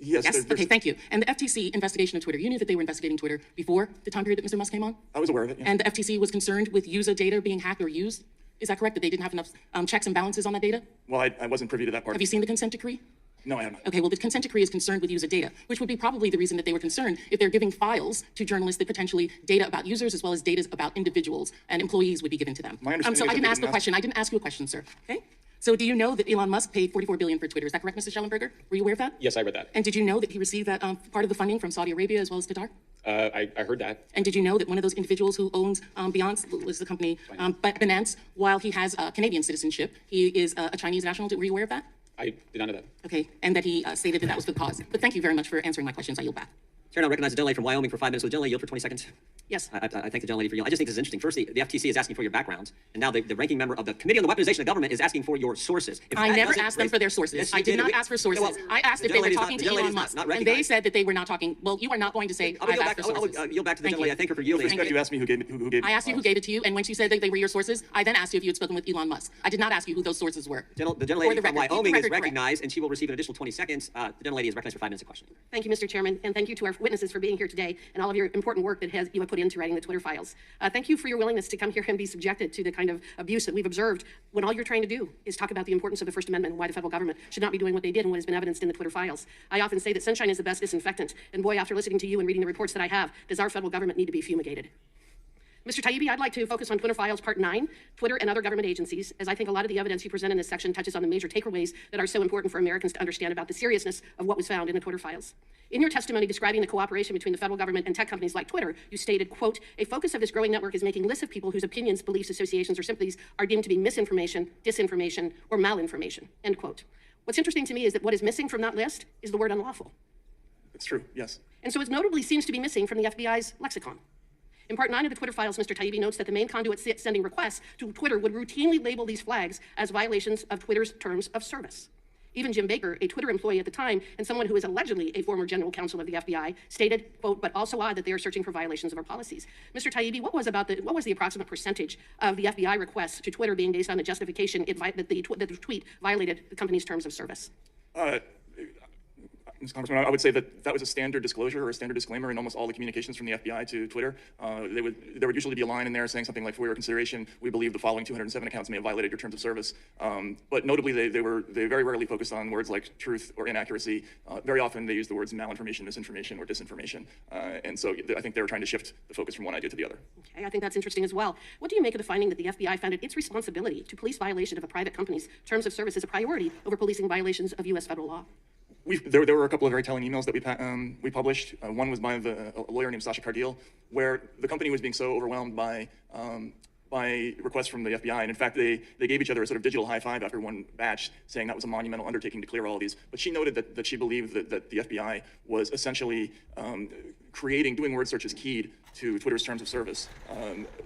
S4: Yes.
S9: Yes? Okay, thank you. And the FTC investigation of Twitter, you knew that they were investigating Twitter before the time period that Mr. Musk came on?
S4: I was aware of it, yes.
S9: And the FTC was concerned with user data being hacked or used? Is that correct, that they didn't have enough checks and balances on that data?
S4: Well, I wasn't privy to that part.
S9: Have you seen the consent decree?
S4: No, I have not.
S9: Okay, well, the consent decree is concerned with user data, which would be probably the reason that they were concerned if they're giving files to journalists that potentially data about users as well as data about individuals and employees would be given to them.
S4: My understanding
S9: So
S4: is
S9: I
S4: that
S9: didn't
S4: they
S9: ask a
S4: didn't
S9: question. I didn't ask you a question, sir. Okay? So do you know that Elon Musk paid $44 billion for Twitter? Is that correct, Mr. Schellenberger? Were you aware of that?
S10: Yes, I read that.
S9: And did you know that he received that part of the funding from Saudi Arabia as well as Qatar?
S10: I heard that.
S9: And did you know that one of those individuals who owns Beyonce was the company Binance, while he has Canadian citizenship, he is a Chinese national? Were you aware of that?
S10: I did not know that.
S9: Okay, and that he stated that that was for the cause. But thank you very much for answering my questions. I yield back.
S11: Chair, now recognize the gentlelady from Wyoming for 5 minutes. Would the gentlelady yield for 20 seconds?
S9: Yes.
S11: I thank the gentlelady for yielding. I just think this is interesting. First, the FTC is asking for your background, and now the ranking member of the Committee on the Weaponization of Government is asking for your sources. If
S9: I
S11: that
S9: never
S11: doesn't
S9: asked them
S11: raise-
S9: for their sources.
S11: Yes,
S9: I
S11: you
S9: did not
S11: We-
S9: ask for sources.
S11: Well,
S9: I asked if
S11: the
S9: they were
S11: gentlelady's
S9: talking
S11: not-
S9: to
S11: the
S9: Elon
S11: gentlelady's
S9: Musk,
S11: not
S9: and they
S11: recognized.
S9: said that they were not talking. Well, you are not going to say
S11: I would
S9: I've asked for sources.
S11: yield back to the
S9: Thank
S11: gentlelady.
S9: you.
S11: I thank her for
S4: With
S11: yielding.
S4: respect, you asked me who gave
S9: I asked you who gave it to you, and when you said that they were your sources, I then asked you if you had spoken with Elon Musk. I did not ask you who those sources were.
S11: The
S9: For
S11: gentlelady
S9: the
S11: from
S9: record, keep the
S11: Wyoming is
S9: record correct.
S11: recognized, and she will receive an additional 20 seconds. The gentlelady is recognized for 5 minutes of questioning.
S16: Thank you, Mr. Chairman, and thank you to our witnesses for being here today and all of your important work that you have put into writing the Twitter files. Thank you for your willingness to come here and be subjected to the kind of abuse that we've observed when all you're trying to do is talk about the importance of the First Amendment and why the federal government should not be doing what they did and what has been evidenced in the Twitter files. I often say that sunshine is the best disinfectant, and boy, after listening to you and reading the reports that I have, does our federal government need to be fumigated. Mr. Taibbi, I'd like to focus on Twitter Files Part 9, Twitter and other government agencies, as I think a lot of the evidence you present in this section touches on the major takeaways that are so important for Americans to understand about the seriousness of what was found in the Twitter files. In your testimony describing the cooperation between the federal government and tech companies like Twitter, you stated, quote, a focus of this growing network is making lists of people whose opinions, beliefs, associations, or sympathies are deemed to be misinformation, disinformation, or malinformation, end quote. What's interesting to me is that what is missing from that list is the word unlawful.
S4: It's true, yes.
S16: And so it notably seems to be missing from the FBI's lexicon. In Part 9 of the Twitter files, Mr. Taibbi notes that the main conduit sending requests to Twitter would routinely label these flags as violations of Twitter's terms of service. Even Jim Baker, a Twitter employee at the time and someone who is allegedly a former general counsel of the FBI, stated, quote, but also odd that they are searching for violations of our policies. Mr. Taibbi, what was the approximate percentage of the FBI requests to Twitter being based on the justification that the tweet violated the company's terms of service?
S4: Mr. Congressman, I would say that that was a standard disclosure or a standard disclaimer in almost all the communications from the FBI to Twitter. There would usually be a line in there saying something like, for your consideration, we believe the following 207 accounts may have violated your terms of service. But notably, they very rarely focused on words like truth or inaccuracy. Very often, they used the words malinformation, misinformation, or disinformation. And so I think they were trying to shift the focus from one idea to the other.
S16: Okay, I think that's interesting as well. What do you make of the finding that the FBI found it its responsibility to police violation of a private company's terms of service as a priority over policing violations of U.S. federal law?
S4: There were a couple of very telling emails that we published. One was by a lawyer named Sasha Cardile, where the company was being so overwhelmed by requests from the FBI. And in fact, they gave each other a sort of digital high five after one batch, saying that was a monumental undertaking to clear all of these. But she noted that she believed that the FBI was essentially doing word searches keyed to Twitter's terms of service,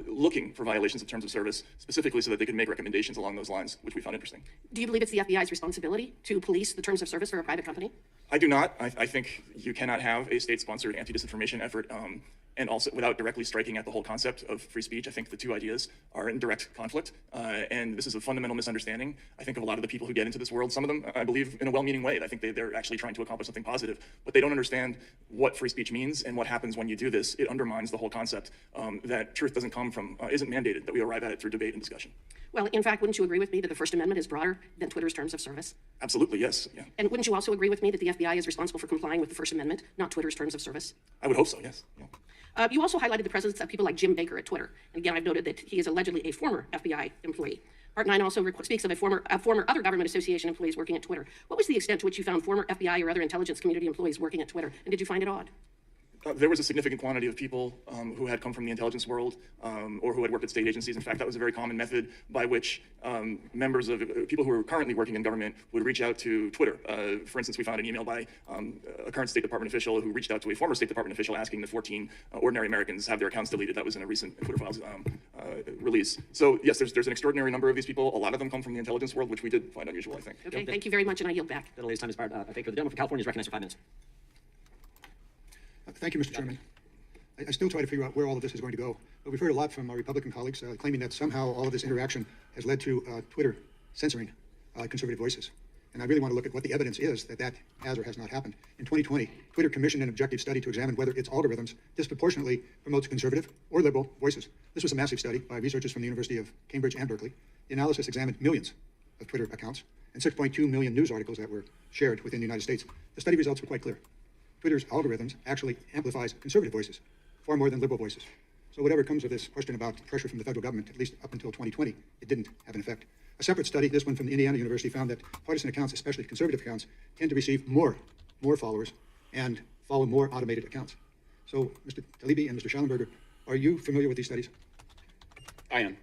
S4: looking for violations of terms of service, specifically so that they could make recommendations along those lines, which we found interesting.
S16: Do you believe it's the FBI's responsibility to police the terms of service for a private company?
S4: I do not. I think you cannot have a state-sponsored anti-disinformation effort and also without directly striking at the whole concept of free speech. I think the two ideas are in direct conflict, and this is a fundamental misunderstanding, I think, of a lot of the people who get into this world. Some of them, I believe, in a well-meaning way. I think they're actually trying to accomplish something positive, but they don't understand what free speech means and what happens when you do this. It undermines the whole concept that truth doesn't come from, isn't mandated, that we arrive at it through debate and discussion.
S16: Well, in fact, wouldn't you agree with me that the First Amendment is broader than Twitter's terms of service?
S4: Absolutely, yes. Yeah.
S16: And wouldn't you also agree with me that the FBI is responsible for complying with the First Amendment, not Twitter's terms of service?
S4: I would hope so, yes. Yeah.
S16: You also highlighted the presence of people like Jim Baker at Twitter. And again, I've noted that he is allegedly a former FBI employee. Part 9 also speaks of a former other government association employees working at Twitter. What was the extent to which you found former FBI or other intelligence community employees working at Twitter? And did you find it odd?
S4: There was a significant quantity of people who had come from the intelligence world or who had worked at state agencies. In fact, that was a very common method by which members of people who were currently working in government would reach out to Twitter. For instance, we found an email by a current State Department official who reached out to a former State Department official asking that 14 ordinary Americans have their accounts deleted. That was in a recent Twitter Files release. So yes, there's an extraordinary number of these people. A lot of them come from the intelligence world, which we did find unusual, I think.
S16: Okay, thank you very much, and I yield back.
S11: The latest time is expired. I think the gentleman from California is recognized for 5 minutes.
S13: Thank you, Mr. Chairman. I still try to figure out where all of this is going to go. But we've heard a lot from our Republican colleagues claiming that somehow all of this interaction has led to Twitter censoring conservative voices. And I really want to look at what the evidence is that has or has not happened. In 2020, Twitter commissioned an objective study to examine whether its algorithms disproportionately promotes conservative or liberal voices. This was a massive study by researchers from the University of Cambridge and Berkeley. The analysis examined millions of Twitter accounts and 6.2 million news articles that were shared within the United States. The study results were quite clear. Twitter's algorithms actually amplifies conservative voices far more than liberal voices. So whatever comes of this question about pressure from the federal government, at least up until 2020, it didn't have an effect. A separate study, this one from Indiana University, found that partisan accounts, especially conservative accounts, tend to receive more followers and follow more automated accounts. So, Mr. Talibi and Mr. Schallenberger, are you familiar with these studies?
S10: I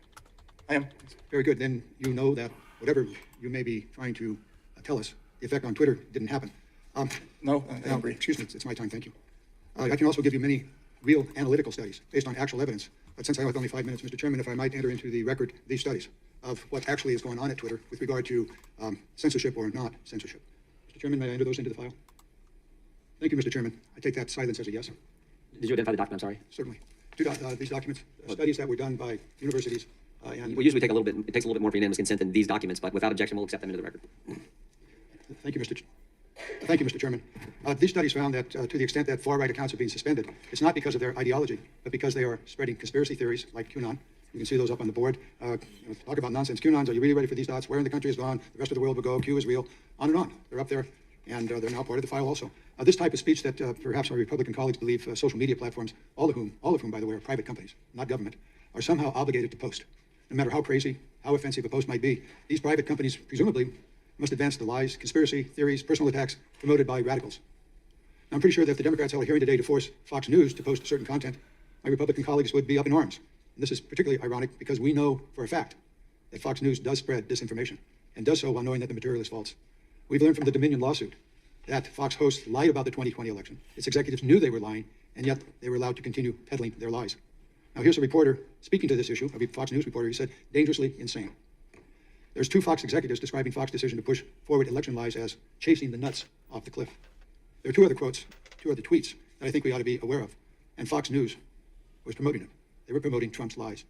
S10: am.
S13: Very good. Then you know that whatever you may be trying to tell us, the effect on Twitter didn't happen.
S4: No, I don't agree.
S13: Excuse me, it's my time, thank you. I can also give you many real analytical studies based on actual evidence. But since I have only 5 minutes, Mr. Chairman, if I might enter into the record these studies of what actually is going on at Twitter with regard to censorship or not censorship. Mr. Chairman, may I enter those into the file? Thank you, Mr. Chairman. I take that silence as a yes.
S11: Did you identify the document? I'm sorry.
S13: Certainly. These documents, studies that were done by universities. And
S11: We usually take a little bit, it takes a little bit more for unanimous consent than these documents, but without objection, we'll accept them into the record.
S13: Thank you, Mr. Chairman. These studies found that to the extent that far-right accounts are being suspended, it's not because of their ideology, but because they are spreading conspiracy theories like QAnon. You can see those up on the board. Talk about nonsense. QAnons, are you really ready for these thoughts? Where in the country is gone? The rest of the world will go. Q is real. On and on. They're up there, and they're now part of the file also. This type of speech that perhaps our Republican colleagues believe social media platforms, all of whom, by the way, are private companies, not government, are somehow obligated to post. No matter how crazy, how offensive a post might be, these private companies presumably must advance the lies, conspiracy theories, personal attacks promoted by radicals. Now, I'm pretty sure that if the Democrats held a hearing today to force Fox News to post certain content, my Republican colleagues would be up in arms. And this is particularly ironic because we know for a fact that Fox News does spread disinformation and does so while knowing that the material is false. We've learned from the Dominion lawsuit that Fox hosts lied about the 2020 election. Its executives knew they were lying, and yet they were allowed to continue peddling their lies. Now, here's a reporter speaking to this issue, a Fox News reporter. He said, dangerously insane. There's 2 Fox executives describing Fox's decision to push forward election lies as chasing the nuts off the cliff. There are 2 other quotes, 2 other tweets that I think we ought to be aware of. And Fox News was promoting it. They were promoting Trump's lies.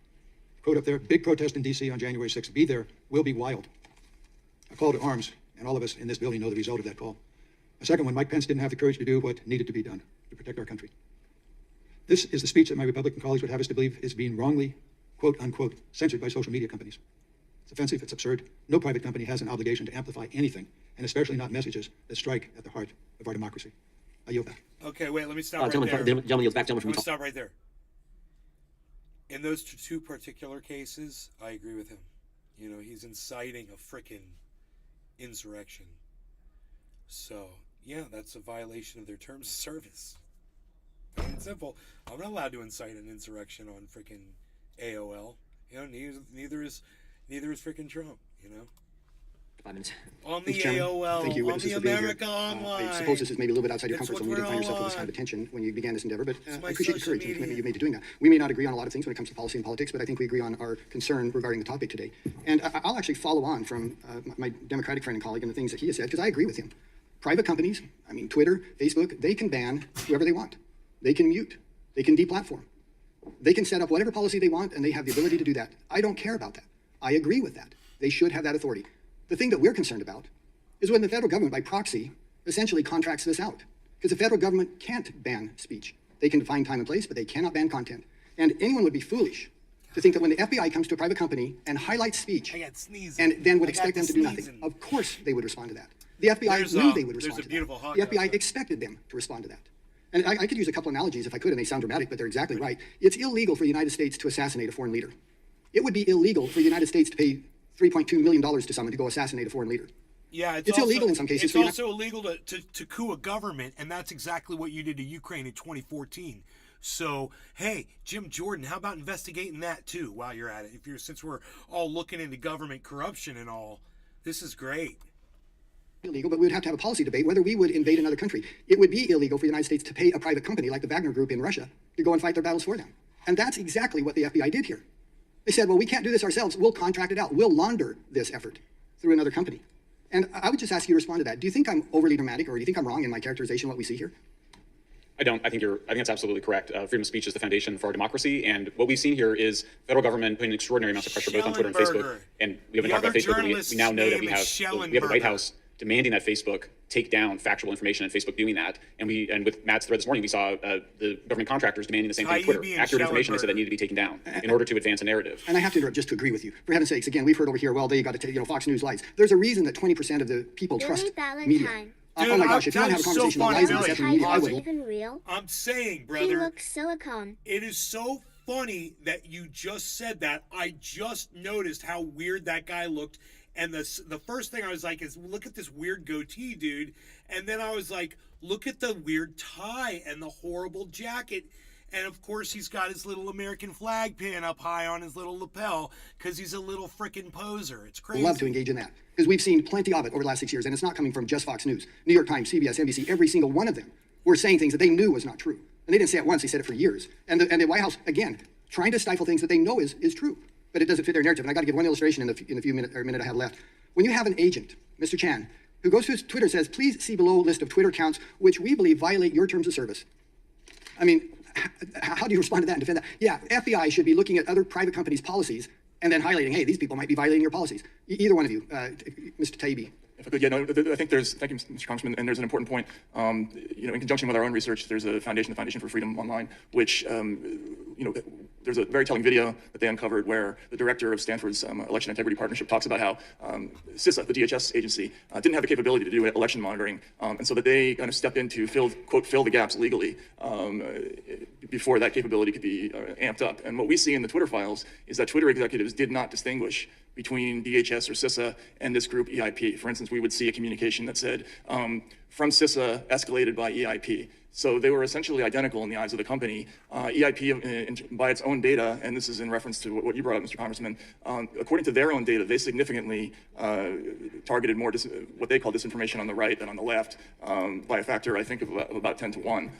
S13: Quote up there, big protest in D.C. on January 6th. Be there, will be wild. A call to arms, and all of us in this building know the result of that call. A second one, Mike Pence didn't have the courage to do what needed to be done to protect our country. This is the speech that my Republican colleagues would have us to believe is being wrongly, quote unquote, censored by social media companies. It's offensive, it's absurd. No private company has an obligation to amplify anything, and especially not messages that strike at the heart of our democracy. I yield back.
S1: Okay, wait, let me stop right
S11: Gentleman yields back. Gentleman from
S1: Let me
S11: Utah.
S1: stop right there. In those 2 particular cases, I agree with him. You know, he's inciting a frickin' insurrection. So, yeah, that's a violation of their terms of service. Plain and simple. I'm not allowed to incite an insurrection on frickin' AOL. You know, neither is frickin' Trump, you know?
S11: 5 minutes.
S1: On the
S17: Mr. Chairman,
S1: AOL,
S17: thank you,
S1: on
S17: witnesses
S1: the
S17: for being here.
S1: America Online.
S17: I suppose this is maybe a little bit outside your
S1: It's
S17: comfort zone.
S1: what
S17: You didn't
S1: we're
S17: find yourself
S1: all
S17: with this kind of
S1: on.
S17: attention when you began this endeavor, but
S1: It's
S17: I
S1: my
S17: appreciate the
S1: social
S17: courage and commitment
S1: media.
S17: you made to doing that. We may not agree on a lot of things when it comes to policy and politics, but I think we agree on our concern regarding the topic today. And I'll actually follow on from my Democratic friend and colleague and the things that he has said, because I agree with him. Private companies, I mean, Twitter, Facebook, they can ban whoever they want. They can mute. They can deplatform. They can set up whatever policy they want, and they have the ability to do that. I don't care about that. I agree with that. They should have that authority. The thing that we're concerned about is when the federal government, by proxy, essentially contracts this out. Because the federal government can't ban speech. They can define time and place, but they cannot ban content. And anyone would be foolish to think that when the FBI comes to a private company and highlights speech, and then would expect them to do nothing. Of course they would respond to that. The FBI knew they would respond to that. The FBI expected them to respond to that. And I could use a couple analogies if I could, and they sound dramatic, but they're exactly right. It's illegal for the United States to assassinate a foreign leader. It would be illegal for the United States to pay $3.2 million to someone to go assassinate a foreign leader.
S1: Yeah,
S17: it's illegal in some cases.
S1: It's also illegal to coup a government, and that's exactly what you did to Ukraine in 2014. So, hey, Jim Jordan, how about investigating that too while you're at it? Since we're all looking into government corruption and all, this is great.
S17: Illegal, but we would have to have a policy debate whether we would invade another country. It would be illegal for the United States to pay a private company like the Wagner Group in Russia to go and fight their battles for them. And that's exactly what the FBI did here. They said, well, we can't do this ourselves. We'll contract it out. We'll launder this effort through another company. And I would just ask you to respond to that. Do you think I'm overly dramatic, or do you think I'm wrong in my characterization of what we see here?
S10: I don't. I think that's absolutely correct. Freedom of speech is the foundation for our democracy, and what we've seen here is federal government putting extraordinary amounts of pressure both on Twitter and Facebook. And we haven't talked about Facebook, but we now know that we have the White House demanding that Facebook take down factual information, and Facebook doing that. And with Matt's thread this morning, we saw the government contractors demanding the same thing. Twitter, accurate information, they said that needed to be taken down in order to advance a narrative.
S17: And I have to interrupt just to agree with you. For heaven's sakes, again, we've heard over here, well, they got to take, Fox News lies. There's a reason that 20% of the people trust media.
S2: Dude,
S17: oh my gosh, if you want to have a conversation about lies and deception in media, I would.
S2: Even real?
S1: I'm saying, brother.
S2: He looks silicone.
S1: It is so funny that you just said that. I just noticed how weird that guy looked. And the first thing I was like is, look at this weird goatee, dude. And then I was like, look at the weird tie and the horrible jacket. And of course, he's got his little American flag pin up high on his little lapel because he's a little frickin' poser. It's crazy.
S17: Love to engage in that because we've seen plenty of it over the last 6 years, and it's not coming from just Fox News. New York Times, CBS, NBC, every single one of them were saying things that they knew was not true. And they didn't say it once, they said it for years. And the White House, again, trying to stifle things that they know is true, but it doesn't fit their narrative. And I got to give one illustration in the few minute I have left. When you have an agent, Mr. Chan, who goes to his Twitter and says, please see below a list of Twitter accounts which we believe violate your terms of service. I mean, how do you respond to that and defend that? Yeah, FBI should be looking at other private companies' policies and then highlighting, hey, these people might be violating your policies. Either one of you, Mr. Taibbi.
S4: If I could, yeah, no, I think thank you, Mr. Congressman, and there's an important point. In conjunction with our own research, there's a foundation, the Foundation for Freedom Online, which, there's a very telling video that they uncovered where the director of Stanford's Election Integrity Partnership talks about how CISA, the DHS agency, didn't have the capability to do election monitoring, and so that they kind of stepped in to fill the gaps legally before that capability could be amped up. And what we see in the Twitter files is that Twitter executives did not distinguish between DHS or CISA and this group EIP. For instance, we would see a communication that said, from CISA escalated by EIP. So they were essentially identical in the eyes of the company. EIP, by its own data, and this is in reference to what you brought up, Mr. Congressman, according to their own data, they significantly targeted more what they call disinformation on the right than on the left by a factor, I think, of about 10 to 1.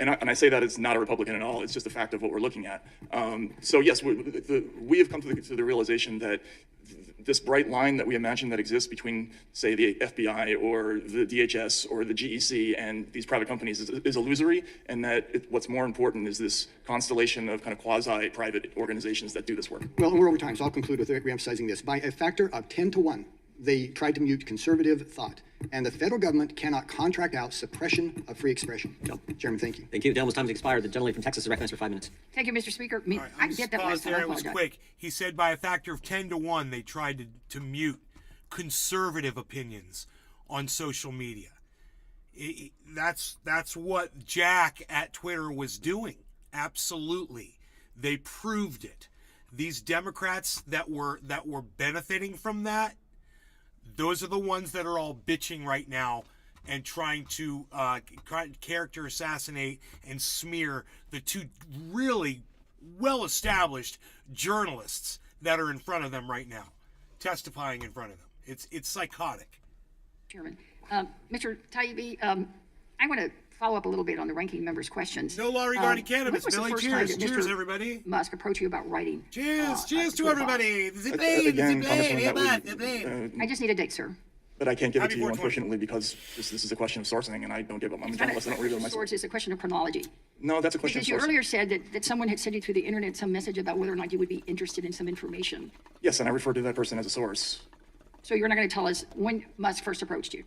S4: And I say that it's not a Republican at all. It's just a fact of what we're looking at. So yes, we have come to the realization that this bright line that we imagine that exists between, say, the FBI or the DHS or the GEC and these private companies is illusory, and that what's more important is this constellation of kind of quasi-private organizations that do this work.
S17: Well, we're over time, so I'll conclude with re-emphasizing this. By a factor of 10 to 1, they tried to mute conservative thought. And the federal government cannot contract out suppression of free expression. Chairman, thank you.
S11: Thank you. Gentleman's time has expired. The gentleman from Texas is recognized for 5 minutes.
S16: Thank you, Mr. Speaker. I get that last
S1: there. It was quick. He said by a factor of 10 to 1, they tried to mute conservative opinions on social media. That's what Jack at Twitter was doing. Absolutely. They proved it. These Democrats that were benefiting from that, those are the ones that are all bitching right now and trying to character assassinate and smear the two really well-established journalists that are in front of them right now, testifying in front of them. It's psychotic.
S16: Chairman, Mr. Taibbi, I want to follow up a little bit on the ranking member's questions.
S1: No law regarding cannabis, Billy. Cheers. Cheers, everybody.
S16: Musk approached you about writing.
S1: Cheers. Cheers to everybody.
S16: I just need a date, sir.
S4: But I can't give it to you, unfortunately, because this is a question of sourcing, and I don't give up. I'm a journalist. I don't reveal myself.
S16: It's a question of chronology.
S4: No, that's a question of sourcing.
S16: Because you earlier said that someone had sent you through the internet some message about whether or not you would be interested in some information.
S4: Yes, and I referred to that person as a source.
S16: So you're not going to tell us when Musk first approached you?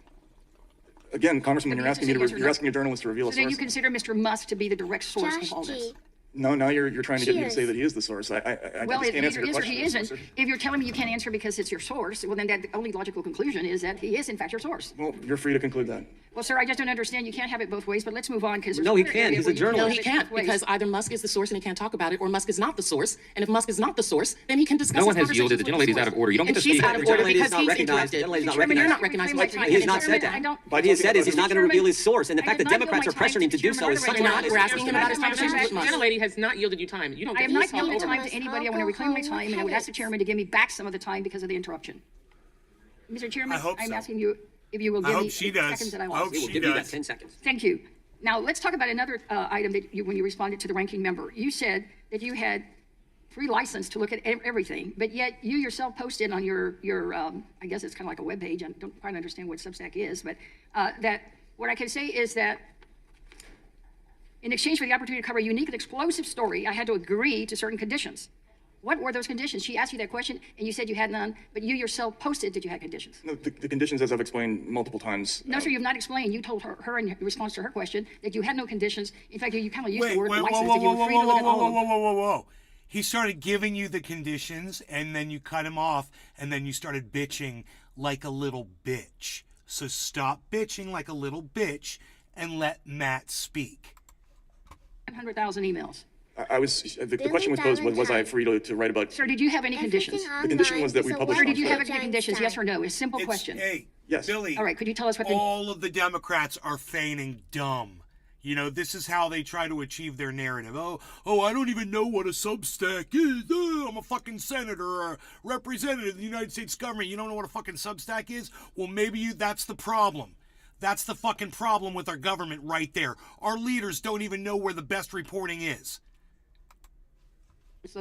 S4: Again, Congressman, you're asking a journalist to reveal a source.
S16: So then you consider Mr. Musk to be the direct source of all this?
S4: No, now you're trying to get me to
S2: She
S4: say
S2: is.
S4: that he is the source. I
S16: Well,
S4: just
S16: if
S4: can't answer
S16: he
S4: your
S16: is or
S4: question.
S16: he isn't, if you're telling me you can't answer because it's your source, well, then that the only logical conclusion is that he is in fact your source.
S4: Well, you're free to conclude that.
S16: Well, sir, I just don't understand. You can't have it both ways, but let's move on because
S9: No, he can't. He's a journalist. No, he can't because either Musk is the source and he can't talk about it, or Musk is not the source. And if Musk is not the source, then he can discuss.
S12: No one
S9: his
S12: has yielded. The
S9: conversations with
S12: gentlelady's out of order. You don't
S9: and
S12: get to
S9: she's
S12: speak.
S9: out of
S11: The
S9: order
S11: gentlelady is
S9: because
S11: not
S9: he's
S11: recognized.
S9: interrupted.
S11: The gentlelady's not
S9: Chairman, you're not
S11: recognized.
S9: recognized.
S11: He has not said that. But he has said is he's not going to reveal his source, and the fact that Democrats are pressuring him to do so is such
S9: You're
S11: an
S9: not. You're asking him about his conversations with
S3: The
S9: Musk.
S3: gentlelady has not yielded you time. You don't
S16: I
S3: get
S16: have
S3: to
S16: not
S3: talk
S16: yielded
S3: over
S16: time
S3: her.
S16: to anybody. I want to reclaim my time, and I would ask the chairman to give me back some of the time because of the interruption. Mr. Chairman,
S1: I hope
S16: I'm
S1: so.
S16: asking you if you will
S1: I
S16: give
S1: hope
S16: me
S1: she
S16: the
S1: does.
S16: seconds that I
S1: I
S16: lost.
S1: hope
S11: We will
S1: she
S11: give you that
S1: does.
S11: 10 seconds.
S16: Thank you. Now, let's talk about another item that when you responded to the ranking member. You said that you had free license to look at everything, but yet you yourself posted on your I guess it's kind of like a web page. I don't quite understand what Substack is, but that what I can say is that in exchange for the opportunity to cover a unique and explosive story, I had to agree to certain conditions. What were those conditions? She asked you that question, and you said you had none, but you yourself posted that you had conditions.
S4: No, the conditions, as I've explained multiple times.
S16: No, sir, you've not explained. You told her in response to her question that you had no conditions. In fact, you kind of used the word license, that you were free to look at all of them.
S1: Whoa. He started giving you the conditions, and then you cut him off, and then you started bitching like a little bitch. So stop bitching like a little bitch and let Matt speak.
S16: 100,000 emails.
S4: I was. The question was posed: was I free to write about?
S16: Sir, did you have any conditions?
S4: The condition was that we published.
S16: Sir, did you
S4: on
S16: have
S4: Twitter.
S16: any conditions? Yes or no? A simple question.
S1: Hey,
S4: yes.
S1: Billy.
S16: All right, could you tell us what the...
S1: All of the Democrats are feigning dumb. You know, this is how they try to achieve their narrative. Oh, I don't even know what a Substack is. Oh, I'm a fucking senator or a representative of the United States government. You don't know what a fucking Substack is? Well, maybe that's the problem. That's the fucking problem with our government right there. Our leaders don't even know where the best reporting is.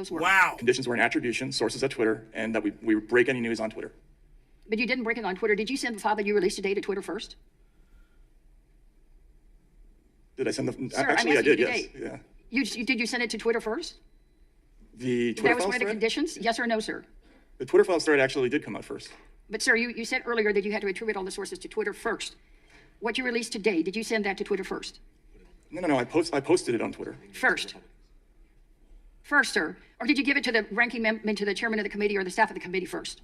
S1: Wow.
S4: Conditions were an attribution, sources at Twitter, and that we break any news on Twitter.
S16: But you didn't break it on Twitter. Did you send the file that you released today to Twitter first?
S4: Did I send the?
S16: Sir,
S4: Actually, I did.
S16: you
S4: Yes.
S16: today.
S4: Yeah.
S16: Did you send it to Twitter first?
S4: The Twitter
S16: That was
S4: file
S16: one of the
S4: thread?
S16: conditions? Yes or no, sir?
S4: The Twitter file thread actually did come out first.
S16: But sir, you said earlier that you had to attribute all the sources to Twitter first. What you released today, did you send that to Twitter first?
S4: No. I posted it on Twitter.
S16: First, sir. Or did you give it to the ranking member, to the chairman of the committee or the staff of the committee first?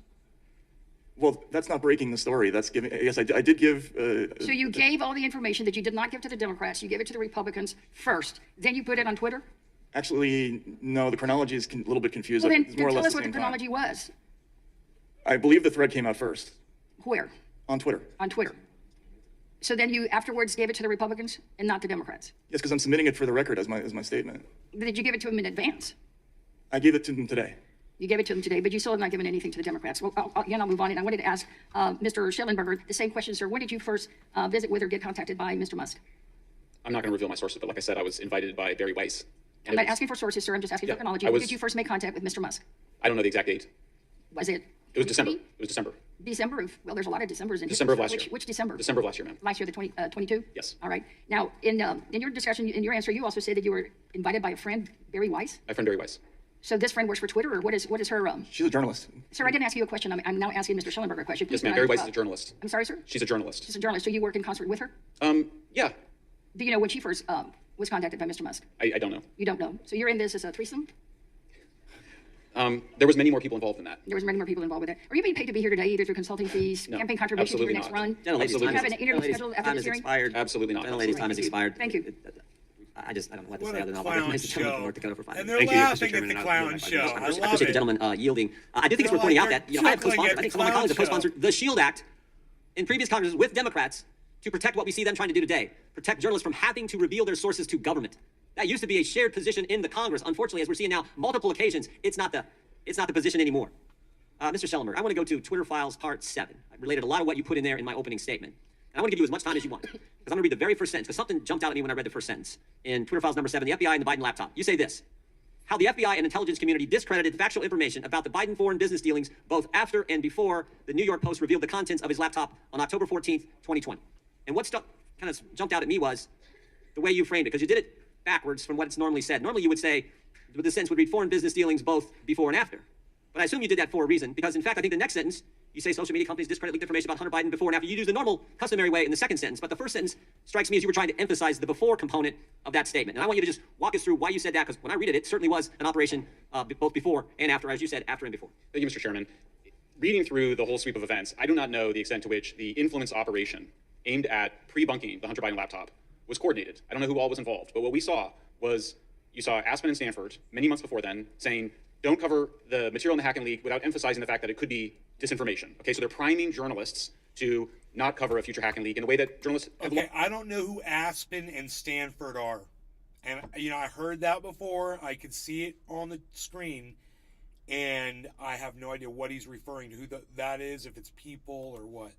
S4: Well, that's not breaking the story. That's giving. Yes, I did give.
S16: So you gave all the information that you did not give to the Democrats. You gave it to the Republicans first. Then you put it on Twitter?
S4: Actually, no. The chronology is a little bit confused.
S16: Well, then
S4: It's more or
S16: tell
S4: less
S16: us
S4: the
S16: what the
S4: same time.
S16: chronology was.
S4: I believe the thread came out first
S16: Where?
S4: on Twitter.
S16: On Twitter. So then you afterwards gave it to the Republicans and not the Democrats.
S4: Yes, because I'm submitting it for the record as my statement.
S16: Did you give it to them in advance?
S4: I gave it to them today.
S16: You gave it to them today, but you still have not given anything to the Democrats. Well, I'll move on. And I wanted to ask Mr. Schellenberger the same question, sir. When did you first visit with or get contacted by Mr. Musk?
S10: I'm not going to reveal my sources, but like I said, I was invited by Barry Weiss.
S16: I'm not asking for sources, sir. I'm just asking for chronology. When did you first make contact with Mr. Musk?
S10: I don't know the exact date.
S16: Was it?
S10: It was December. It was December.
S16: December of, well, there's a lot of Decembers in
S10: December
S16: history.
S10: of last year.
S16: Which December?
S10: December of last year, ma'am.
S16: Last year, the 22?
S10: Yes.
S16: All right. Now, in your discussion, in your answer, you also said that you were invited by a friend, Barry Weiss.
S10: My friend Barry Weiss.
S16: So this friend works for Twitter, or what is her?
S4: She's a journalist.
S16: Sir, I didn't ask you a question. I'm now asking Mr. Schellenberger a question.
S10: Yes,
S16: Please
S10: ma'am.
S16: do
S10: Barry
S16: not
S10: Weiss is a
S16: interrupt.
S10: journalist.
S16: I'm sorry, sir?
S10: She's a journalist.
S16: She's a journalist. So you work in concert with her?
S10: Yeah.
S16: Do you know when she first was contacted by Mr. Musk?
S10: I don't know.
S16: You don't know. So you're in this as a threesome?
S10: There was many more people involved in that.
S16: There was many more people involved with it. Are you being paid to be here today, either through consulting fees,
S10: No,
S16: campaign contributions to your
S10: absolutely
S16: next
S10: not.
S16: run?
S11: Gentlelady's
S16: Do you
S11: time
S16: have
S11: is-
S16: an interview scheduled after
S11: time
S16: this
S11: is
S16: hearing?
S11: expired.
S10: Absolutely not.
S11: Gentlelady's time is expired.
S16: Thank you.
S11: I don't know what to
S1: What
S11: say
S1: a
S11: other than I'll
S1: clown
S11: recognize the gentleman from
S1: show.
S11: North Dakota for 5
S1: And
S11: minutes.
S1: they're laughing at the
S11: Chairman, and
S1: clown
S11: I'll-
S1: show. I
S11: I
S1: love
S11: appreciate
S1: it.
S11: the gentleman yielding. I do think it's
S1: They're
S11: worth pointing out
S1: like
S11: that I have
S1: chuckling
S11: co-sponsored,
S1: at
S11: I think
S1: the
S11: some of my colleagues have
S1: clown
S11: co-sponsored the SHIELD Act in previous Congresses with Democrats to protect what we see them trying to do today, protect journalists from having to reveal their sources to government. That used to be a shared position in the Congress. Unfortunately, as we're seeing now, multiple occasions, it's not the position anymore. Mr. Schellenberg, I want to go to Twitter Files Part 7. I related a lot of what you put in there in my opening statement. And I want to give you as much time as you want, because I'm going to read the very first sentence, because something jumped out at me when I read the first sentence. In Twitter Files number 7, the FBI and the Biden laptop. You say this: how the FBI and intelligence community discredited factual information about the Biden foreign business dealings both after and before the New York Post revealed the contents of his laptop on October 14th, 2020. And what kind of jumped out at me was the way you framed it, because you did it backwards from what it's normally said. Normally you would say, the sentence would read foreign business dealings both before and after. But I assume you did that for a reason, because in fact, I think the next sentence, You say social media companies discredit leaked information about Hunter Biden before and after. You use the normal, customary way in the second sentence, but the first sentence strikes me as you were trying to emphasize the before component of that statement. And I want you to just walk us through why you said that, because when I read it, it certainly was an operation both before and after, as you said, after and before.
S10: Thank you, Mr. Chairman. Reading through the whole sweep of events, I do not know the extent to which the influence operation aimed at pre-bunking the Hunter Biden laptop was coordinated. I don't know who all was involved, but what we saw was you saw Aspen and Stanford many months before then saying, don't cover the material in the hack and leak without emphasizing the fact that it could be disinformation. Okay, so they're priming journalists to not cover a future hack and leak in a way that journalists have
S1: I don't know who Aspen and Stanford are. And, you know, I heard that before. I could see it on the screen. And I have no idea what he's referring to, who that is, if it's people or what.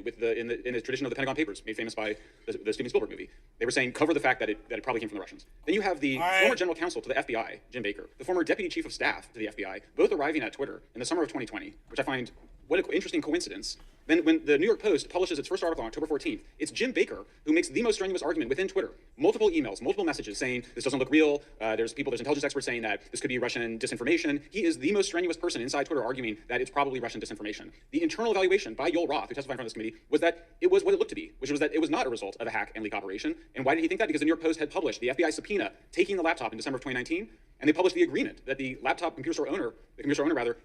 S10: With in the tradition of the Pentagon Papers, made famous by the Steven Spielberg movie. They were saying cover the fact that it probably came from the Russians. Then you have the former general counsel to the FBI, Jim Baker, the former deputy chief of staff to the FBI, both arriving at Twitter in the summer of 2020, which I find what an interesting coincidence. Then when the New York Post publishes its first article on October 14th, it's Jim Baker who makes the most strenuous argument within Twitter. Multiple emails, multiple messages saying this doesn't look real. There's intelligence experts saying that this could be Russian disinformation. He is the most strenuous person inside Twitter arguing that it's probably Russian disinformation. The internal evaluation by Yoel Roth, who testified in front of this committee, was that it was what it looked to be, which was that it was not a result of a hack and leak operation. And why did he think that? Because the New York Post had published the FBI subpoena taking the laptop in December of 2019, and they published the agreement that the computer store owner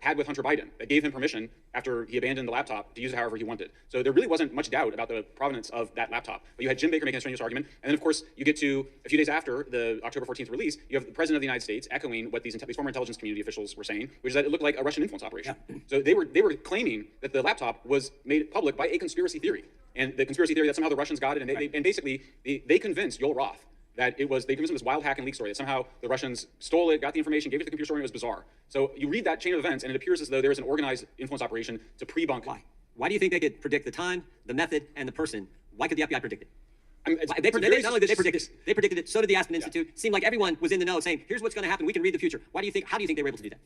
S10: had with Hunter Biden that gave him permission after he abandoned the laptop to use it however he wanted. So there really wasn't much doubt about the provenance of that laptop. But you had Jim Baker making a strenuous argument, and then of course you get to a few days after the October 14th release, you have the President of the United States echoing what these former intelligence community officials were saying, which is that it looked like a Russian influence operation. Yeah. So they were claiming that the laptop was made public by a conspiracy theory, and the conspiracy theory that somehow the Russians got it, and basically they convinced Yoel Roth that they convinced him this wild hack and leak story, that somehow the Russians stole it, got the information, gave it to the computer store, and it was bizarre. So you read that chain of events, and it appears as though there is an organized influence operation to pre-bunk.
S11: Why do you think they could predict the time, the method, and the person? Why could the FBI predict it? Not only did they predicted it, so did the Aspen Institute. It seemed like everyone was in the know saying, here's what's going to happen, we can read the future. How do you think they were able to do that?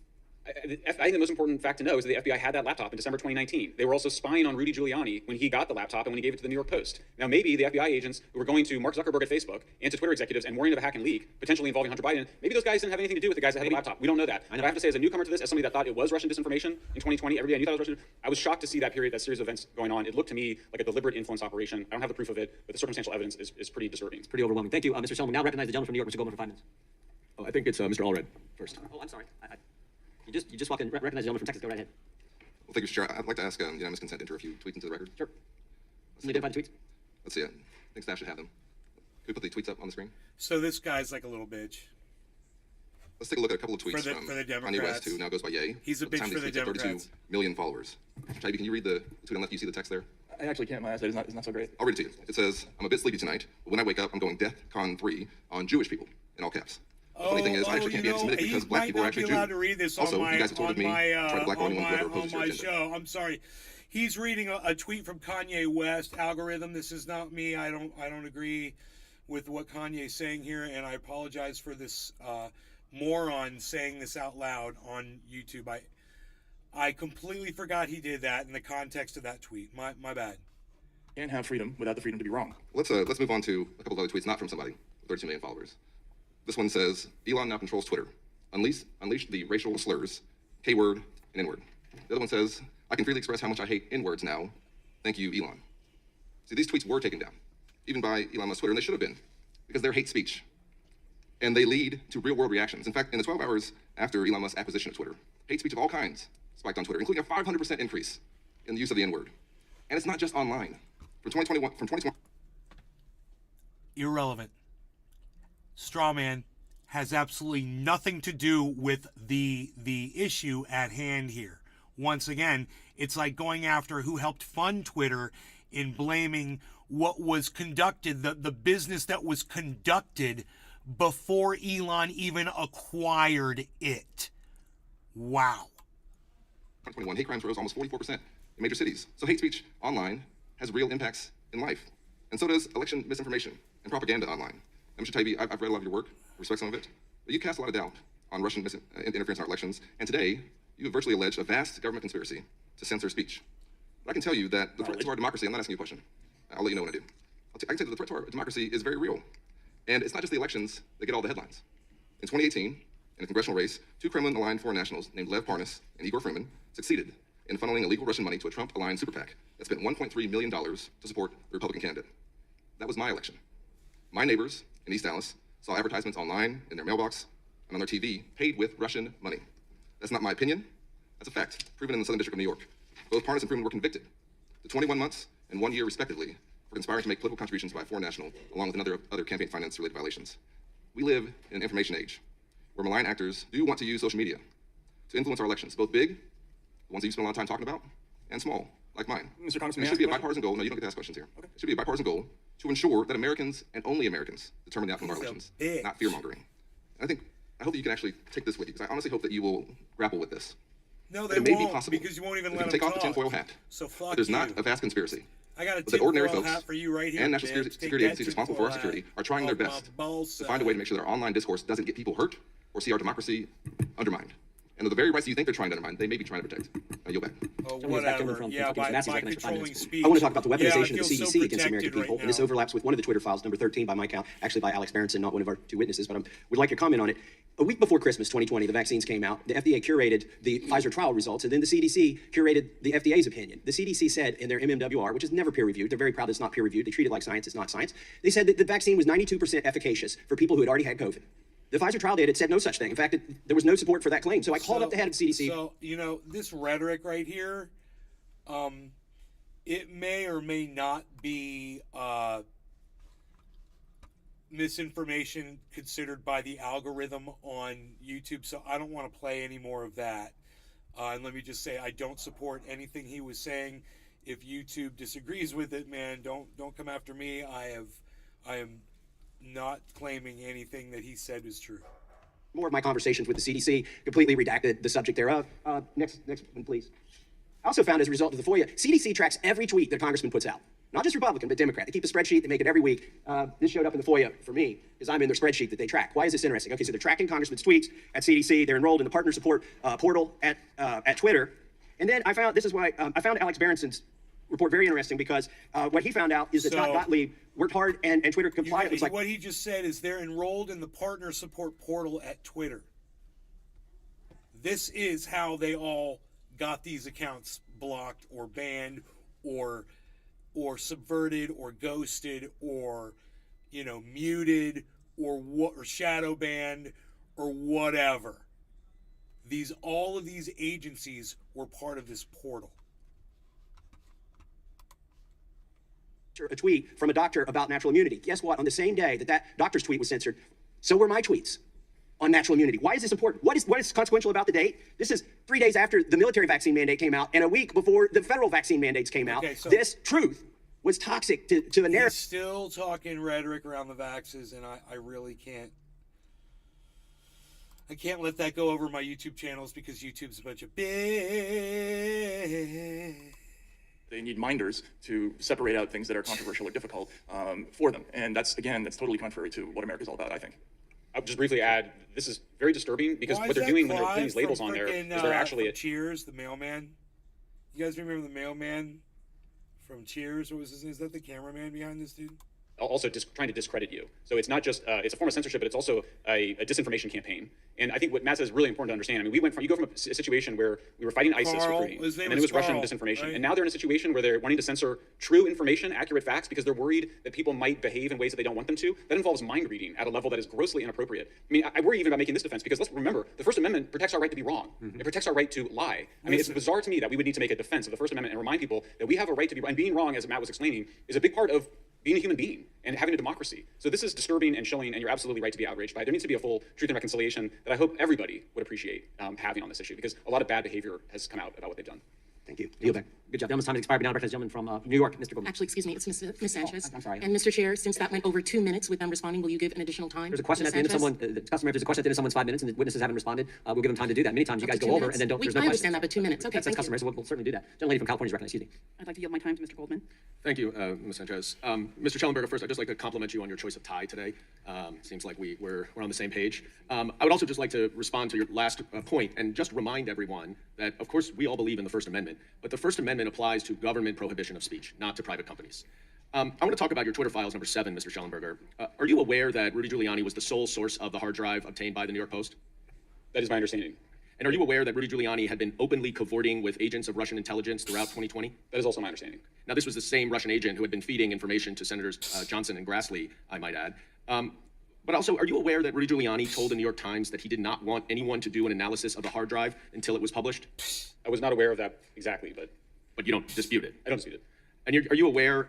S10: I think the most important fact to know is that the FBI had that laptop in December 2019. They were also spying on Rudy Giuliani when he got the laptop and when he gave it to the New York Post. Now, maybe the FBI agents who were going to Mark Zuckerberg at Facebook and to Twitter executives and warning of a hack and leak, potentially involving Hunter Biden, maybe those guys didn't have anything to do with the guys that had the laptop. We don't know that. But I have to say, as a newcomer to this, as somebody that thought it was Russian disinformation in 2020, every day I knew that it was Russian, I was shocked to see that series of events going on. It looked to me like a deliberate influence operation. I don't have the proof of it, but the circumstantial evidence is pretty disturbing.
S11: It's pretty overwhelming. Thank you, Mr. Selman. Now recognize the gentleman from New York, Mr. Goldman, for 5 minutes.
S18: Oh, I think it's Mr. Allred first.
S11: Oh, I'm sorry. You just walked in. Recognize the gentleman from Texas. Go right ahead.
S19: Well, thank you, Mr. Chair. I'd like to ask unanimous consent to enter a few tweets into the record.
S11: Sure. Can you identify the tweets?
S19: Let's see it. I think staff should have them. Can we put the tweets up on the screen?
S1: So this guy's like a little bitch.
S19: Let's take a look at a couple of tweets
S1: for the Democrats.
S19: Kanye West, who now goes by Ye.
S1: He's a bitch for the Democrats.
S19: 32 million followers. Taibbi, can you read the tweet on left? You see the text there?
S18: I actually can't. My eyesight is not so great.
S19: I'll read it to you. It says, I'm a bit sleepy tonight, but when I wake up, I'm going DEFCON 3 on Jewish people, in all caps. The funny thing is, I actually can't be anti-Semitic because black people are actually Jews.
S1: Allowed to read this
S19: also,
S1: on
S19: you guys have told me try to blackball anyone who ever opposes your agenda.
S1: show. I'm sorry. He's reading a tweet from Kanye West. Algorithm, this is not me. I don't agree with what Kanye's saying here, and I apologize for this moron saying this out loud on YouTube. I completely forgot he did that in the context of that tweet. My bad.
S18: Can't have freedom without the freedom to be wrong.
S19: Let's move on to a couple of other tweets, not from somebody with 32 million followers. This one says, Elon now controls Twitter. Unleash the racial slurs, K-word, and N-word. The other one says, I can freely express how much I hate N-words now. Thank you, Elon. See, these tweets were taken down, even by Elon Musk's Twitter, and they should have been, because they're hate speech. And they lead to real-world reactions. In fact, in the 12 hours after Elon Musk's acquisition of Twitter, hate speech of all kinds spiked on Twitter, including a 500% increase in the use of the N-word. And it's not just online. From 2021.
S1: Irrelevant. Strawman has absolutely nothing to do with the issue at hand here. Once again, it's like going after who helped fund Twitter in blaming what was conducted, the business that was conducted before Elon even acquired it. Wow.
S19: 2021, hate crimes rose almost 44% in major cities. So hate speech online has real impacts in life. And so does election misinformation and propaganda online. And Mr. Taibbi, I've read a lot of your work, respect some of it, but you cast a lot of doubt on Russian interference in our elections, and today you have virtually alleged a vast government conspiracy to censor speech. But I can tell you that the threat to our democracy, I'm not asking you a question, I'll let you know when I do. I can say that the threat to our democracy is very real, and it's not just the elections that get all the headlines. In 2018, in a congressional race, 2 Kremlin-aligned foreign nationals named Lev Parnas and Igor Fruman succeeded in funneling illegal Russian money to a Trump-aligned super PAC that spent $1.3 million to support the Republican candidate. That was my election. My neighbors in East Dallas saw advertisements online, in their mailbox, and on their TV, paid with Russian money. That's not my opinion. That's a fact, proven in the Southern District of New York. Both Parnas and Fruman were convicted to 21 months and 1 year, respectively, for conspiring to make political contributions by a foreign national, along with other campaign finance-related violations. We live in an information age where malign actors do want to use social media to influence our elections, both big, the ones that you spend a lot of time talking about, and small, like mine.
S18: Mr. Congressman,
S19: it should be a bipartisan goal. No, you don't get to ask questions here. Okay. It should be a bipartisan goal to ensure that Americans and only Americans determine the outcome of our elections, not fear-mongering. I hope that you can actually take this with you, because I honestly hope that you will grapple with this.
S1: No, they
S19: it may
S1: won't,
S19: be possible
S1: because you won't even
S19: that
S1: let
S19: you
S1: them
S19: can take off the
S1: talk.
S19: tinfoil hat.
S1: So fuck
S19: There's
S1: you.
S19: not a vast conspiracy.
S1: I got a
S19: But that ordinary
S1: tinfoil
S19: folks
S1: hat for you right here,
S19: and national
S1: man.
S19: security agencies responsible for our security are trying their best to find a way to make sure that our online discourse doesn't get people hurt or see our democracy undermined. And the very rights that you think they're trying to undermine, they may be trying to protect. Yield back.
S1: Oh, whatever. Yeah, by controlling speech.
S11: I want to talk about the weaponization
S1: yeah,
S11: of the CDC against the American people, and this overlaps with one of the Twitter files, number 13 by my count, actually by Alex Berenson, not one of our two witnesses, but I would like your comment on it. A week before Christmas 2020, the vaccines came out. The FDA curated the Pfizer trial results, and then the CDC curated the FDA's opinion. The CDC said in their MMWR, which is never peer-reviewed, they're very proud that it's not peer-reviewed, they treat it like science, it's not science. They said that the vaccine was 92% efficacious for people who had already had COVID. The Pfizer trial data said no such thing. In fact, there was no support for that claim. So I called up the head of the CDC.
S1: So, you know, this rhetoric right here, it may or may not be misinformation considered by the algorithm on YouTube, so I don't want to play any more of that. And let me just say, I don't support anything he was saying. If YouTube disagrees with it, man, don't come after me. I am not claiming anything that he said is true.
S11: More of my conversations with the CDC, completely redacted the subject thereof. Next one, please. I also found as a result of the FOIA, CDC tracks every tweet that a congressman puts out. Not just Republican, but Democrat. They keep a spreadsheet, they make it every week. This showed up in the FOIA for me, because I'm in their spreadsheet that they track. Why is this interesting? Okay, so they're tracking congressmen's tweets at CDC, they're enrolled in the partner support portal at Twitter. And then I found, this is why, I found Alex Berenson's report very interesting, because what he found out is that Todd Gottlieb worked hard and Twitter complied. It's like,
S1: what he just said is they're enrolled in the partner support portal at Twitter. This is how they all got these accounts blocked or banned or subverted or ghosted or, you know, muted or shadow banned or whatever. All of these agencies were part of this portal.
S11: A tweet from a doctor about natural immunity. Guess what? On the same day that doctor's tweet was censored, so were my tweets on natural immunity. Why is this important? What is consequential about the date? This is 3 days after the military vaccine mandate came out and a week before the federal vaccine mandates came out. So this truth was toxic to the narrative.
S1: He's still talking rhetoric around the vaxes, and I really can't. I can't let that go over my YouTube channels because YouTube's a bunch of big.
S18: They need minders to separate out things that are controversial or difficult for them. And that's totally contrary to what America's all about, I think.
S10: I'll just briefly add, this is very disturbing because what they're doing when they're putting these labels on there is they're actually...
S1: Cheers, the mailman. You guys remember the mailman from Cheers? What was his name? Is that the cameraman behind this dude?
S10: Also trying to discredit you. So it's not just, it's a form of censorship, but it's also a disinformation campaign. And I think what Matt says is really important to understand. I mean, you go from a situation where we were fighting ISIS for free, and then it was Russian disinformation. Right? And now they're in a situation where they're wanting to censor true information, accurate facts, because they're worried that people might behave in ways that they don't want them to. That involves mind reading at a level that is grossly inappropriate. I mean, I worry even about making this defense because let's remember, the First Amendment protects our right to be wrong. It protects our right to lie. I mean, it's bizarre to me that we would need to make a defense of the First Amendment and remind people that we have a right to be wrong. And being wrong, as Matt was explaining, is a big part of being a human being and having a democracy. So this is disturbing and chilling, and you're absolutely right to be outraged by it. There needs to be a full truth and reconciliation that I hope everybody would appreciate having on this issue, because a lot of bad behavior has come out about what they've done.
S11: Thank you. Yield back. Good job. Gentleman's time has expired. Now, the gentleman from New York, Mr. Goldman.
S9: Actually, excuse me, it's Ms. Sanchez.
S11: I'm sorry.
S9: And Mr. Chair, since that went over 2 minutes with them responding, will you give an additional time?
S11: There's a question at the end of someone, there's a question at the end of someone's 5 minutes, and the witnesses haven't responded. We'll give them time to do that. Many times you guys go over, and then there's no questions.
S9: I understand that, but 2 minutes. Okay,
S11: that's customary, so we'll certainly do that. Gentle lady from California is recognized. Excuse me.
S16: I'd like to yield my time to Mr. Goldman.
S14: Thank you, Ms. Sanchez. Mr. Schellenberger, first, I'd just like to compliment you on your choice of tie today. Seems like we're on the same page. I would also just like to respond to your last point and just remind everyone that, of course, we all believe in the First Amendment, but the First Amendment applies to government prohibition of speech, not to private companies. I want to talk about your Twitter files number 7, Mr. Schellenberger. Are you aware that Rudy Giuliani was the sole source of the hard drive obtained by the New York Post?
S10: That is my understanding.
S14: And are you aware that Rudy Giuliani had been openly cavorting with agents of Russian intelligence throughout 2020?
S10: That is also my understanding.
S14: Now, this was the same Russian agent who had been feeding information to Senators Johnson and Grassley, I might add. But also, are you aware that Rudy Giuliani told the New York Times that he did not want anyone to do an analysis of the hard drive until it was published?
S10: I was not aware of that exactly, but
S14: you don't dispute it?
S10: I don't dispute it.
S14: And are you aware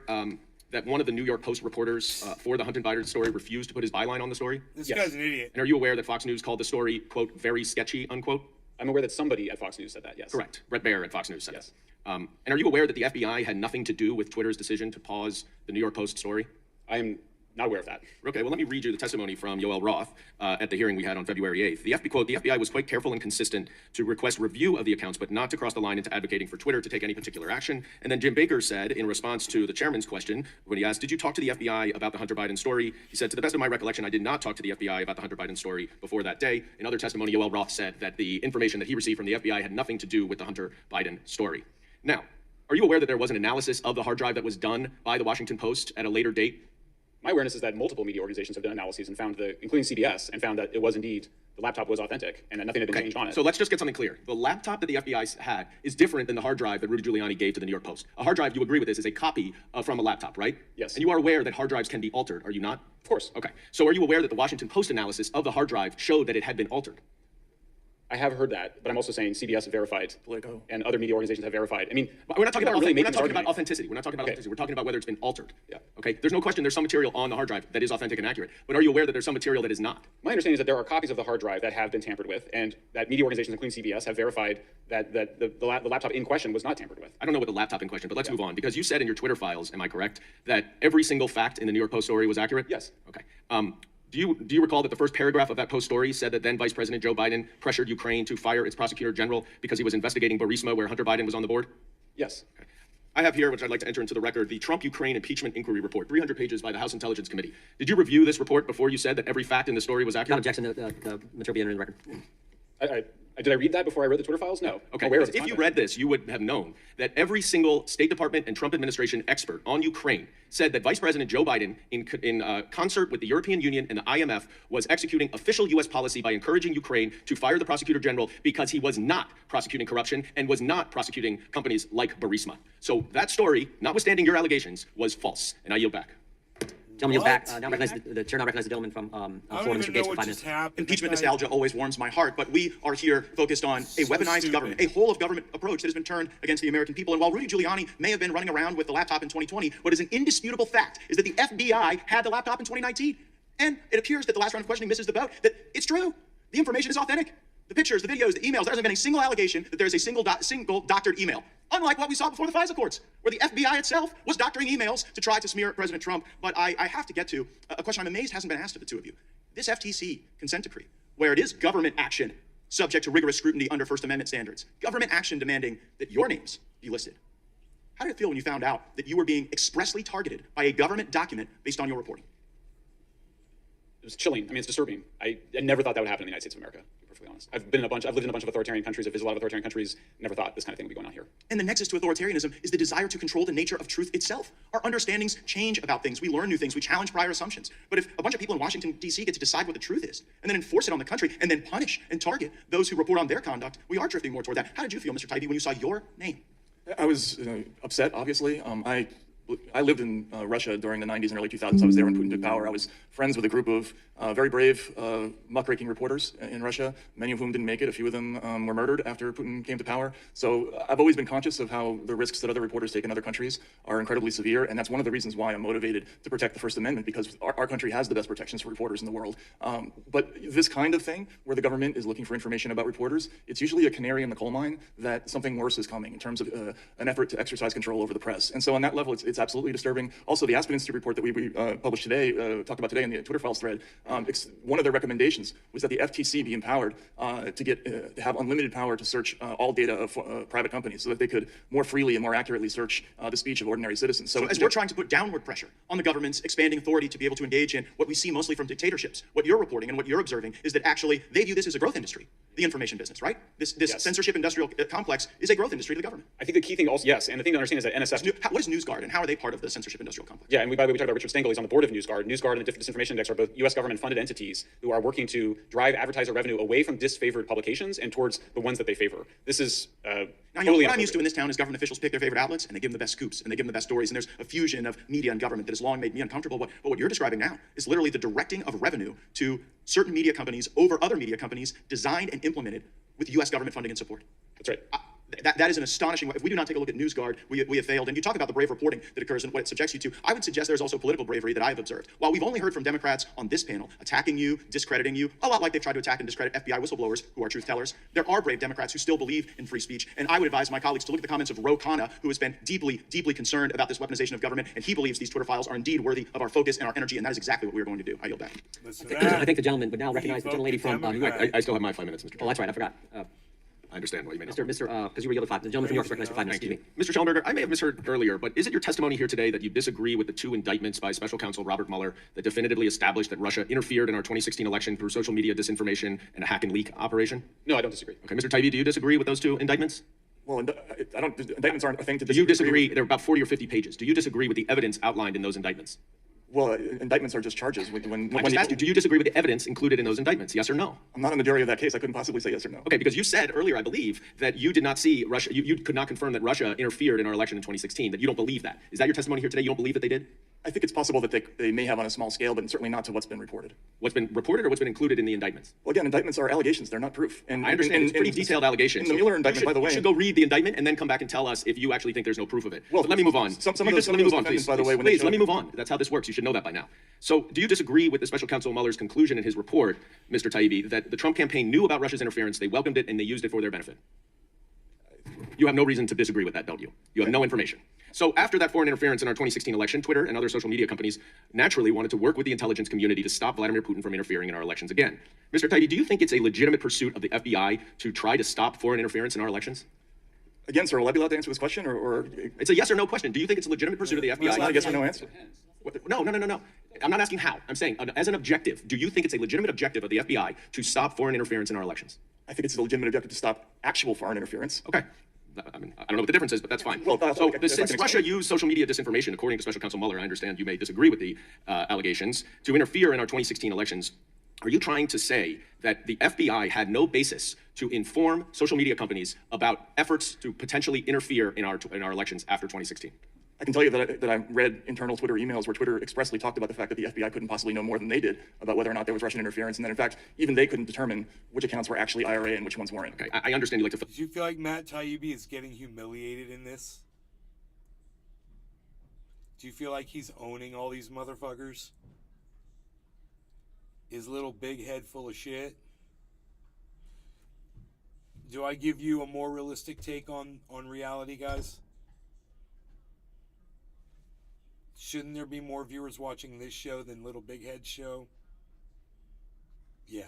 S14: that one of the New York Post reporters for the Hunter Biden story refused to put his byline on the story?
S1: This guy's an idiot.
S14: And are you aware that Fox News called the story, quote, very sketchy, unquote?
S10: I'm aware that somebody at Fox News said that, yes.
S14: Correct. Brett Baer at Fox News said that. And are you aware that the FBI had nothing to do with Twitter's decision to pause the New York Post story?
S10: I am not aware of that.
S14: Okay, well, let me read you the testimony from Yoel Roth at the hearing we had on February 8th. The FBI was quite careful and consistent to request review of the accounts, but not to cross the line into advocating for Twitter to take any particular action. And then Jim Baker said, in response to the chairman's question, when he asked, did you talk to the FBI about the Hunter Biden story? He said, to the best of my recollection, I did not talk to the FBI about the Hunter Biden story before that day. In other testimony, Yoel Roth said that the information that he received from the FBI had nothing to do with the Hunter Biden story. Now, are you aware that there was an analysis of the hard drive that was done by the Washington Post at a later date?
S10: My awareness is that multiple media organizations have done analyses and found including CBS, and found that it was indeed, the laptop was authentic and that nothing had been changed on it.
S14: So let's just get something clear. The laptop that the FBI had is different than the hard drive that Rudy Giuliani gave to the New York Post. A hard drive, you agree with this, is a copy from a laptop, right?
S10: Yes.
S14: And you are aware that hard drives can be altered, are you not?
S10: Of course.
S14: Okay. So are you aware that the Washington Post analysis of the hard drive showed that it had been altered?
S10: I have heard that, but I'm also saying CBS have verified,
S18: Politico,
S10: and other media organizations have verified. I mean,
S14: we're not talking about
S10: really
S14: we're not talking about authenticity. We're not talking about authenticity. We're talking about whether it's been altered.
S10: Yeah.
S14: Okay. There's no question. There's some material on the hard drive that is authentic and accurate. But are you aware that there's some material that is not?
S10: My understanding is that there are copies of the hard drive that have been tampered with, and that media organizations, including CBS, have verified that the laptop in question was not tampered with.
S14: I don't know what the laptop in question, but let's move on, because you said in your Twitter files, am I correct, that every single fact in the New York Post story was accurate?
S10: Yes.
S14: Okay. Do you recall that the first paragraph of that Post story said that then Vice President Joe Biden pressured Ukraine to fire its prosecutor general because he was investigating Burisma, where Hunter Biden was on the board?
S10: Yes.
S14: Okay. I have here, which I'd like to enter into the record, the Trump-Ukraine impeachment inquiry report, 300 pages by the House Intelligence Committee. Did you review this report before you said that every fact in the story was accurate?
S11: Not objection. The material be entered in the record.
S10: Did I read that before I read the Twitter files? No.
S14: Okay, if you read this, you would have known that every single State Department and Trump administration expert on Ukraine said that Vice President Joe Biden, in concert with the European Union and the IMF, was executing official U.S. policy by encouraging Ukraine to fire the prosecutor general because he was not prosecuting corruption and was not prosecuting companies like Burisma. So that story, notwithstanding your allegations, was false. And I yield back.
S11: Gentleman, back. The chair now recognizes the gentleman from Florida, Mr. Gates, for 5 minutes.
S20: Impeachment nostalgia always warms my heart, but we are here focused on a weaponized government, a whole-of-government approach that has been turned against the American people. And while Rudy Giuliani may have been running around with the laptop in 2020, what is an indisputable fact is that the FBI had the laptop in 2019. And it appears that the last round of questioning misses the boat, that it's true. The information is authentic. The pictures, the videos, the emails, there hasn't been a single allegation that there's a single doctored email. Unlike what we saw before the FISA courts, where the FBI itself was doctoring emails to try to smear President Trump. But I have to get to a question I'm amazed hasn't been asked of the two of you. This FTC consent decree, where it is government action subject to rigorous scrutiny under First Amendment standards, government action demanding that your names be listed. How did it feel when you found out that you were being expressly targeted by a government document based on your reporting?
S10: It was chilling. I mean, it's disturbing. I never thought that would happen in the United States of America, to be perfectly honest. I've lived in a bunch of authoritarian countries. I've visited a lot of authoritarian countries. Never thought this kind of thing would be going on here.
S20: And the nexus to authoritarianism is the desire to control the nature of truth itself. Our understandings change about things. We learn new things. We challenge prior assumptions. But if a bunch of people in Washington, D.C. get to decide what the truth is, and then enforce it on the country, and then punish and target those who report on their conduct, we are drifting more toward that. How did you feel, Mr. Taibbi, when you saw your name?
S18: I was upset, obviously. I lived in Russia during the 90s and early 2000s. I was there when Putin took power. I was friends with a group of very brave, muckraking reporters in Russia, many of whom didn't make it. A few of them were murdered after Putin came to power. So I've always been conscious of how the risks that other reporters take in other countries are incredibly severe, and that's one of the reasons why I'm motivated to protect the First Amendment, because our country has the best protections for reporters in the world. But this kind of thing, where the government is looking for information about reporters, it's usually a canary in the coal mine that something worse is coming in terms of an effort to exercise control over the press. And so on that level, it's absolutely disturbing. Also, the Aspen Institute report that we published today, talked about today in the Twitter files thread, one of their recommendations was that the FTC be empowered to have unlimited power to search all data of private companies, so that they could more freely and more accurately search the speech of ordinary citizens.
S20: So as we're trying to put downward pressure on the government's expanding authority to be able to engage in what we see mostly from dictatorships, what you're reporting and what you're observing is that actually they view this as a growth industry. the information business, right? This censorship industrial complex is a growth industry to the government.
S10: I think the key thing also, yes, and the thing to understand is that NSF...
S20: What is NewsGuard, and how are they part of the censorship industrial complex?
S10: Yeah, and by the way, we talked about Richard Stengel. He's on the board of NewsGuard. NewsGuard and the Disinformation Index are both U.S. government-funded entities who are working to drive advertiser revenue away from disfavored publications and towards the ones that they favor. This is totally
S20: what I'm used to in this town is government officials pick their favorite outlets and they give them the best scoops and they give them the best stories, and there's a fusion of media and government that has long made me uncomfortable. But what you're describing now is literally the directing of revenue to certain media companies over other media companies designed and implemented with U.S. government funding and support.
S10: That's right.
S20: That is an astonishing way. If we do not take a look at NewsGuard, we have failed. And you talk about the brave reporting that occurs and what it subjects you to. I would suggest there's also political bravery that I have observed. While we've only heard from Democrats on this panel attacking you, discrediting you, a lot like they've tried to attack and discredit FBI whistleblowers who are truth tellers, there are brave Democrats who still believe in free speech. And I would advise my colleagues to look at the comments of Ro Khanna, who has been deeply, deeply concerned about this weaponization of government, and he believes these Twitter files are indeed worthy of our focus and our energy, and that is exactly what we are going to do. I yield back.
S11: I think the gentleman would now recognize the gentlelady from New York.
S19: I still have my 5 minutes, Mr. Chairman.
S11: Oh, that's right. I forgot.
S19: I understand what you mean.
S11: Because you were yielded 5. The gentleman from New York is recognized for 5 minutes. Excuse me.
S19: Mr. Schellenberger, I may have misheard earlier, but is it your testimony here today that you disagree with the 2 indictments by Special Counsel Robert Mueller that definitively established that Russia interfered in our 2016 election through social media disinformation and a hack and leak operation?
S10: No, I don't disagree.
S19: Okay, Mr. Taibbi, do you disagree with those 2 indictments?
S4: Well, I don't. Indictments aren't a thing to
S19: disagree. Do you disagree? They're about 40 or 50 pages. Do you disagree with the evidence outlined in those indictments?
S4: Well, indictments are just charges.
S19: I just asked you, do you disagree with the evidence included in those indictments? Yes or no?
S4: I'm not in the jury of that case. I couldn't possibly say yes or no.
S19: Okay, because you said earlier, I believe, that you did not see Russia, you could not confirm that Russia interfered in our election in 2016, that you don't believe that. Is that your testimony here today? You don't believe that they did?
S4: I think it's possible that they may have on a small scale, but certainly not to what's been reported.
S19: What's been reported or what's been included in the indictments?
S4: Well, again, indictments are allegations. They're not proof. And
S19: I understand. It's pretty detailed allegations.
S4: In the Mueller indictment, by the way.
S19: You should go read the indictment and then come back and tell us if you actually think there's no proof of it.
S4: Well,
S19: but let me move on.
S4: Let me move on, please. By the way,
S19: please, let me move on. That's how this works. You should know that by now. So do you disagree with the Special Counsel Mueller's conclusion in his report, Mr. Taibbi, that the Trump campaign knew about Russia's interference, they welcomed it, and they used it for their benefit? You have no reason to disagree with that, don't you? You have no information. So after that foreign interference in our 2016 election, Twitter and other social media companies naturally wanted to work with the intelligence community to stop Vladimir Putin from interfering in our elections again. Mr. Taibbi, do you think it's a legitimate pursuit of the FBI to try to stop foreign interference in our elections?
S4: Again, sir, will I be allowed to answer this question, or?
S19: It's a yes or no question. Do you think it's a legitimate pursuit of the FBI?
S4: Well, it's not a yes or no answer.
S19: No. I'm not asking how. I'm saying, as an objective, do you think it's a legitimate objective of the FBI to stop foreign interference in our elections?
S4: I think it's a legitimate objective to stop actual foreign interference.
S19: Okay. I mean, I don't know what the difference is, but that's fine.
S4: Well,
S19: since Russia used social media disinformation, according to Special Counsel Mueller, I understand you may disagree with the allegations, to interfere in our 2016 elections, are you trying to say that the FBI had no basis to inform social media companies about efforts to potentially interfere in our elections after 2016?
S4: I can tell you that I read internal Twitter emails where Twitter expressly talked about the fact that the FBI couldn't possibly know more than they did about whether or not there was Russian interference, and that in fact, even they couldn't determine which accounts were actually IRA and which ones weren't.
S19: Okay, I understand you like to...
S1: Do you feel like Matt Taibbi is getting humiliated in this? Do you feel like he's owning all these motherfuckers? His little big head full of shit? Do I give you a more realistic take on reality, guys? Shouldn't there be more viewers watching this show than Little Big Head's show? Yeah.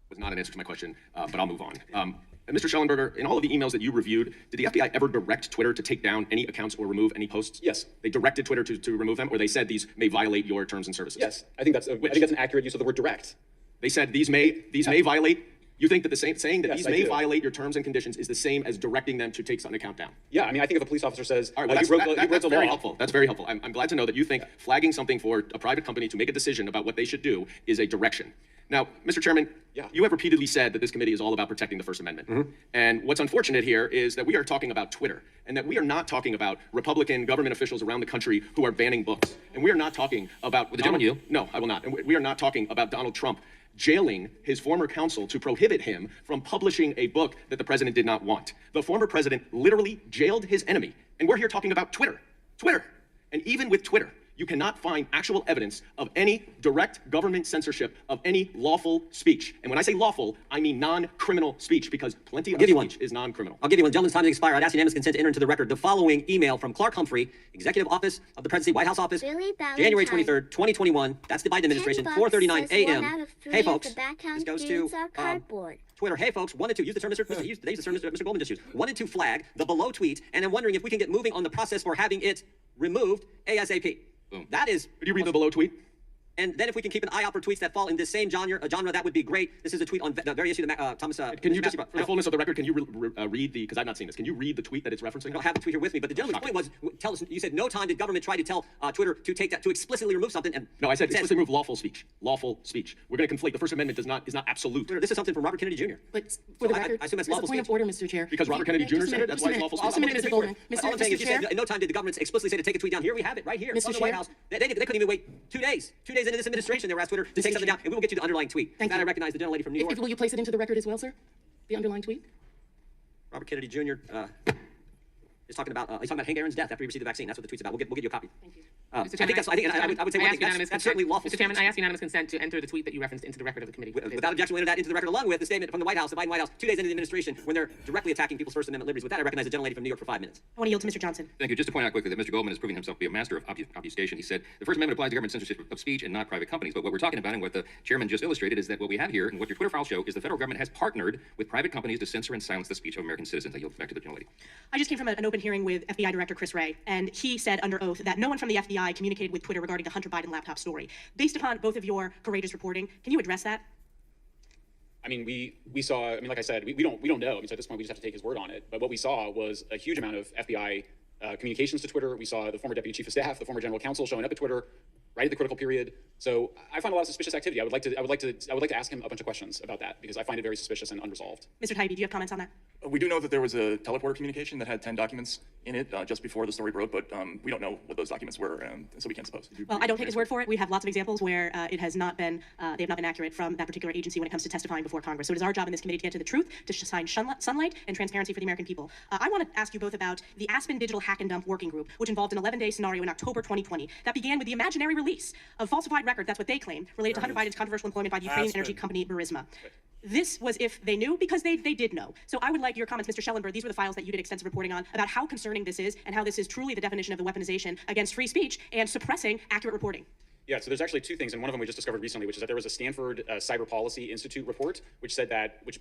S19: Was not an answer to my question, but I'll move on. And Mr. Schellenberger, in all of the emails that you reviewed, did the FBI ever direct Twitter to take down any accounts or remove any posts?
S10: Yes.
S19: They directed Twitter to remove them, or they said these may violate your terms and services?
S10: Yes. I think that's an accurate use of the word direct.
S19: They said these may violate. You think that saying that these may violate your terms and conditions is the same as directing them to take an account down?
S10: Yeah, I mean, I think if a police officer says,
S19: all right, well, that's very helpful. That's very helpful. I'm glad to know that you think flagging something for a private company to make a decision about what they should do is a direction. Now, Mr. Chairman, you have repeatedly said that this committee is all about protecting the First Amendment. Mm-hmm. And what's unfortunate here is that we are talking about Twitter, and that we are not talking about Republican government officials around the country who are banning books. And we are not talking about... No, I will not. And we are not talking about Donald Trump jailing his former counsel to prohibit him from publishing a book that the president did not want. The former president literally jailed his enemy. And we're here talking about Twitter. Twitter. And even with Twitter, you cannot find actual evidence of any direct government censorship of any lawful speech. And when I say lawful, I mean non-criminal speech, because plenty of speech is non-criminal.
S11: I'll give you one. Gentleman's time to expire. I'd ask unanimous consent to enter into the record the following email from Clark Humphrey, Executive Office of the Presidency, White House Office, January 23rd, 2021. That's the Biden administration, 4:39 a.m. Hey, folks. This goes to Twitter. Hey, folks. 1 and 2. Use the term Mr. Goldman just used. 1 and 2 flag the below tweet, and I'm wondering if we can get moving on the process for having it removed ASAP.
S19: Boom.
S11: That is...
S19: Could you read the below tweet?
S11: And then if we can keep an eye out for tweets that fall in this same genre, that would be great. This is a tweet on the very issue that Thomas...
S21: Can you just, for the fullness of the record, can you read the, because I've not seen this, can you read the tweet that it's referencing?
S11: I don't have the tweet here with me, but the gentleman's point was, tell us, you said no time did government try to tell Twitter to explicitly remove something. And
S21: no, I said explicitly remove lawful speech. Lawful speech. We're going to conflate. The First Amendment is not absolute.
S11: This is something from Robert Kennedy Jr.
S9: But for the record,
S11: I assume that's
S9: this is a
S11: lawful
S9: point
S11: speech.
S9: of order, Mr. Chair.
S21: Because Robert Kennedy Jr. said it, that's why it's lawful speech.
S9: Just a minute, Mr. Goldman.
S11: All I'm saying is, you said, no time did the government explicitly say to take a tweet down. Here we have it, right here. It's on the White House. They couldn't even wait 2 days. 2 days into this administration, they were asked Twitter to take something down, and we will get you the underlying tweet.
S9: Thank you.
S11: I recognize the gentlelady from New York.
S9: Will you place it into the record as well, sir? The underlying tweet?
S11: Robert Kennedy Jr. Is talking about Hank Aaron's death after he received the vaccine. That's what the tweet's about. We'll get you a copy. Thank you.
S3: Mr. Chairman,
S11: I would say one thing. That's certainly lawful.
S3: Mr. Chairman, I ask unanimous consent to enter the tweet that you referenced into the record of the committee.
S11: Without objection, we'll enter that into the record along with the statement from the White House, the Biden White House, 2 days into the administration, when they're directly attacking people's First Amendment liberties. With that, I recognize the gentlelady from New York for 5 minutes.
S16: I want to yield to Mr. Johnson.
S12: Thank you. Just to point out quickly that Mr. Goldman is proving himself to be a master of obfuscation. He said the First Amendment applies to government censorship of speech and not private companies. But what we're talking about and what the chairman just illustrated is that what we have here and what your Twitter files show is the federal government has partnered with private companies to censor and silence the speech of American citizens. I yield back to the gentlelady.
S16: I just came from an open hearing with FBI Director Chris Wray, and he said under oath that no one from the FBI communicated with Twitter regarding the Hunter Biden laptop story. Based upon both of your courageous reporting, can you address that?
S10: I mean, we saw, I mean, like I said, we don't know. I mean, so at this point, we just have to take his word on it. But what we saw was a huge amount of FBI communications to Twitter. We saw the former deputy chief of staff, the former general counsel showing up at Twitter right at the critical period. So I find a lot of suspicious activity. I would like to ask him a bunch of questions about that because I find it very suspicious and unresolved.
S16: Mr. Taibbi, do you have comments on that?
S18: We do know that there was a teleporter communication that had 10 documents in it just before the story broke, but we don't know what those documents were, and so we can't suppose.
S16: Well, I don't take his word for it. We have lots of examples where it has not been, they have not been accurate from that particular agency when it comes to testifying before Congress. So it is our job in this committee to get to the truth, to shine sunlight and transparency for the American people. I want to ask you both about the Aspen Digital Hack and Dump Working Group, which involved an 11-day scenario in October 2020 that began with the imaginary release of falsified records, that's what they claimed, related to Hunter Biden's controversial employment by the Ukrainian energy company Burisma. This was if they knew, because they did know. So I would like your comments, Mr. Schellenberg. These were the files that you did extensive reporting on about how concerning this is and how this is truly the definition of the weaponization against free speech and suppressing accurate reporting.
S10: Yeah, so there's actually two things, and one of them we just discovered recently, which is that there was a Stanford Cyber Policy Institute report, which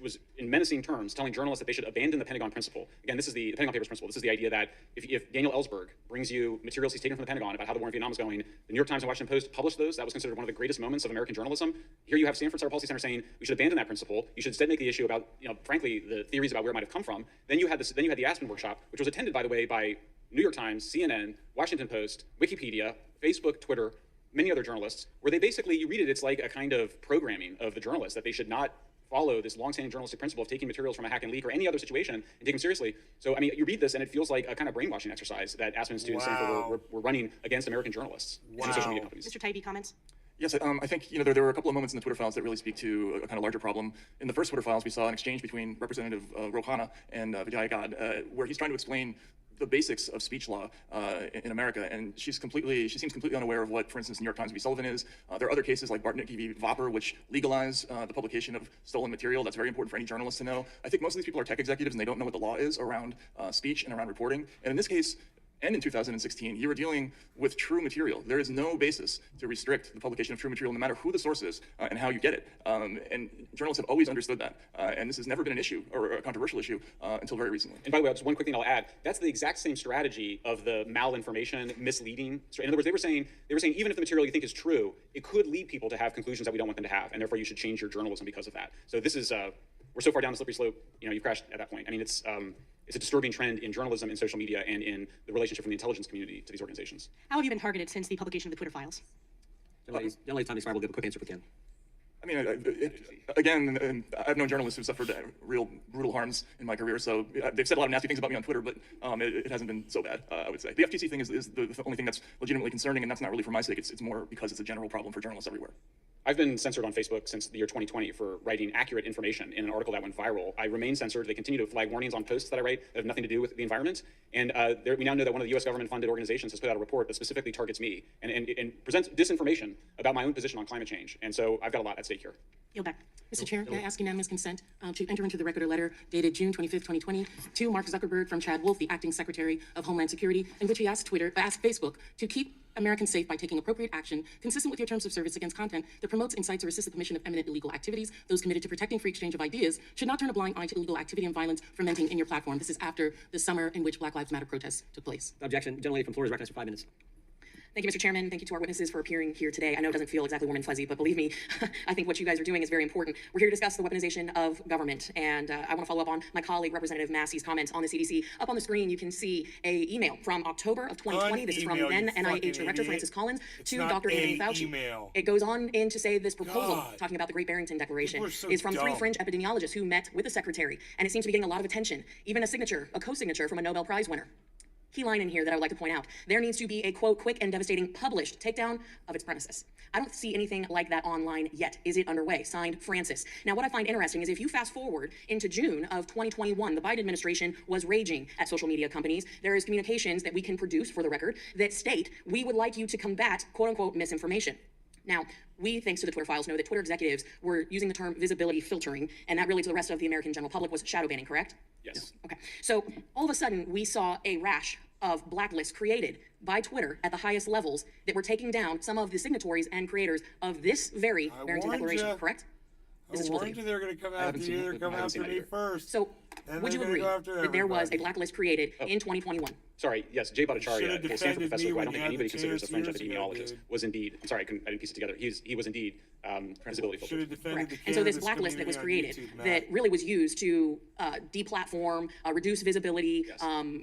S10: was in menacing terms telling journalists that they should abandon the Pentagon principle. Again, this is the Pentagon Papers principle. This is the idea that if Daniel Ellsberg brings you materials he's taken from the Pentagon about how the war in Vietnam is going, the New York Times and Washington Post published those. That was considered one of the greatest moments of American journalism. Here you have Stanford Cyber Policy Center saying we should abandon that principle. You should instead make the issue about, frankly, the theories about where it might have come from. Then you had the Aspen workshop, which was attended, by the way, by New York Times, CNN, Washington Post, Wikipedia, Facebook, Twitter, many other journalists, where they basically, you read it, it's like a kind of programming of the journalists that they should not follow this longstanding journalistic principle of taking materials from a hack and leak or any other situation and take them seriously. So, I mean, you read this and it feels like a kind of brainwashing exercise that Aspen students were running against American journalists and social media companies.
S16: Mr. Taibbi, comments?
S18: Yes, I think there were a couple of moments in the Twitter files that really speak to a kind of larger problem. In the first Twitter files, we saw an exchange between Representative Rouhana and Vijay Gad, where he's trying to explain the basics of speech law in America, and she seems completely unaware of what, for instance, New York Times v. Sullivan is. There are other cases like Bartnicki v. Vopper, which legalize the publication of stolen material. That's very important for any journalist to know. I think most of these people are tech executives, and they don't know what the law is around speech and around reporting. And in this case, and in 2016, you were dealing with true material. There is no basis to restrict the publication of true material, no matter who the source is and how you get it. And journalists have always understood that. And this has never been an issue or a controversial issue until very recently.
S10: And by the way, just one quick thing I'll add. That's the exact same strategy of the malinformation, misleading. In other words, they were saying even if the material you think is true, it could lead people to have conclusions that we don't want them to have, and therefore you should change your journalism because of that. So this is we're so far down the slippery slope. You've crashed at that point. I mean, it's a disturbing trend in journalism, in social media, and in the relationship from the intelligence community to these organizations.
S16: How have you been targeted since the publication of the Twitter files?
S11: Generally, time expires. We'll give a quick answer if we can.
S18: I mean, again, I've known journalists who've suffered real brutal harms in my career, so they've said a lot of nasty things about me on Twitter, but it hasn't been so bad, I would say. The FTC thing is the only thing that's legitimately concerning, and that's not really for my sake. It's more because it's a general problem for journalists everywhere.
S10: I've been censored on Facebook since the year 2020 for writing accurate information in an article that went viral. I remain censored. They continue to flag warnings on posts that I write that have nothing to do with the environment. And we now know that one of the U.S. government-funded organizations has put out a report that specifically targets me and presents disinformation about my own position on climate change. And so I've got a lot at stake here.
S16: Yield back.
S9: Mr. Chair, may I ask unanimous consent to enter into the record a letter dated June 25th, 2020, to Mark Zuckerberg from Chad Wolf, the acting Secretary of Homeland Security, in which he asked Facebook to keep Americans safe by taking appropriate action consistent with your terms of service against content that promotes, incites, or assists the commission of eminent illegal activities. Those committed to protecting free exchange of ideas should not turn a blind eye to illegal activity and violence fermenting in your platform. This is after the summer in which Black Lives Matter protests took place.
S11: Objection. Gentlelady from Florida is recognized for 5 minutes.
S9: Thank you, Mr. Chairman. Thank you to our witnesses for appearing here today. I know it doesn't feel exactly warm and fuzzy, but believe me, I think what you guys are doing is very important. We're here to discuss the weaponization of government, and I want to follow up on my colleague, Representative Massey's comments on the CDC. Up on the screen, you can see a email from October of 2020. This is from then NIH Director Francis Collins to Dr. Anthony Fauci.
S1: Email.
S9: It goes on in to say this proposal, talking about the Great Barrington Declaration, is from 3 fringe epidemiologists who met with the secretary, and it seems to be getting a lot of attention, even a co-signature from a Nobel Prize winner. Key line in here that I would like to point out. There needs to be a, quote, quick and devastating published takedown of its premises. I don't see anything like that online yet. Is it underway? Signed, Francis. Now, what I find interesting is if you fast forward into June of 2021, the Biden administration was raging at social media companies. There is communications that we can produce, for the record, that state, we would like you to combat, quote unquote, misinformation. Now, we, thanks to the Twitter files, know that Twitter executives were using the term visibility filtering, and that really to the rest of the American general public was shadow banning, correct?
S10: Yes.
S9: Okay. So all of a sudden, we saw a rash of blacklists created by Twitter at the highest levels that were taking down some of the signatories and creators of this very Barrington Declaration, correct?
S1: I warned you they're going to come after you. They're coming after me first.
S9: So, would you agree that there was a blacklist created in 2021?
S10: Sorry, yes, Jay Bhattacharya, a Stanford professor who I don't think anybody considers a fringe epidemiologist, was indeed, I'm sorry, I didn't piece it together. He was indeed visibility filtered.
S9: Correct. And so this blacklist that was created that really was used to deplatform, reduce visibility,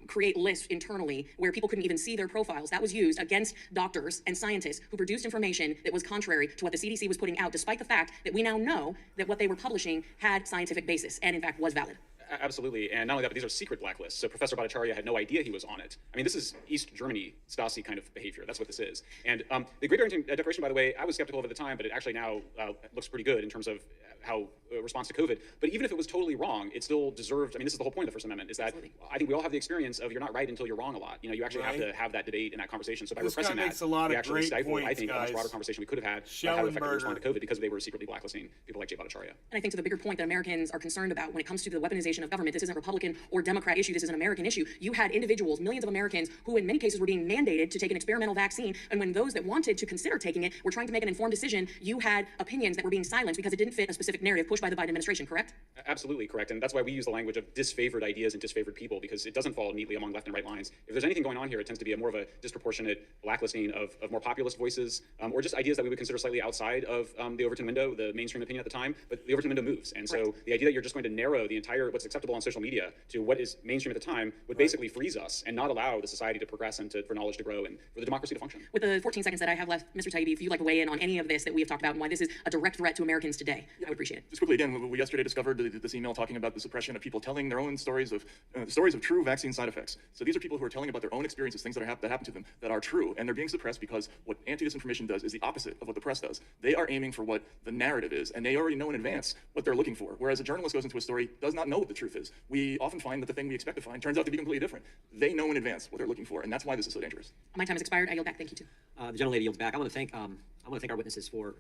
S9: create lists internally where people couldn't even see their profiles, that was used against doctors and scientists who produced information that was contrary to what the CDC was putting out, despite the fact that we now know that what they were publishing had scientific basis and in fact was valid.
S10: Absolutely, and not only that, but these are secret blacklists. So Professor Bhattacharya had no idea he was on it. I mean, this is East Germany Stasi kind of behavior. That's what this is. And the Great Barrington Declaration, by the way, I was skeptical of it at the time, but it actually now looks pretty good in terms of how response to COVID. But even if it was totally wrong, it still deserved. I mean, this is the whole point of the First Amendment: is that I think we all have the experience of you're not right until you're wrong a lot. You know, you actually have to have that debate and that conversation. So by repressing that, we actually stifled, I think, a much broader conversation we could have had about how effectively respond to COVID because they were secretly blacklisting people like Jay Bhattacharya.
S9: And I think to the bigger point that Americans are concerned about when it comes to the weaponization of government, this isn't Republican or Democrat issue. This is an American issue. You had individuals, millions of Americans, who in many cases were being mandated to take an experimental vaccine. And when those that wanted to consider taking it were trying to make an informed decision, you had opinions that were being silenced because it didn't fit a specific narrative pushed by the Biden administration, correct?
S10: Absolutely correct. And that's why we use the language of disfavored ideas and disfavored people, because it doesn't fall neatly among left and right lines. If there's anything going on here, it tends to be more of a disproportionate blacklisting of more populist voices, or just ideas that we would consider slightly outside of the Overton window, the mainstream opinion at the time. But the Overton window moves. And so the idea that you're just going to narrow the entire what's acceptable on social media to what is mainstream at the time would basically freeze us and not allow the society to progress and for knowledge to grow and for the democracy to function.
S9: With the 14 seconds that I have left, Mr. Taibbi, if you'd like to weigh in on any of this that we have talked about and why this is a direct threat to Americans today, I would appreciate it.
S18: Just quickly, again, we yesterday discovered this email talking about the suppression of people telling their own stories of true vaccine side effects. So these are people who are telling about their own experiences, things that happen to them that are true, and they're being suppressed because what anti-disinformation does is the opposite of what the press does. They are aiming for what the narrative is, and they already know in advance what they're looking for. Whereas a journalist goes into a story, does not know what the truth is. We often find that the thing we expect to find turns out to be completely different. They know in advance what they're looking for, and that's why this is so dangerous.
S9: My time has expired. I yield back. Thank you too.
S11: The gentlelady yields back. I want to thank our witnesses for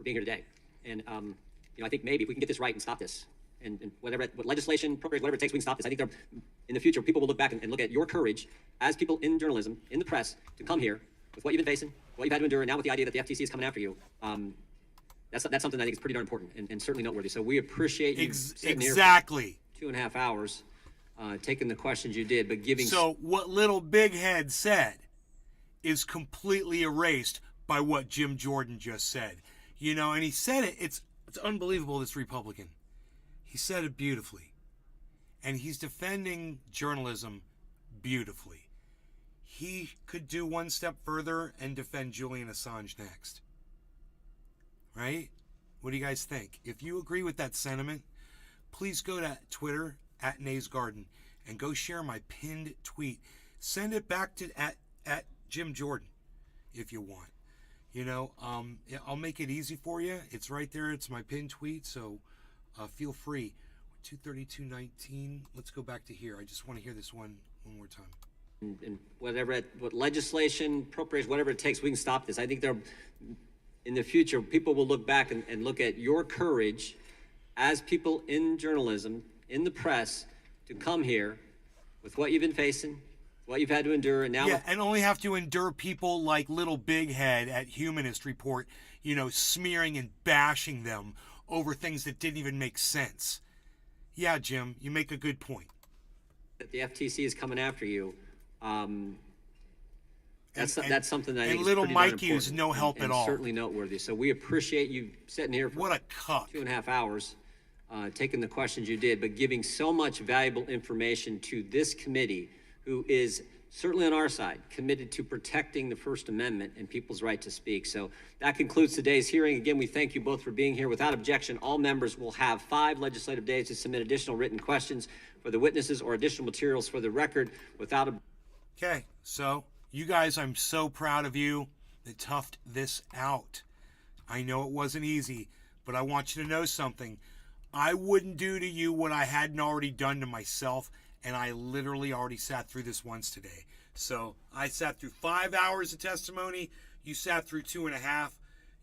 S11: being here today. And I think maybe if we can get this right and stop this, and what legislation, appropriate, whatever it takes, we can stop this. I think in the future, people will look back and look at your courage as people in journalism, in the press, to come here with what you've been facing, what you've had to endure, and now with the idea that the FTC is coming after you. That's something I think is pretty darn important and certainly noteworthy. So we appreciate you sitting here for 2.5 hours, taking the questions you did, but giving.
S1: So what little Big Head said is completely erased by what Jim Jordan just said. And he said it. It's unbelievable. This Republican. He said it beautifully. And he's defending journalism beautifully. He could do one step further and defend Julian Assange next. Right? What do you guys think? If you agree with that sentiment, please go to Twitter at Nays Garden and go share my pinned tweet. Send it back to at Jim Jordan if you want. I'll make it easy for you. It's right there. It's my pinned tweet, so feel free. 232.19. Let's go back to here. I just want to hear this one more time.
S11: And what legislation, appropriation, whatever it takes, we can stop this. I think in the future, people will look back and look at your courage as people in journalism, in the press, to come here with what you've been facing, what you've had to endure, and now...
S1: Yeah, and only have to endure people like Little Big Head at Humanist Report, smearing and bashing them over things that didn't even make sense. Yeah, Jim, you make a good point.
S11: That the FTC is coming after you.
S8: That's something that I think
S1: and
S8: is
S1: little
S8: pretty darn
S1: Mikey who's
S8: important
S1: no help
S8: and
S1: at all.
S8: certainly noteworthy. So we appreciate you sitting here for
S1: What a cuck.
S8: 2.5 hours, taking the questions you did, but giving so much valuable information to this committee, who is certainly on our side, committed to protecting the First Amendment and people's right to speak. So that concludes today's hearing. Again, we thank you both for being here. Without objection, all members will have 5 legislative days to submit additional written questions for the witnesses or additional materials for the record. Without
S1: Okay, so you guys, I'm so proud of you that toughed this out. I know it wasn't easy, but I want you to know something. I wouldn't do to you what I hadn't already done to myself, and I literally already sat through this once today. So I sat through 5 hours of testimony. You sat through 2.5.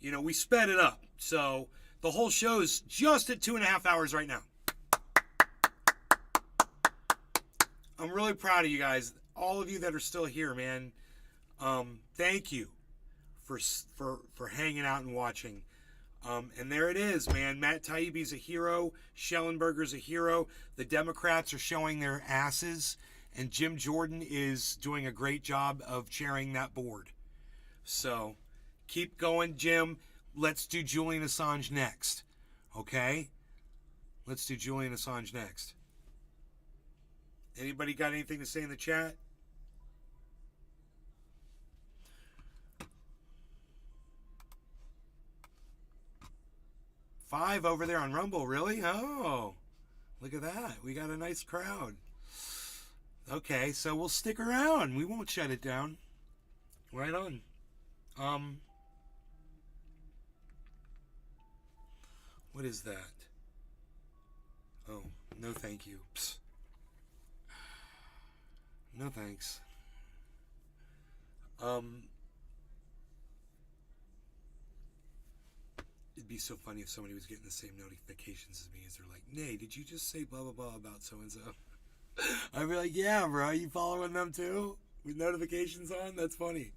S1: You know, we sped it up. So the whole show's just at 2.5 hours right now. I'm really proud of you guys. All of you that are still here, man. Thank you for hanging out and watching. And there it is, man. Matt Taibbi's a hero. Schellenberger's a hero. The Democrats are showing their asses. And Jim Jordan is doing a great job of chairing that board. So keep going, Jim. Let's do Julian Assange next. Okay? Let's do Julian Assange next. Anybody got anything to say in the chat? Five over there on Rumble, really? Oh, look at that. We got a nice crowd. Okay, so we'll stick around. We won't shut it down. Right on. What is that? Oh, no thank you. Psst. No thanks. It'd be so funny if somebody was getting the same notifications as me as they're like, Nay, did you just say blah, blah, blah about so-and-so? I'd be like, yeah, bro, you following them too? With notifications on? That's funny.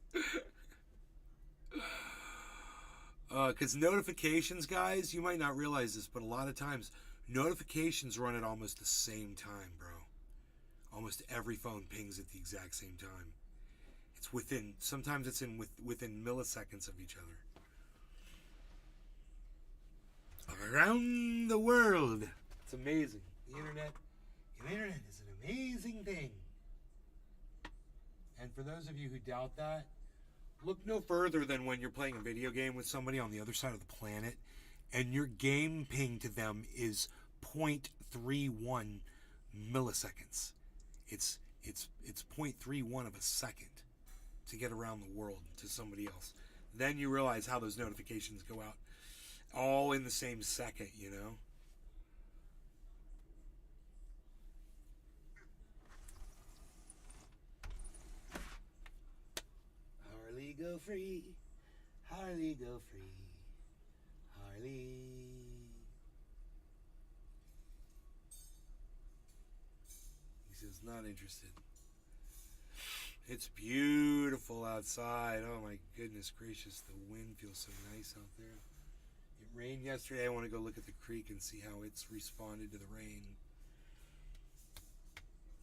S1: Because notifications, guys, you might not realize this, but a lot of times, notifications run at almost the same time, bro. Almost every phone pings at the exact same time. It's within, sometimes it's within milliseconds of each other. Around the world. It's amazing. The internet is an amazing thing. And for those of you who doubt that, look no further than when you're playing a video game with somebody on the other side of the planet and your game ping to them is 0.31 milliseconds. It's 0.31 of a second to get around the world to somebody else. Then you realize how those notifications go out all in the same second, you know? Harley go free, Harley go free, Harley. He says not interested. It's beautiful outside. Oh my goodness gracious, the wind feels so nice out there. It rained yesterday. I want to go look at the creek and see how it's responded to the rain.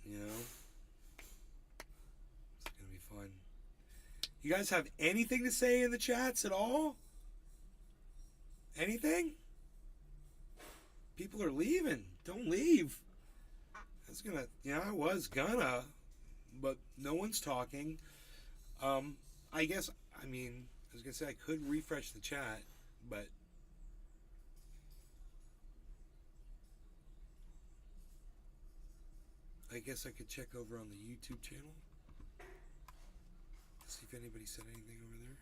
S1: You know? It's going to be fun. You guys have anything to say in the chats at all? Anything? People are leaving. Don't leave. I was gonna, I was gonna, but no one's talking. I guess, I was gonna say I could refresh the chat, but I guess I could check over on the YouTube channel. See if anybody said anything over there.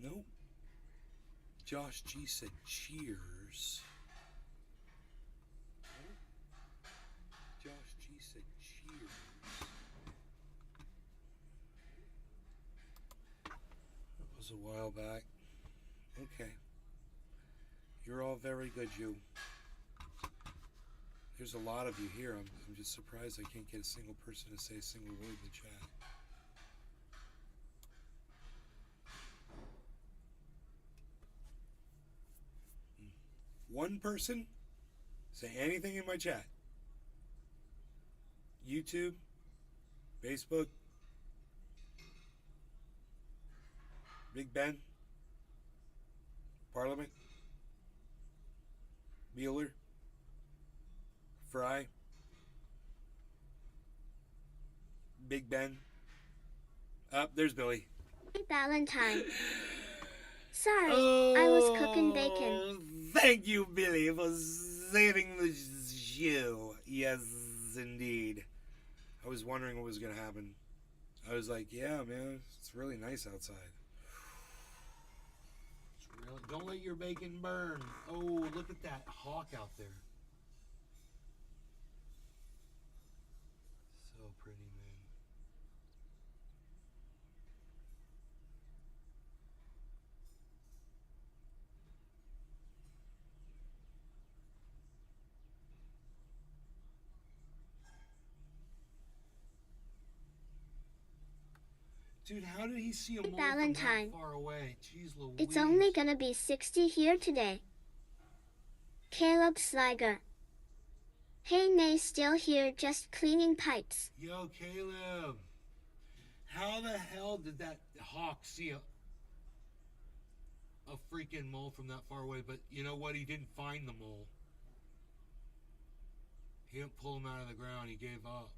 S1: Nope. Josh G said cheers. Josh G said cheers. That was a while back. Okay. You're all very good, you. There's a lot of you here. I'm just surprised I can't get a single person to say a single word in the chat. One person say anything in my chat. YouTube, Facebook, Big Ben, Parliament, Mueller, Fry, Big Ben. There's Billy.
S2: Happy Valentine. Sorry, I was cooking bacon.
S1: Thank you, Billy, for saving the show. Yes, indeed. I was wondering what was going to happen. I was like, yeah, man, it's really nice outside. It's really, don't let your bacon burn. Oh, look at that hawk out there. So pretty, man. Dude, how did he see a mole
S2: Valentine.
S1: from that far away? Jeez Louise.
S2: It's only gonna be 60 here today. Caleb Sliger. Hey, Nay, still here, just cleaning pipes.
S1: Yo, Caleb. How the hell did that hawk see a freaking mole from that far away? But you know what? He didn't find the mole. He didn't pull him out of the ground. He gave up.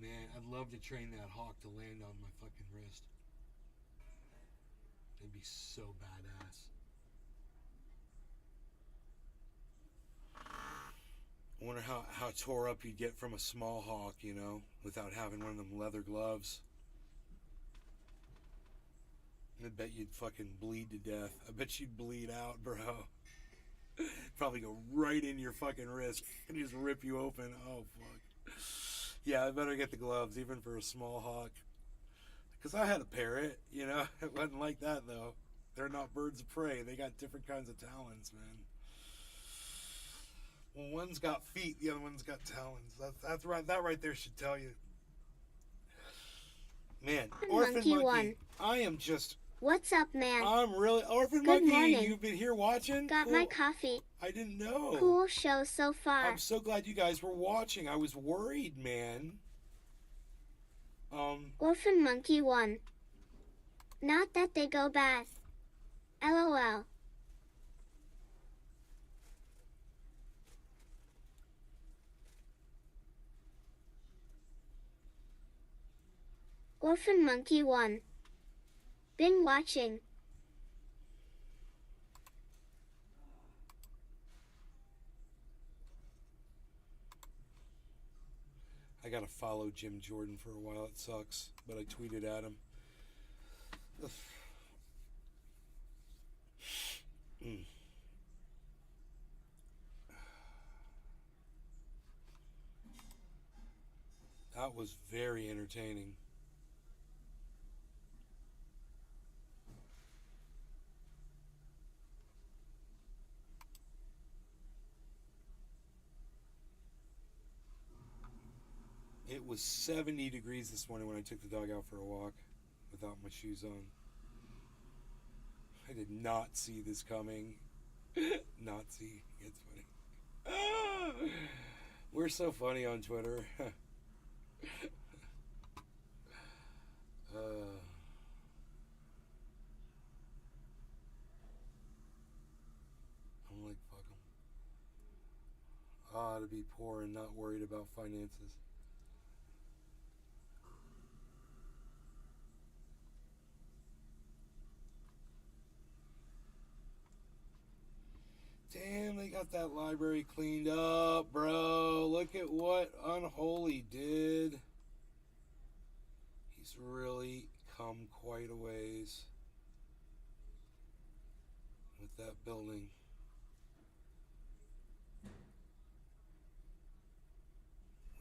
S1: Man, I'd love to train that hawk to land on my fucking wrist. It'd be so badass. I wonder how tore up you'd get from a small hawk, you know, without having one of them leather gloves. I bet you'd fucking bleed to death. I bet you'd bleed out, bro. Probably go right in your fucking wrist and just rip you open. Oh, fuck. Yeah, I better get the gloves, even for a small hawk. Because I had a parrot, you know. It wasn't like that, though. They're not birds of prey. They got different kinds of talons, man. Well, one's got feet, the other one's got talons. That's right. That right there should tell you. Man, Orphan Monkey,
S2: One.
S1: I am just...
S2: What's up, man?
S1: I'm really... Orphan
S2: Good
S1: Monkey,
S2: morning.
S1: you've been here watching?
S2: Got my coffee.
S1: I didn't know.
S2: Cool show so far.
S1: I'm so glad you guys were watching. I was worried, man.
S2: Orphan Monkey 1. Not that they go bad. LOL. Orphan Monkey 1. Been watching.
S1: I gotta follow Jim Jordan for a while. It sucks, but I tweeted at him. That was very entertaining. It was 70 degrees this morning when I took the dog out for a walk without my shoes on. I did not see this coming. Not see. It's funny. We're so funny on Twitter. I'm like, fuck them. To be poor and not worried about finances. Damn, they got that library cleaned up, bro. Look at what Unholy did. He's really come quite a ways with that building.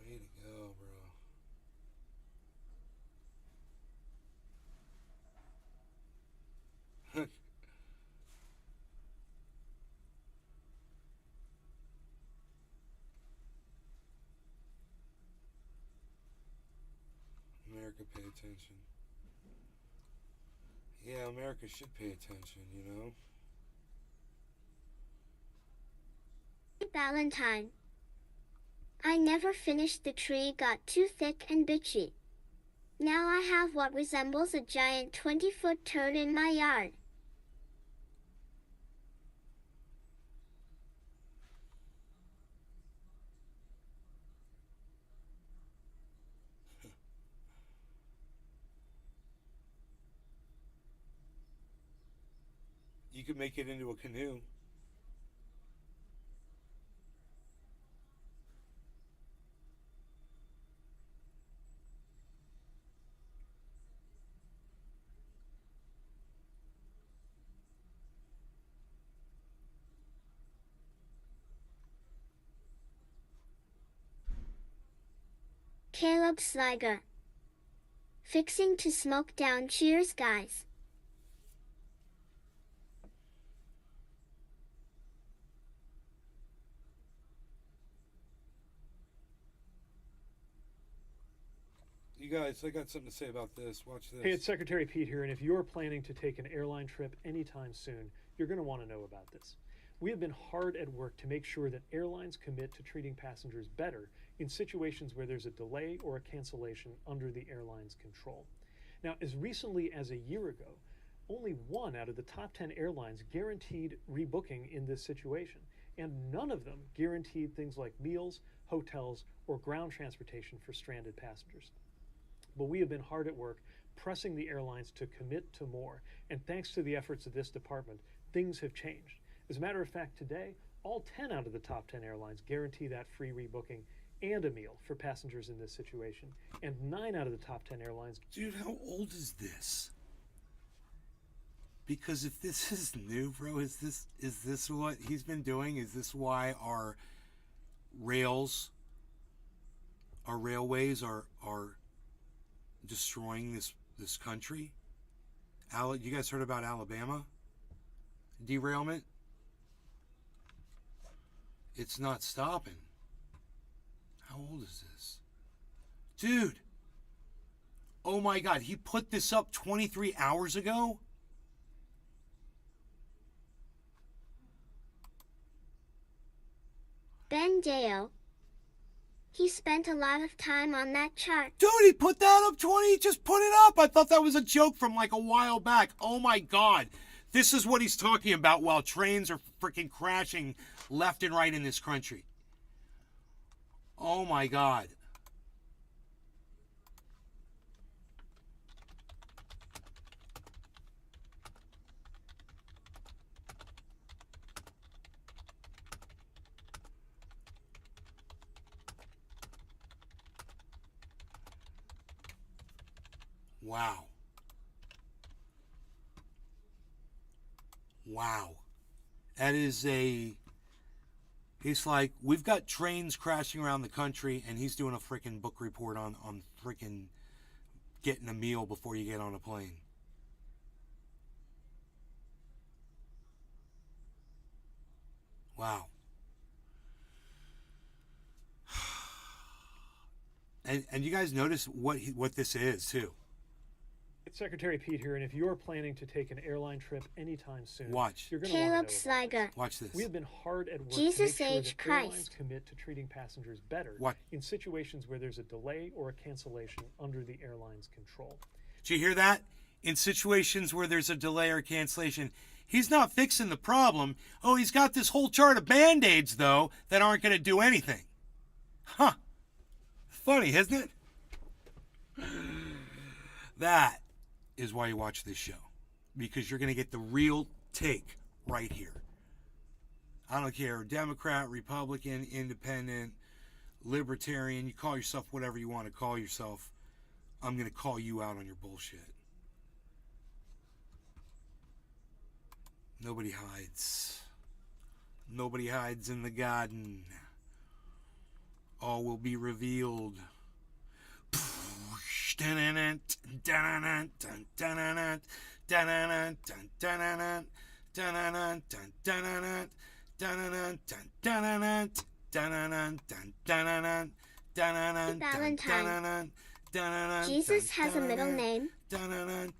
S1: Way to go, bro. America, pay attention. Yeah, America should pay attention, you know?
S2: Valentine. I never finished the tree, got too thick and bitchy. Now I have what resembles a giant 20-foot turd in my yard.
S1: You could make it into a canoe.
S2: Caleb Sliger. Fixing to smoke down. Cheers, guys.
S1: You guys, I got something to say about this. Watch this.
S5: Hey, it's Secretary Pete here, and if you're planning to take an airline trip anytime soon, you're going to want to know about this. We have been hard at work to make sure that airlines commit to treating passengers better in situations where there's a delay or a cancellation under the airline's control. Now, as recently as a year ago, only 1 out of the top 10 airlines guaranteed rebooking in this situation, and none of them guaranteed things like meals, hotels, or ground transportation for stranded passengers. But we have been hard at work pressing the airlines to commit to more, and thanks to the efforts of this department, things have changed. As a matter of fact, today, all 10 out of the top 10 airlines guarantee that free rebooking and a meal for passengers in this situation, and 9 out of the top 10 airlines.
S1: Dude, how old is this? Because if this is new, bro, is this what he's been doing? Is this why our railways are destroying this country? You guys heard about Alabama derailment? It's not stopping. How old is this? Dude. Oh my God, he put this up 23 hours ago?
S2: Ben Deo. He spent a lot of time on that chart.
S1: Dude, he put that up 20, he just put it up. I thought that was a joke from like a while back. Oh my God. This is what he's talking about while trains are freaking crashing left and right in this country. Oh my God. Wow. Wow. That is he's like, we've got trains crashing around the country, and he's doing a freaking book report on freaking getting a meal before you get on a plane. Wow. And you guys notice what this is, too.
S5: It's Secretary Pete here, and if you're planning to take an airline trip anytime soon,
S1: watch.
S5: You're going to want
S2: Caleb
S5: to know
S2: Sliger.
S1: Watch this.
S5: We have been hard at work
S2: Jesus
S5: to make sure
S2: H.
S5: that airlines
S2: Christ.
S5: commit to treating passengers better in situations where there's a delay or a cancellation under the airline's control.
S1: Did you hear that? In situations where there's a delay or cancellation, he's not fixing the problem. Oh, he's got this whole chart of Band-Aids, though, that aren't going to do anything. Huh. Funny, isn't it? That is why you watch this show. Because you're going to get the real take right here. I don't care, Democrat, Republican, Independent, Libertarian, you call yourself whatever you want to call yourself. I'm going to call you out on your bullshit. Nobody hides. Nobody hides in the garden. All will be revealed.
S2: Valentine. Jesus has a middle name.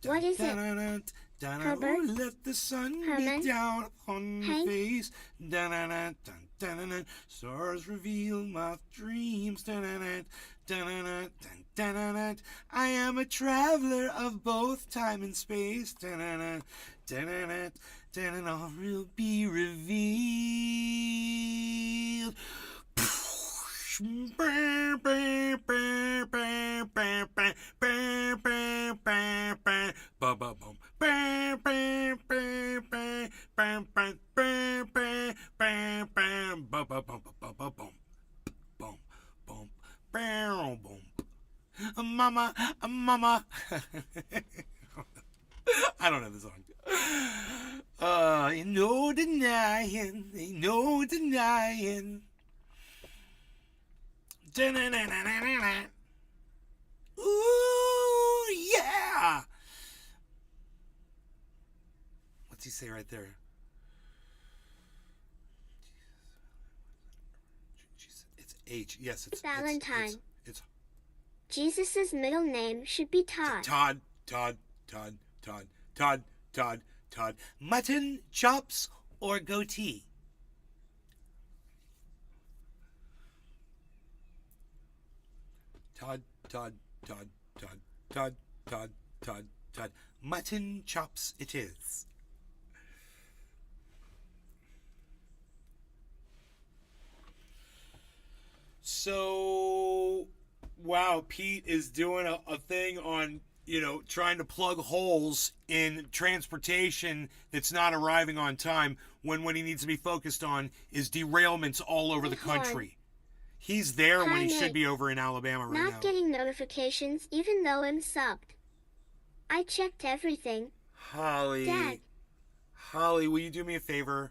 S2: What is it? Herbert?
S1: Oh, let the sun
S2: Herman?
S1: be down upon
S2: Hank?
S1: the face. Stars reveal my dreams. I am a traveler of both time and space. All will be revealed. Mama, mama. I don't know the song. Ain't no denying, ain't no denying. Ooh, yeah! What's he say right there? It's H. Yes, it's
S2: Valentine.
S1: It's
S2: Jesus' middle name should be Todd.
S1: Todd. Mutton, chops, or goatee? Todd. Mutton chops it is. So, wow, Pete is doing a thing on, trying to plug holes in transportation that's not arriving on time when what he needs to be focused on is derailments all over the country. He's there when he should be over in Alabama right now.
S2: Not getting notifications even though I'm subbed. I checked everything.
S1: Holly.
S2: Dad.
S1: Holly, will you do me a favor?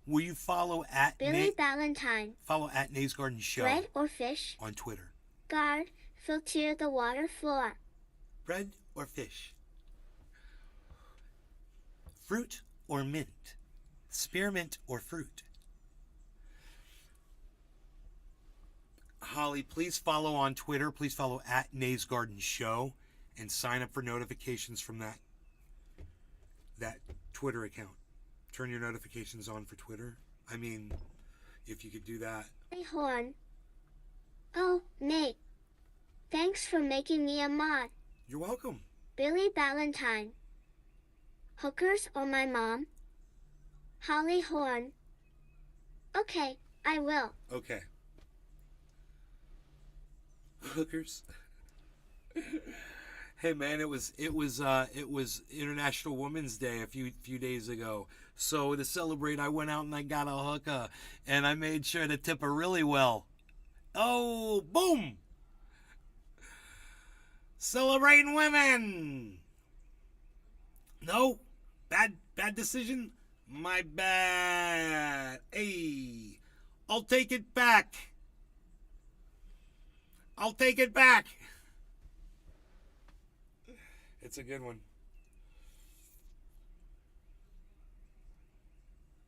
S1: Will you follow at
S2: Billy Valentine.
S1: Follow at Nate's Garden Show.
S2: Bread or fish?
S1: On Twitter.
S2: Guard, filter the water floor.
S1: Bread or fish? Fruit or mint? Spearmint or fruit? Holly, please follow on Twitter. Please follow at Nate's Garden Show and sign up for notifications from that Twitter account. Turn your notifications on for Twitter. I mean, if you could do that.
S2: Hey, Horn. Oh, Nate. Thanks for making me a mod.
S1: You're welcome.
S2: Billy Valentine. Hookers or my mom? Holly Horn. Okay, I will.
S1: Okay. Hookers. Hey man, it was International Women's Day a few days ago. So to celebrate, I went out and I got a hooker, and I made sure to tip her really well. Oh, boom! Celebrating women. No, bad decision. My bad. Hey, I'll take it back. It's a good one.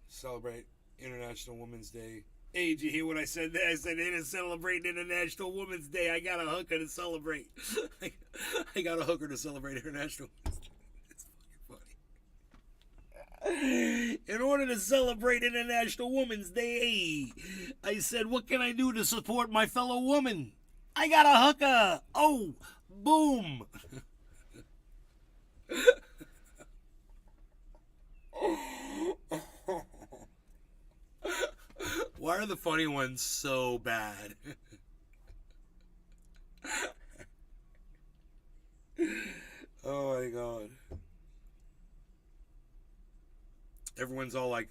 S1: Celebrate International Women's Day. Hey, did you hear what I said there? I said they're celebrating International Women's Day. I got a hooker to celebrate. I got a hooker to celebrate International Women's Day. It's fucking funny. In order to celebrate International Women's Day, I said, what can I do to support my fellow woman? I got a hooker. Oh, boom. Why are the funny ones so bad? Oh my god. Everyone's all like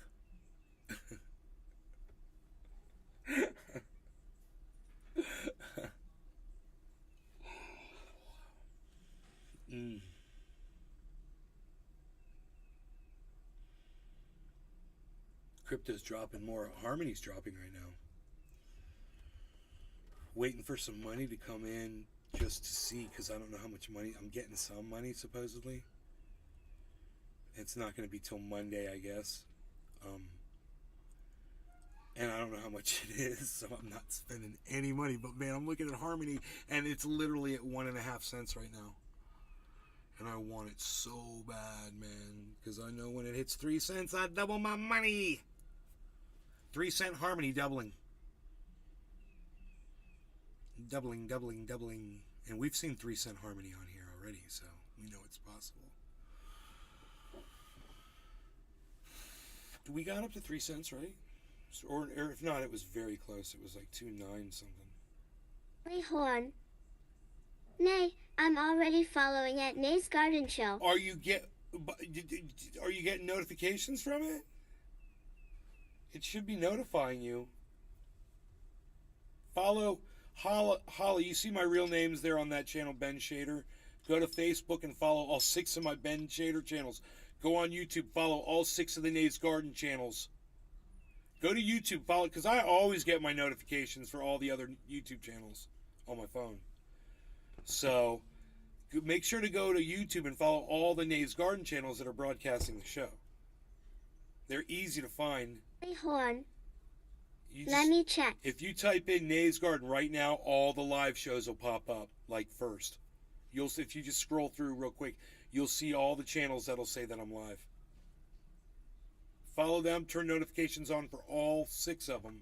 S1: Crypto's dropping more. Harmony's dropping right now. Waiting for some money to come in just to see, because I don't know how much money. I'm getting some money, supposedly. It's not going to be till Monday, I guess. And I don't know how much it is, so I'm not spending any money. But, man, I'm looking at Harmony, and it's literally at 1.5 cents right now. And I want it so bad, man, because I know when it hits 3 cents, I double my money. 3 cent Harmony doubling. Doubling. And we've seen 3 cent Harmony on here already, so we know it's possible. We got up to 3 cents, right? Or if not, it was very close. It was like 2.9 something.
S2: Hey, Horn. Nay, I'm already following at Nay's Garden Show.
S1: Are you getting notifications from it? It should be notifying you. Follow Holly. You see my real names there on that channel, Ben Shader. Go to Facebook and follow all 6 of my Ben Shader channels. Go on YouTube, follow all 6 of the Nate's Garden channels. Go to YouTube, follow, because I always get my notifications for all the other YouTube channels on my phone. So make sure to go to YouTube and follow all the Nate's Garden channels that are broadcasting the show. They're easy to find.
S2: Hey, Horn. Let me check.
S1: If you type in Nate's Garden right now, all the live shows will pop up, like first. If you just scroll through real quick, you'll see all the channels that'll say that I'm live. Follow them, turn notifications on for all 6 of them.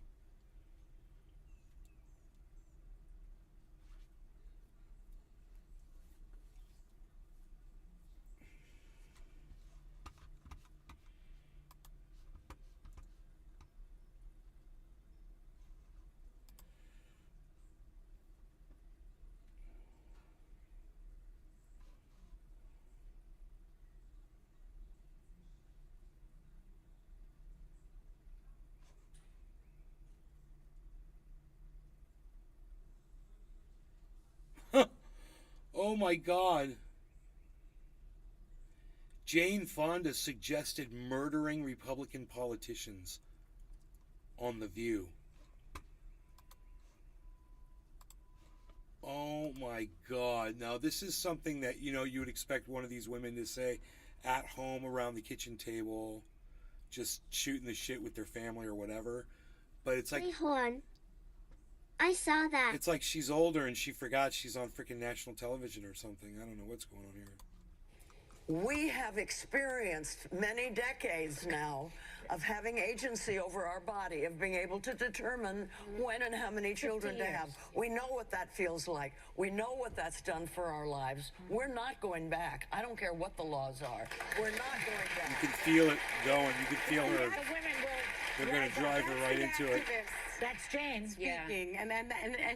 S1: Oh my God. Jane Fonda suggested murdering Republican politicians on The View. Oh my God. Now this is something that, you would expect one of these women to say at home around the kitchen table, just shooting the shit with their family or whatever. But it's like...
S2: Hey, Horn. I saw that.
S1: It's like she's older and she forgot she's on freaking national television or something. I don't know what's going on here.
S7: We have experienced many decades now of having agency over our body, of being able to determine when and how many children to have. We know what that feels like. We know what that's done for our lives. We're not going back. I don't care what the laws are. We're not going back.
S1: You can feel it going. You can feel her. They're going to drive her right into it.
S22: That's Jane speaking, and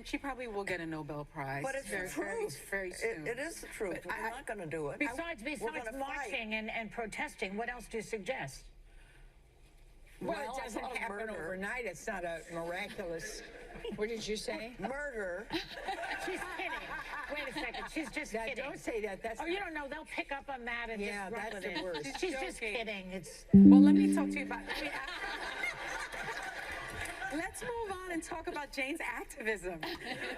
S22: she probably will get a Nobel Prize.
S7: But it's the truth.
S22: Very soon.
S7: It is the truth. We're not going to do it.
S22: Besides marching and protesting, what else do you suggest?
S7: Well,
S22: it doesn't happen overnight. It's not a miraculous. What did you say?
S7: Murder.
S22: She's kidding. Wait a second. She's just kidding. Don't say that. That's you don't know. They'll pick up on that and just run with it.
S7: Worst.
S22: She's just kidding. It's.
S23: Well, let me talk to you about. Let's move on and talk about Jane's activism,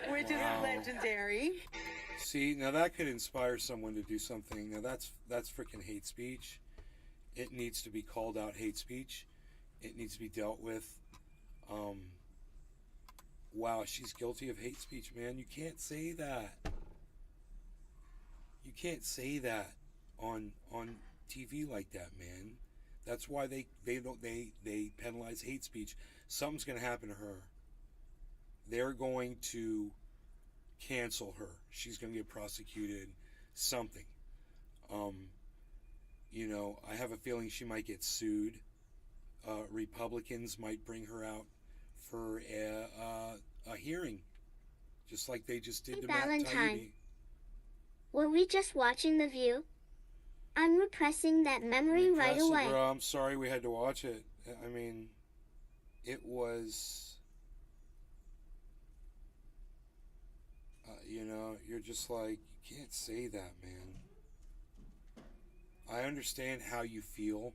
S23: which is legendary.
S1: See, now that could inspire someone to do something. Now that's freaking hate speech. It needs to be called out hate speech. It needs to be dealt with. Wow, she's guilty of hate speech, man. You can't say that. You can't say that on TV like that, man. That's why they penalize hate speech. Something's going to happen to her. They're going to cancel her. She's going to get prosecuted. Something. I have a feeling she might get sued. Republicans might bring her out for a hearing, just like they just did to Matt Taibbi.
S2: Were we just watching The View? I'm repressing that memory right away.
S1: Bro, I'm sorry we had to watch it. I mean, it was, you're just like, you can't say that, man. I understand how you feel,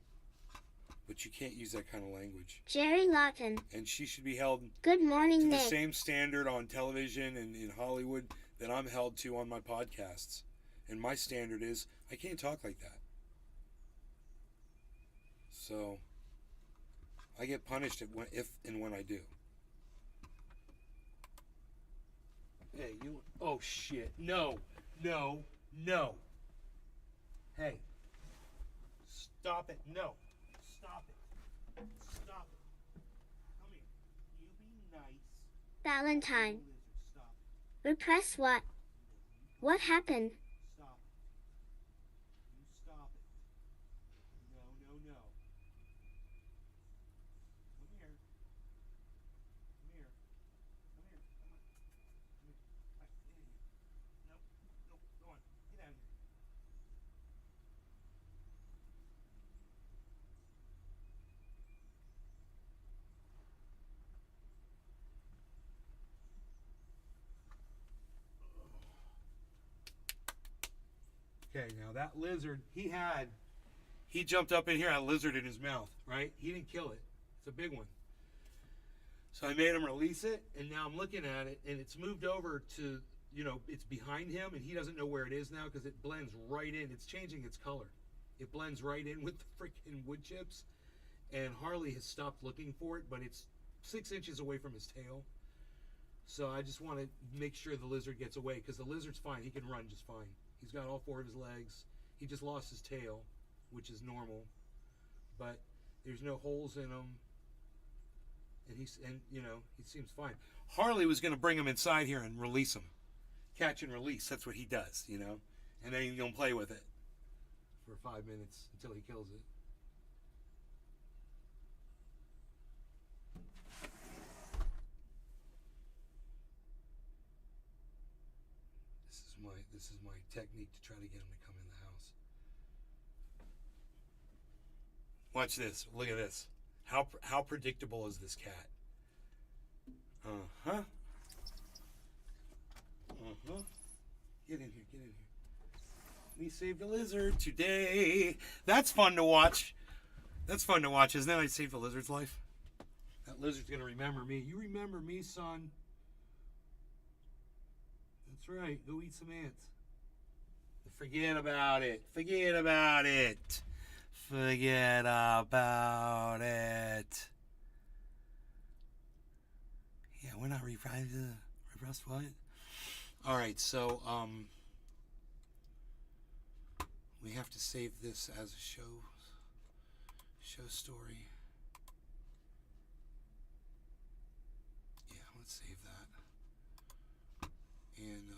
S1: But you can't use that kind of language.
S2: Jerry Lawton.
S1: And she should be held
S2: Good morning,
S1: to the
S2: Nick.
S1: same standard on television and in Hollywood that I'm held to on my podcasts. And my standard is I can't talk like that. So I get punished if and when I do. Hey, you. Oh, shit. No. No. No. Hey. Stop it. No. Stop it. Stop it. Come here. You be nice.
S2: Valentine.
S1: Stop it.
S2: Repress what? What happened?
S1: Stop it. You stop it. No, no, no. Come here. Come here. Come here. Come on. Come here. All right, get in here. Nope. Nope. Go on. Get out of here. Okay, now that lizard, he jumped up in here, had a lizard in his mouth, right? He didn't kill it. It's a big one. So I made him release it, and now I'm looking at it, and it's moved over to, it's behind him, and he doesn't know where it is now because it blends right in. It's changing its color. It blends right in with the freaking wood chips, and Harley has stopped looking for it, but it's 6 inches away from his tail. So I just want to make sure the lizard gets away because the lizard's fine. He can run just fine. He's got all 4 of his legs. He just lost his tail, which is normal, but there's no holes in him, and he seems fine. Harley was going to bring him inside here and release him, catch and release. That's what he does, and then he's going to play with it for 5 minutes until he kills it. This is my technique to try to get him to come in the house. Watch this. Look at this. How predictable is this cat? Uh-huh. Uh-huh. Get in here. Get in here. We saved a lizard today. That's fun to watch. That's fun to watch, isn't it? I saved the lizard's life. That lizard's going to remember me. You remember me, son. That's right. Go eat some ants. Forget about it. Forget about it. Forget about it. Yeah, we're not repressed what? All right, so we have to save this as a show story. Yeah, let's save that. And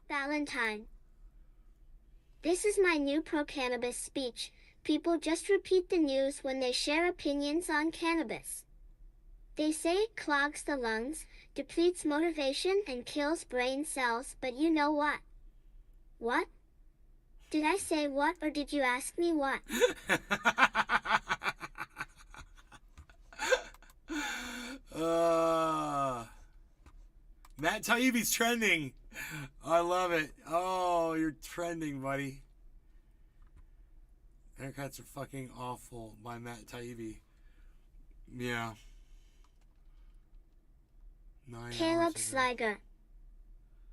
S2: Valentine. This is my new pro-cannabis speech. People just repeat the news when they share opinions on cannabis. They say it clogs the lungs, depletes motivation, and kills brain cells, but you know what? What? Did I say what, or did you ask me what?
S1: Matt Taibbi's trending. I love it. Oh, you're trending, buddy. Haircuts are fucking awful by Matt Taibbi. Yeah.
S2: Caleb Sliger.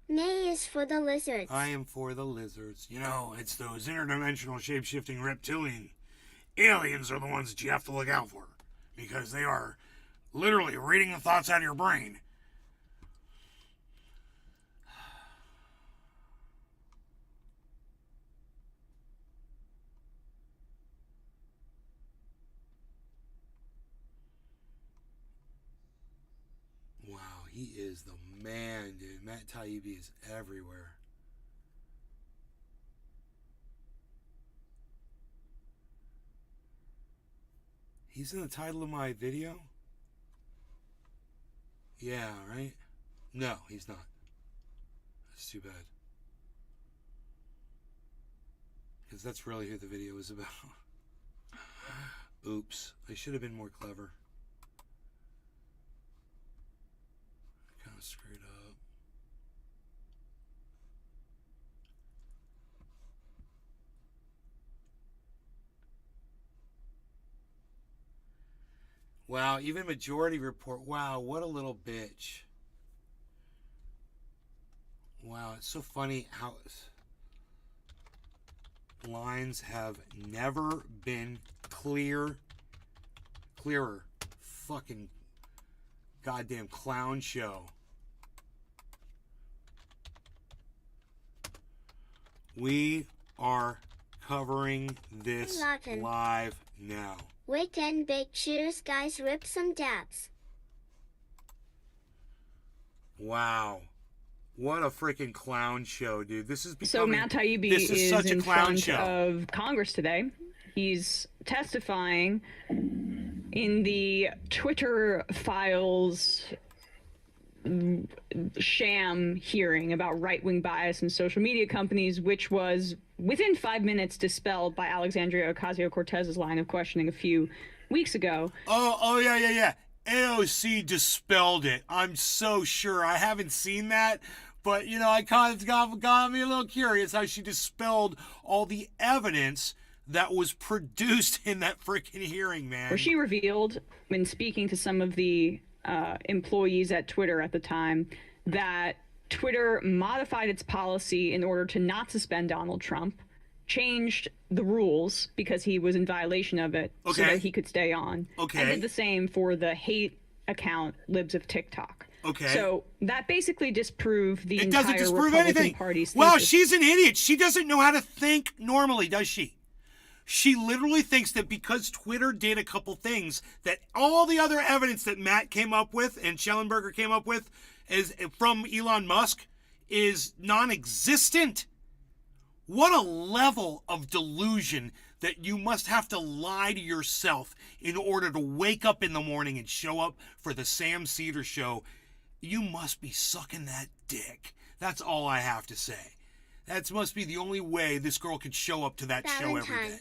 S2: Nay is for the lizards.
S1: I am for the lizards. It's those interdimensional shape-shifting reptilian aliens are the ones that you have to look out for because they are literally reading the thoughts out of your brain. Wow, he is the man, dude. Matt Taibbi is everywhere. He's in the title of my video? Yeah, right? No, he's not. That's too bad. Because that's really who the video is about. Oops. I should have been more clever. screwed up. Wow, even majority report. Wow, what a little bitch. Wow, it's so funny how lines have never been clearer. Fucking goddamn clown show. We are covering this live now.
S2: Weekend baked cheers, guys, rip some dabs.
S1: Wow. What a freaking clown show, dude. This is
S6: So
S1: becoming,
S6: Matt Taibbi
S1: this is such a
S6: in
S1: clown
S6: front
S1: show.
S6: of Congress today. He's testifying in the Twitter files sham hearing about right-wing bias in social media companies, which was within 5 minutes dispelled by Alexandria Ocasio-Cortez's line of questioning a few weeks ago.
S1: Oh, yeah. AOC dispelled it. I'm so sure. I haven't seen that, but, you know, it's got me a little curious how she dispelled all the evidence that was produced in that freaking hearing, man.
S6: Where she revealed, when speaking to some of the employees at Twitter at the time, that Twitter modified its policy in order to not suspend Donald Trump, changed the rules because he was in violation of it so that he could stay on. And did the same for the hate account Libs of TikTok. So that basically disproved the entire
S1: doesn't disprove
S6: Republican
S1: anything.
S6: Party's
S1: Wow,
S6: thesis.
S1: she's an idiot. She doesn't know how to think normally, does she? She literally thinks that because Twitter did a couple things, that all the other evidence that Matt came up with and Schellenberger came up with is from Elon Musk is non-existent. What a level of delusion that you must have to lie to yourself in order to wake up in the morning and show up for the Sam Cedar show. You must be sucking that dick. That's all I have to say. That must be the only way this girl could show up to that show every day.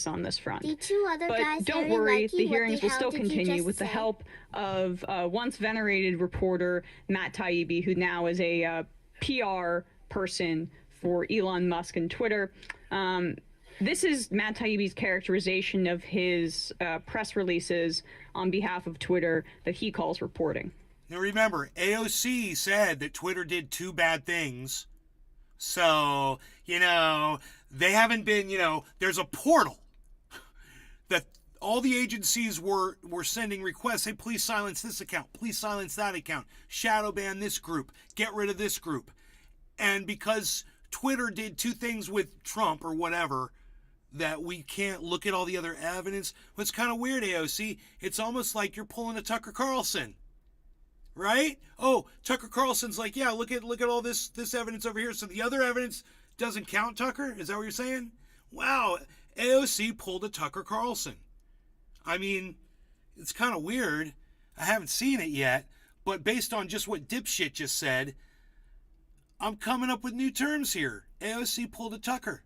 S6: On this front.
S2: The two other
S6: But
S2: guys
S6: don't
S2: very
S6: worry,
S2: likey.
S6: the
S2: What
S6: hearings will
S2: hell
S6: still
S2: did you
S6: continue
S2: just
S6: with the
S2: say?
S6: help of once venerated reporter Matt Taibbi, who now is a PR person for Elon Musk and Twitter. This is Matt Taibbi's characterization of his press releases on behalf of Twitter that he calls reporting.
S1: Now remember, AOC said that Twitter did two bad things. So, you know, they haven't been, you know, there's a portal that all the agencies were sending requests. Hey, please silence this account. Please silence that account. Shadow ban this group. Get rid of this group. And because Twitter did two things with Trump or whatever, that we can't look at all the other evidence. What's kind of weird, AOC, it's almost like you're pulling a Tucker Carlson. Right? Oh, Tucker Carlson's like, yeah, look at all this evidence over here. So the other evidence doesn't count, Tucker? Is that what you're saying? Wow, AOC pulled a Tucker Carlson. I mean, it's kind of weird. I haven't seen it yet, but based on just what dipshit just said, I'm coming up with new terms here. AOC pulled a Tucker.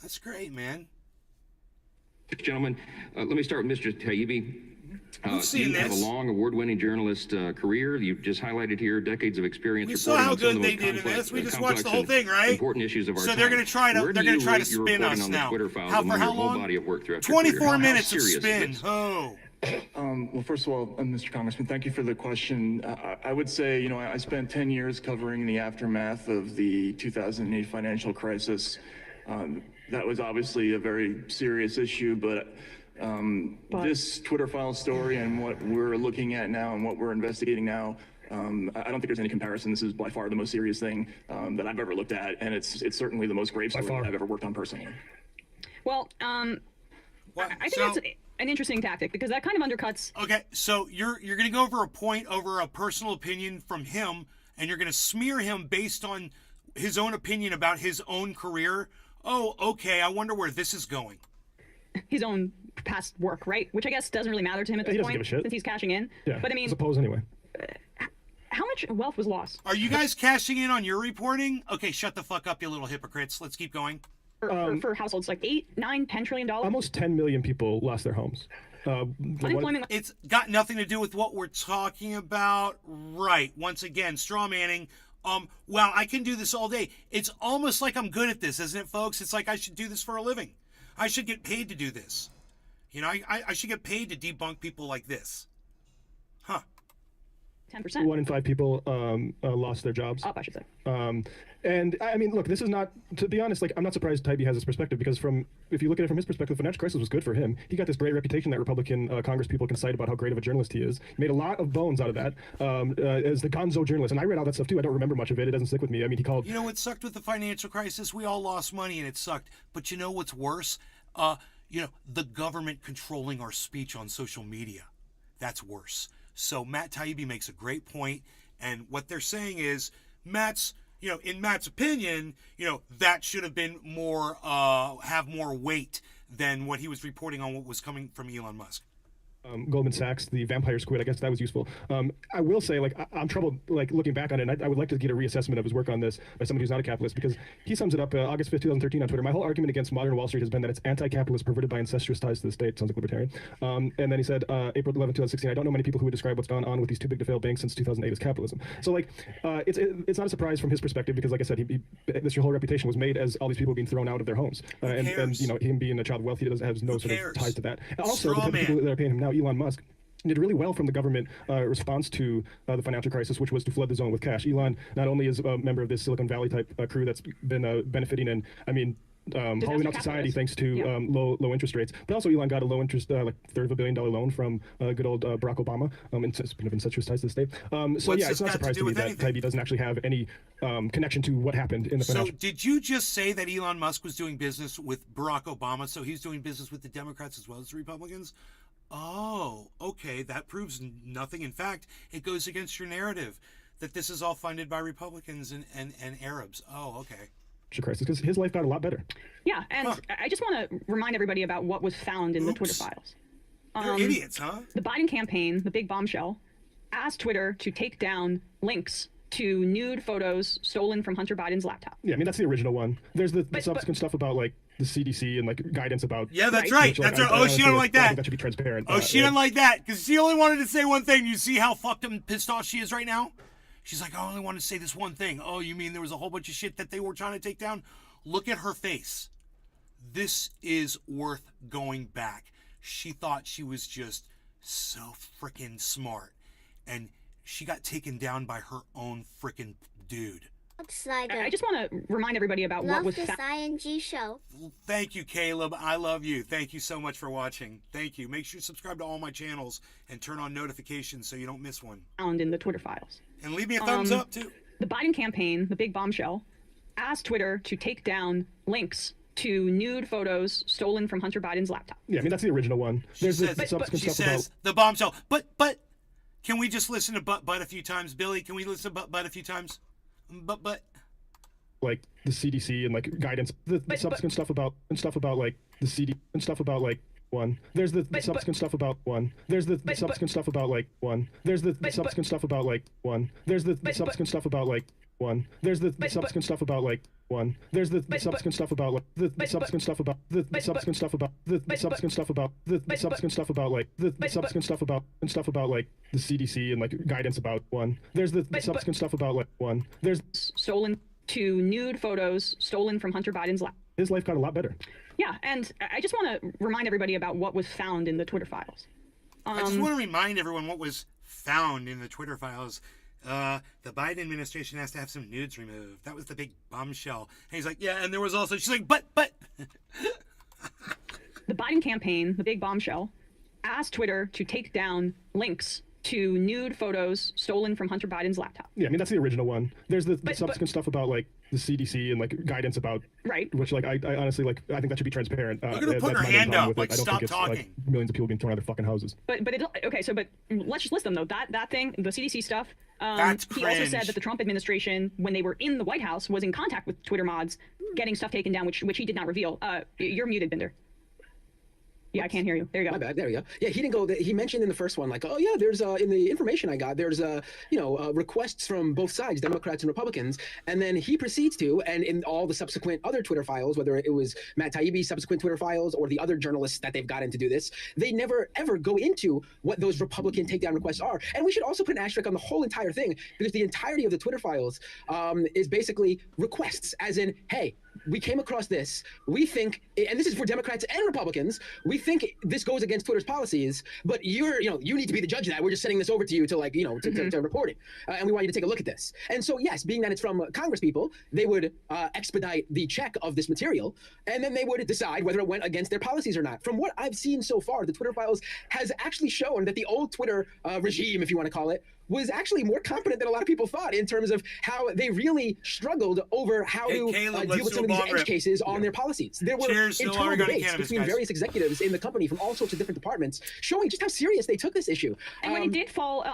S1: That's great, man.
S12: Gentlemen, let me start with Mr. Taibbi.
S1: seen
S12: You have a
S1: this.
S12: long, award-winning journalist career. You've just highlighted here decades of experience.
S1: We saw how good they did in this. We just watched the whole thing, right?
S12: Important issues of our
S1: So
S12: time.
S1: they're going to try to
S12: Where do
S1: spin
S12: you rate your
S1: us
S12: reporting on the
S1: now.
S12: Twitter files
S1: For
S12: among
S1: how
S12: your whole
S1: long?
S12: body of work throughout your career?
S1: 24
S12: How
S1: minutes of
S12: serious is
S1: spin.
S12: this?
S1: Oh.
S18: Well, first of all, Mr. Congressman, thank you for the question. I would say, you know, I spent 10 years covering the aftermath of the 2008 financial crisis. That was obviously a very serious issue, but this Twitter file story and what we're looking at now and what we're investigating now, I don't think there's any comparison. This is by far the most serious thing that I've ever looked at, and it's certainly the most grave story that I've ever worked on personally.
S6: Well, I think that's an interesting tactic because that kind of undercuts.
S1: Okay, so you're going to go over a point over a personal opinion from him, and you're going to smear him based on his own opinion about his own career. Oh, okay, I wonder where this is going.
S6: His own past work, right? Which I guess doesn't really matter to him at this
S5: He doesn't
S6: point
S5: give a shit.
S6: since he's cashing in.
S5: Yeah,
S6: but I mean,
S5: suppose anyway.
S6: How much wealth was lost?
S1: Are you guys cashing in on your reporting? Okay, shut the fuck up, you little hypocrites. Let's keep going.
S6: For households like $8, $9, $10 trillion.
S5: Almost 10 million people lost their homes.
S1: It's got nothing to do with what we're talking about. Right. Once again, straw manning. Well, I can do this all day. It's almost like I'm good at this, isn't it, folks? It's like I should do this for a living. I should get paid to do this. You know, I should get paid to debunk people like this. Huh.
S6: 10%.
S14: 1 in 5 people lost their jobs.
S6: Up, I should say.
S14: And I mean, look, this is not, to be honest, like, I'm not surprised Taibbi has this perspective, because if you look at it from his perspective, the financial crisis was good for him. He got this great reputation that Republican Congress people can cite about how great of a journalist he is. He made a lot of bones out of that as the gonzo journalist. And I read all that stuff too. I don't remember much of it. It doesn't stick with me. I mean, he called...
S1: You know what sucked with the financial crisis? We all lost money and it sucked. But you know what's worse? You know, the government controlling our speech on social media. That's worse. So Matt Taibbi makes a great point, and what they're saying is in Matt's opinion, that should have been more, have more weight than what he was reporting on what was coming from Elon Musk.
S14: Goldman Sachs, the vampire squid, I guess that was useful. I will say, like, I'm troubled, like, looking back on it, and I would like to get a reassessment of his work on this by somebody who's not a capitalist, because he sums it up August 5th, 2013 on Twitter. My whole argument against modern Wall Street has been that it's anti-capitalist, perverted by incestuous ties to the state. Sounds like libertarian. And then he said, April 11, 2016, I don't know many people who would describe what's gone on with these too big to fail banks since 2008 as capitalism. So, like, it's not a surprise from his perspective, because, like I said, this whole reputation was made as all these people being thrown out of their homes. And him being a child of wealth, he has no sort of ties to that. And also, the people that are paying him now, Elon Musk, did really well from the government response to the financial crisis, which was to flood the zone with cash. Elon not only is a member of this Silicon Valley type crew that's been benefiting and, hollowing out society thanks to low interest rates, but also Elon got a low interest, like $3 billion loan from good old Barack Obama, speaking of incestuous ties to the state. It's not surprising to me that Taibbi doesn't actually have any connection to what happened in the financial.
S1: So did you just say that Elon Musk was doing business with Barack Obama, so he's doing business with the Democrats as well as the Republicans? Oh, okay, that proves nothing. In fact, it goes against your narrative that this is all funded by Republicans and Arabs. Oh, okay.
S14: Crisis, because his life got a lot better.
S6: Yeah, and I just want to remind everybody about what was found in the Twitter files.
S1: They're idiots, huh?
S6: The Biden campaign, the big bombshell, asked Twitter to take down links to nude photos stolen from Hunter Biden's laptop.
S14: Yeah, that's the original one. There's the subsequent stuff about, like, the CDC and, like, guidance about...
S1: Yeah, that's right. That's right. Oh, she doesn't like that.
S14: I think that should be transparent.
S1: Oh, she doesn't like that, because she only wanted to say one thing. You see how fucked up and pissed off she is right now? She's like, I only want to say this one thing. Oh, you mean there was a whole bunch of shit that they were trying to take down? Look at her face. This is worth going back. She thought she was just so freaking smart, and she got taken down by her own freaking dude.
S6: I just want to remind everybody about what was
S2: found. Love this ING show.
S1: Thank you, Caleb. I love you. Thank you so much for watching. Thank you. Make sure you subscribe to all my channels and turn on notifications so you don't miss one.
S6: Found in the Twitter files.
S1: And leave me a thumbs up, too.
S6: The Biden campaign, the big bombshell, asked Twitter to take down links to nude photos stolen from Hunter Biden's laptop.
S14: Yeah, that's the original one. There's the subsequent
S1: stuff about... the bombshell. But, can we just listen to but a few times? Billy, can we listen to but a few times? But
S14: like the CDC and, like, guidance, the subsequent stuff about like the CD and stuff about, like, one. There's the subsequent stuff about one. There's the subsequent stuff about, like, one. There's the subsequent stuff about, like, one. There's the subsequent stuff about, like, one. There's the subsequent stuff about, like, one. There's the subsequent stuff about, like, the subsequent stuff about the subsequent stuff about the subsequent stuff about the subsequent stuff about, like, the subsequent stuff about and stuff about, like, the CDC and, like, guidance about one. There's the subsequent stuff about, like, one. There's
S6: stolen to nude photos stolen from Hunter Biden's laptop.
S14: His life got a lot better.
S6: Yeah, and I just want to remind everybody about what was found in the Twitter files.
S1: I just want to remind everyone what was found in the Twitter files. The Biden administration has to have some nudes removed. That was the big bombshell. And he's like, yeah, and there was also, she's like, but.
S6: The Biden campaign, the big bombshell, asked Twitter to take down links to nude photos stolen from Hunter Biden's laptop.
S14: Yeah, that's the original one. There's the subsequent stuff about, like, the CDC and, like, guidance about...
S6: Right.
S14: Which, like, I honestly, like, I think that should be transparent.
S1: Look at her put her hand up, like, stop talking.
S14: Like, millions of people being thrown out of their fucking houses.
S6: But let's just list them, though. That thing, the CDC stuff,
S1: that's
S6: he
S1: cringe.
S6: also said that the Trump administration, when they were in the White House, was in contact with Twitter mods, getting stuff taken down, which he did not reveal. You're muted, Binder. Yeah, I can't hear you. There you go.
S13: My bad. There we go. Yeah, he didn't go. He mentioned in the first one, like, oh yeah, there's in the information I got, there's requests from both sides, Democrats and Republicans, and then he proceeds to, and in all the subsequent other Twitter files, whether it was Matt Taibbi's subsequent Twitter files or the other journalists that they've gotten to do this, they never ever go into what those Republican takedown requests are. And we should also put an asterisk on the whole entire thing, because the entirety of the Twitter files is basically requests, as in, hey, we came across this. We think, and this is for Democrats and Republicans, we think this goes against Twitter's policies, but you need to be the judge of that. We're just sending this over to you to to report it. And we want you to take a look at this. And so, yes, being that it's from Congress people, they would expedite the check of this material, and then they would decide whether it went against their policies or not. From what I've seen so far, the Twitter files has actually shown that the old Twitter regime, if you want to call it, was actually more competent than a lot of people thought in terms of how they really struggled over how to deal with some of these edge cases on their policies. There were internal debates between various executives in the company from all sorts of different departments showing just how serious they took this issue.
S6: And when it did fall,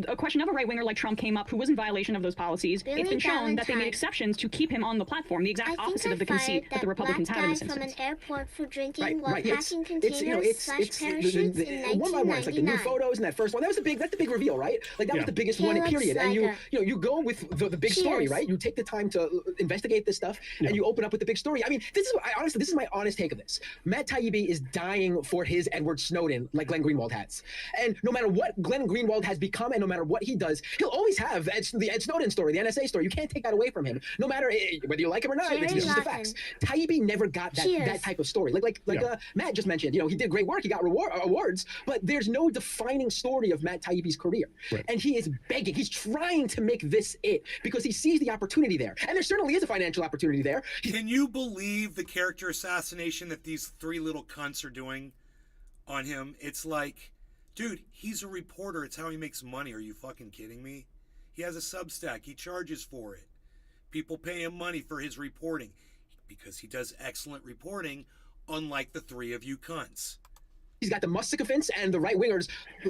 S6: a question of a right-winger like Trump came up who was in violation of those policies, it's been shown that they made exceptions to keep him on the platform, the exact opposite of the conceit that the Republicans had in this instance.
S2: From an airport for drinking while
S13: Right.
S2: packing containers / parachutes in
S13: one by one, it's like the new
S2: 1999.
S13: photos in that first one. That's the big reveal, right? Like that was the biggest one,
S2: Caleb
S13: period. And
S2: Slager.
S13: you go with the big story, right? You take the time to investigate this stuff, and you open up with the big story. I mean, this is my honest take of this. Matt Taibbi is dying for his Edward Snowden, like Glenn Greenwald has. And no matter what Glenn Greenwald has become, and no matter what he does, he'll always have the Ed Snowden story, the NSA story. You can't take that away from him, no matter whether you like him or not. It's just the facts. Taibbi never got that type of story. Like Matt just mentioned, he did great work. He got awards, but there's no defining story of Matt Taibbi's career. Right. And he is begging. He's trying to make this it because he sees the opportunity there. And there certainly is a financial opportunity there.
S1: Can you believe the character assassination that these three little cunts are doing on him? It's like, dude, he's a reporter. It's how he makes money. Are you fucking kidding me? He has a Substack. He charges for it. People pay him money for his reporting because he does excellent reporting, unlike the three of you cunts.
S13: He's got the must sycophants and the right-wingers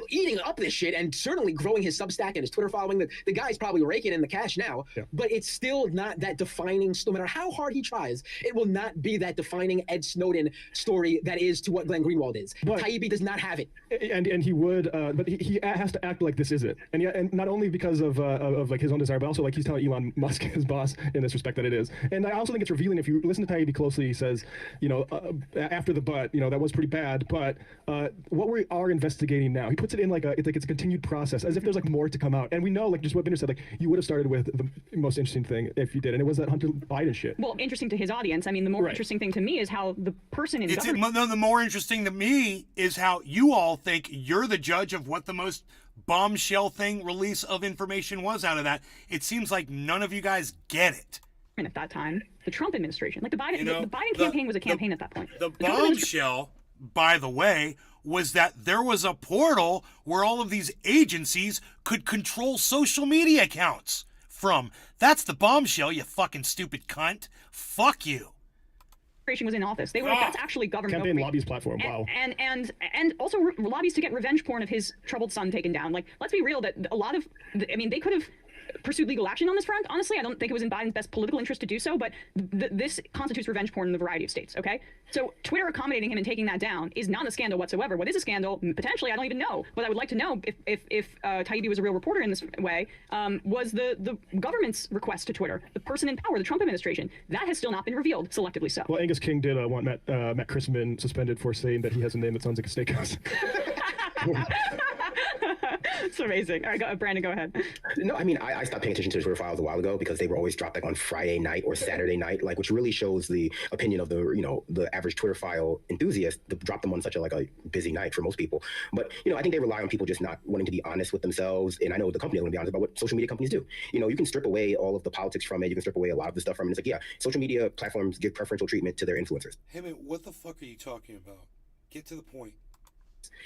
S13: eating up this shit and certainly growing his Substack and his Twitter following. The guy's probably raking in the cash now, but it's still not that defining. No matter how hard he tries, it will not be that defining Ed Snowden story that is to what Glenn Greenwald is. But Taibbi does not have it.
S15: And he would, but he has to act like this is it. And not only because of like his own desire, but also like he's telling Elon Musk, his boss, in this respect that it is. And I also think it's revealing if you listen to Taibbi closely. He says, after the but, that was pretty bad, but what we are investigating now, he puts it in like it's a continued process, as if there's like more to come out. And we know, like just what Binder said, like you would have started with the most interesting thing if you did, and it was that Hunter Biden shit.
S6: Well, interesting to his audience. I mean, the more interesting thing to me is how the person in government.
S1: The more interesting to me is how you all think you're the judge of what the most bombshell thing release of information was out of that. It seems like none of you guys get it.
S6: At that time, the Trump administration, like the Biden, the Biden campaign was a campaign at that point.
S1: The bombshell, by the way, was that there was a portal where all of these agencies could control social media accounts from. That's the bombshell, you fucking stupid cunt. Fuck you.
S6: Was in office. They were like, that's actually government
S15: campaign lobbies platform. Wow.
S6: And also lobbies to get revenge porn of his troubled son taken down. Like, let's be real, that a lot of, they could have pursued legal action on this front. Honestly, I don't think it was in Biden's best political interest to do so, but this constitutes revenge porn in a variety of states, okay? So Twitter accommodating him and taking that down is not a scandal whatsoever. What is a scandal? Potentially, I don't even know. But I would like to know if Taibbi was a real reporter in this way, was the government's request to Twitter, the person in power, the Trump administration. That has still not been revealed, selectively so.
S15: Well, Angus King did want Matt Christman suspended for saying that he has a name that sounds like a steakhouse.
S6: It's amazing. All right, Brandon, go ahead.
S17: No, I mean, I stopped paying attention to the Twitter files a while ago because they were always dropped like on Friday night or Saturday night, like, which really shows the opinion of the average Twitter file enthusiast to drop them on such a busy night for most people. But, I think they rely on people just not wanting to be honest with themselves. And I know the company will be honest about what social media companies do. You can strip away all of the politics from it. You can strip away a lot of the stuff from it. It's like, yeah, social media platforms give preferential treatment to their influencers.
S1: Hey, man, what the fuck are you talking about? Get to the point.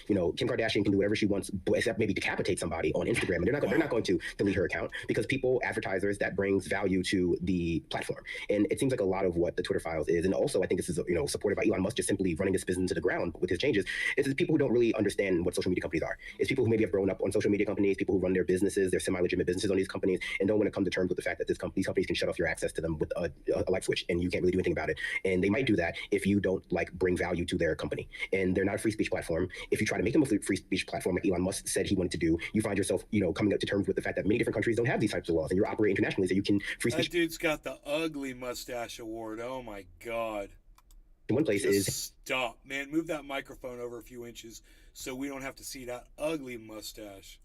S17: Kim Kardashian can do whatever she wants, except maybe decapitate somebody on Instagram, and they're not going to delete her account because people, advertisers, that brings value to the platform. And it seems like a lot of what the Twitter files is, and also I think this is supported by Elon Musk just simply running this business into the ground with his changes. It's people who don't really understand what social media companies are. It's people who maybe have grown up on social media companies, people who run their businesses, their semi-legitimate businesses on these companies, and don't want to come to terms with the fact that these companies can shut off your access to them with a light switch, and you can't really do anything about it. And they might do that if you don't bring value to their company. And they're not a free speech platform. If you try to make them a free speech platform like Elon Musk said he wanted to do, you find yourself coming up to terms with the fact that many different countries don't have these types of laws, and you're operating internationally, so you can free speech.
S1: That dude's got the ugly mustache award. Oh my God.
S17: One place
S1: Just
S17: is
S1: stop, man. Move that microphone over a few inches so we don't have to see that ugly mustache.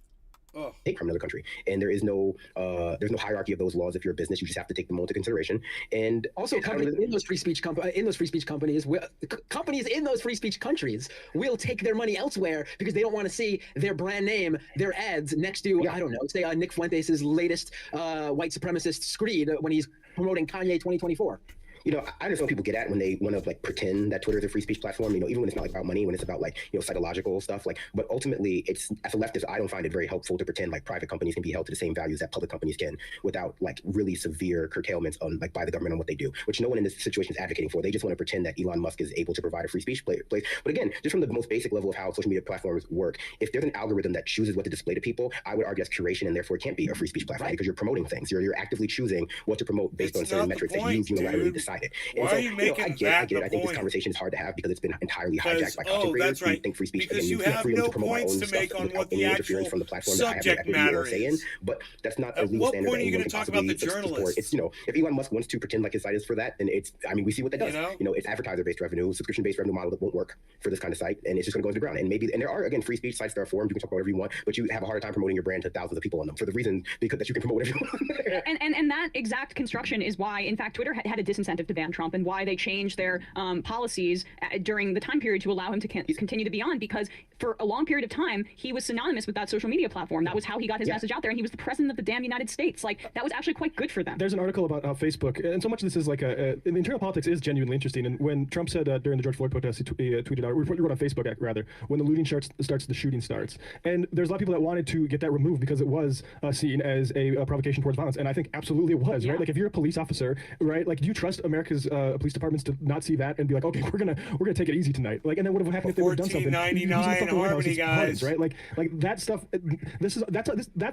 S1: Oh.
S17: Take from another country, and there's no hierarchy of those laws. If you're a business, you just have to take them all into consideration. And
S13: Also, companies in those free speech companies, companies in those free speech countries will take their money elsewhere because they don't want to see their brand name, their ads next to I don't know, say Nick Fuentes' latest white supremacist screed when he's promoting Kanye 2024.
S17: I understand what people get at when they want to pretend that Twitter is a free speech platform, even when it's not about money, when it's about psychological stuff, but ultimately it's, as a leftist, I don't find it very helpful to pretend private companies can be held to the same values that public companies can without really severe curtailments on by the government on what they do, which no one in this situation is advocating for. They just want to pretend that Elon Musk is able to provide a free speech place. But again, just from the most basic level of how social media platforms work, if there's an algorithm that chooses what to display to people, I would argue that's curation, and therefore it can't be a free speech platform because you're promoting things. You're actively choosing what to promote based on certain metrics that you've unilaterally decided. And
S1: Why are you making
S17: I get it. I think this conversation is hard to have because it's been entirely hijacked by content creators who think free speech
S1: because
S17: and
S1: you have
S17: freedom
S1: no
S17: to promote my own
S1: points to
S17: stuff
S1: make on
S17: without
S1: what
S17: any
S1: the
S17: interference
S1: actual
S17: from the platform that I have no
S1: subject
S17: equity or
S1: matter
S17: say in.
S1: is.
S17: But that's not a
S1: At
S17: legal
S1: what
S17: standard
S1: point
S17: that
S1: are you
S17: anyone
S1: going to
S17: can
S1: talk about
S17: possibly
S1: the
S17: support.
S1: journalists?
S17: If Elon Musk wants to pretend like his site is for that, then we see what that does. It's advertiser-based revenue, subscription-based revenue model that won't work for this kind of site, and it's just going to go to the ground. And there are, again, free speech sites that are forums. You can talk about whatever you want, but you have a harder time promoting your brand to thousands of people on them for the reason that you can promote whatever you want.
S6: and that exact construction is why, in fact, Twitter had a disincentive to ban Trump, and why they changed their policies during the time period to allow him to continue to be on, because for a long period of time he was synonymous with that social media platform. That was how he got his message out there, and he was the president of the damn United States. That was actually quite good for them.
S15: There's an article about Facebook, and so much of this is the internal politics is genuinely interesting. And when Trump said during the George Floyd protests, he tweeted out, wrote on Facebook rather, when the looting starts, the shooting starts. And there's a lot of people that wanted to get that removed because it was seen as a provocation towards violence, and I think absolutely it was, right? If you're a police officer, right, do you trust America's police departments to not see that and be like, okay, we're gonna take it easy tonight, and then what would have happened if they would have done something?
S1: Harmony, guys,
S15: right? Like that stuff. That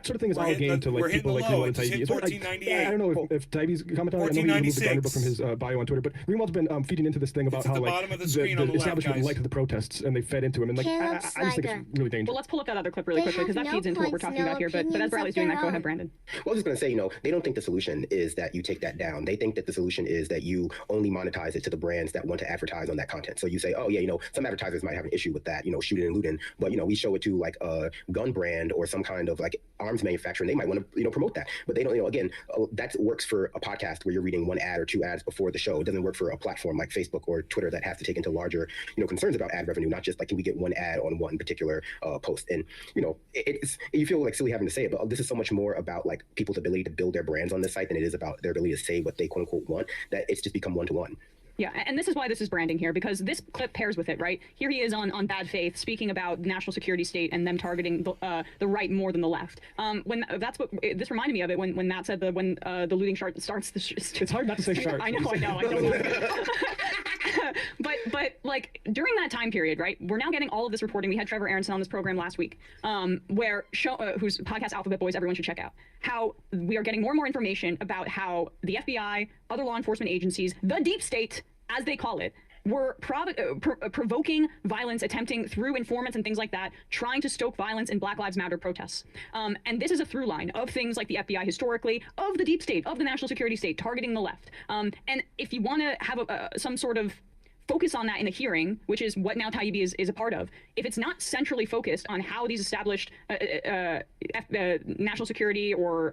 S15: sort of thing is all game to people like Greenwald and Taibbi. I don't know if Taibbi's commenting on it. I know he removed the Garner book from his bio on Twitter, but Greenwald's been feeding into this thing about how the establishment liked the protests and they fed into him, and I just think it's really dangerous.
S6: Well, let's pull up that other clip really quickly because that feeds into what we're talking about here. But as Bradley's doing that, go ahead, Brandon.
S17: Well, I was just going to say, they don't think the solution is that you take that down. They think that the solution is that you only monetize it to the brands that want to advertise on that content. So you say, oh yeah, some advertisers might have an issue with that, shooting and looting, but we show it to a gun brand or some kind of arms manufacturer, and they might want to promote that. But they don't, again, that works for a podcast where you're reading one ad or two ads before the show. It doesn't work for a platform like Facebook or Twitter that has to take into larger concerns about ad revenue, not just can we get one ad on one particular post. And you feel silly having to say it, but this is so much more about people's ability to build their brands on this site than it is about their ability to say what they quote unquote want, that it's just become one-to-one.
S6: Yeah, and this is why this is branding here, because this clip pairs with it, right? Here he is on Bad Faith speaking about national security state and them targeting the right more than the left. That's what this reminded me of it when Matt said when the looting starts.
S15: It's hard not to say shark.
S6: I know. But during that time period, right? We're now getting all of this reporting. We had Trevor Aronson on this program last week, whose podcast Alphabet Boys everyone should check out. How we are getting more and more information about how the FBI, other law enforcement agencies, the deep state, as they call it, were provoking violence, attempting through informants and things like that, trying to stoke violence in Black Lives Matter protests. And this is a through line of things like the FBI historically, of the deep state, of the national security state, targeting the left. And if you want to have some sort of focus on that in the hearing, which is what now Taibbi is a part of, if it's not centrally focused on how these established national security or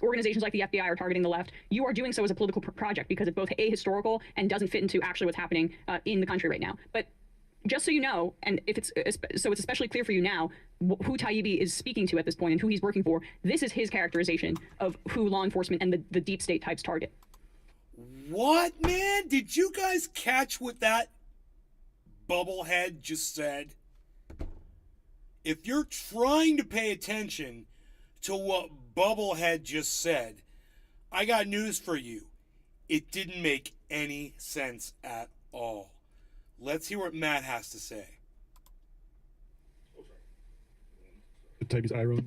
S6: organizations like the FBI are targeting the left, you are doing so as a political project because it's both ahistorical and doesn't fit into actually what's happening in the country right now. But just so you know, and it's especially clear for you now, who Taibbi is speaking to at this point and who he's working for, this is his characterization of who law enforcement and the deep state types target.
S1: What, man? Did you guys catch what that bubblehead just said? if you're trying to pay attention to what Bubblehead just said, I got news for you. It didn't make any sense at all. Let's hear what Matt has to say.
S15: Type his eye roll.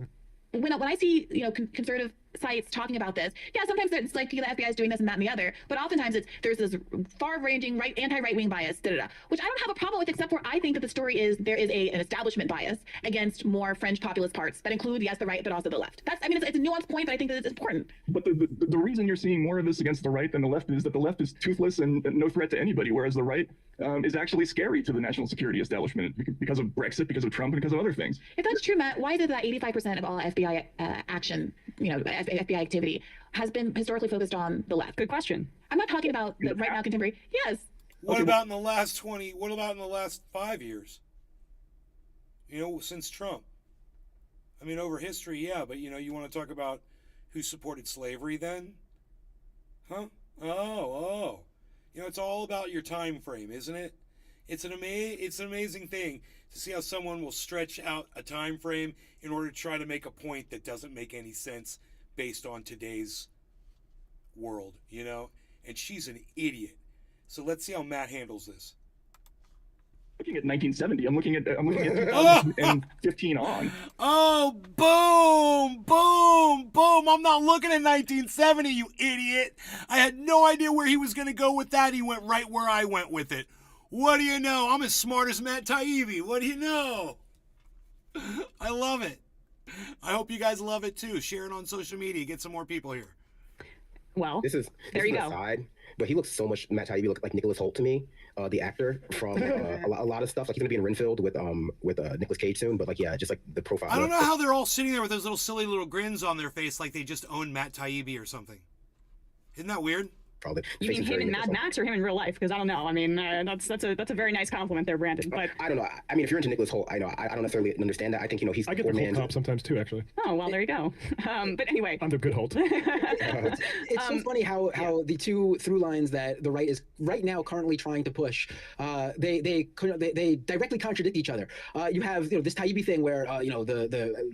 S4: When I see, conservative sites talking about this, yeah, sometimes it's like the FBI is doing this and that and the other, but oftentimes there's this far-ranging anti-right-wing bias, which I don't have a problem with, except for I think that the story is there is an establishment bias against more fringe populist parts that include, yes, the right, but also the left. It's a nuanced point, but I think that it's important.
S15: But the reason you're seeing more of this against the right than the left is that the left is toothless and no threat to anybody, whereas the right is actually scary to the national security establishment because of Brexit, because of Trump, and because of other things.
S4: If that's true, Matt, why is it that 85% of all FBI action, FBI activity has been historically focused on the left?
S6: Good question.
S4: I'm not talking about the right now contemporary. Yes.
S1: What about in the last 20? What about in the last 5 years? Since Trump. Over history, yeah, but you want to talk about who supported slavery then? Huh? Oh. It's all about your time frame, isn't it? It's an amazing thing to see how someone will stretch out a time frame in order to try to make a point that doesn't make any sense based on today's world, And she's an idiot. So let's see how Matt handles this.
S15: Looking at 1970, I'm looking at 2015 on.
S1: Oh, boom. I'm not looking at 1970, you idiot. I had no idea where he was going to go with that. He went right where I went with it. What do you know? I'm as smart as Matt Taibbi. What do you know? I love it. I hope you guys love it too. Share it on social media. Get some more people here.
S4: Well,
S17: there you go. Aside, but he looks so much, Matt Taibbi looks like Nicholas Hoult to me, the actor from a lot of stuff. Like he's gonna be in Renfield with Nicolas Cage soon. But just like the profile.
S1: I don't know how they're all sitting there with those silly little grins on their face, like they just own Matt Taibbi or something. Isn't that weird?
S17: Probably.
S6: You mean him in Mad Max or him in real life? Because I don't know. That's a very nice compliment there, Brandon. But
S17: I don't know. If you're into Nicholas Hoult, I don't necessarily understand that. I think he's.
S15: I get the Hoult comp sometimes too, actually.
S6: Oh well, there you go. But anyway,
S15: I'm the good Hoult.
S13: It's so funny how the two through lines that the right is right now currently trying to push, they directly contradict each other. You have this Taibbi thing where the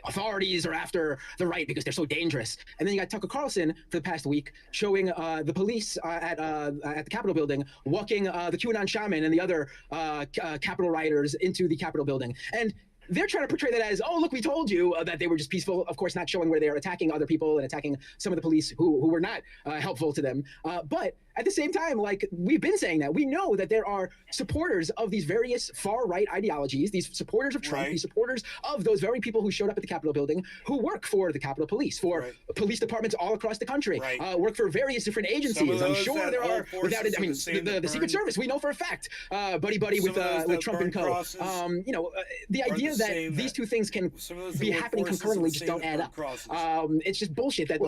S13: authorities are after the right because they're so dangerous. And then you got Tucker Carlson for the past week showing the police at the Capitol building walking the QAnon shaman and the other Capitol rioters into the Capitol building. And they're trying to portray that as, oh, look, we told you that they were just peaceful, of course, not showing where they're attacking other people and attacking some of the police who were not helpful to them. But at the same time, we've been saying that, we know that there are supporters of these various far-right ideologies, these supporters of Trump, these supporters of those very people who showed up at the Capitol building, who work for the Capitol Police, for police departments all across the country, work for various different agencies. I'm sure there are, without it, the Secret Service, we know for a fact, buddy with Trump and co. The idea that these two things can be happening concurrently just don't add up. It's just bullshit that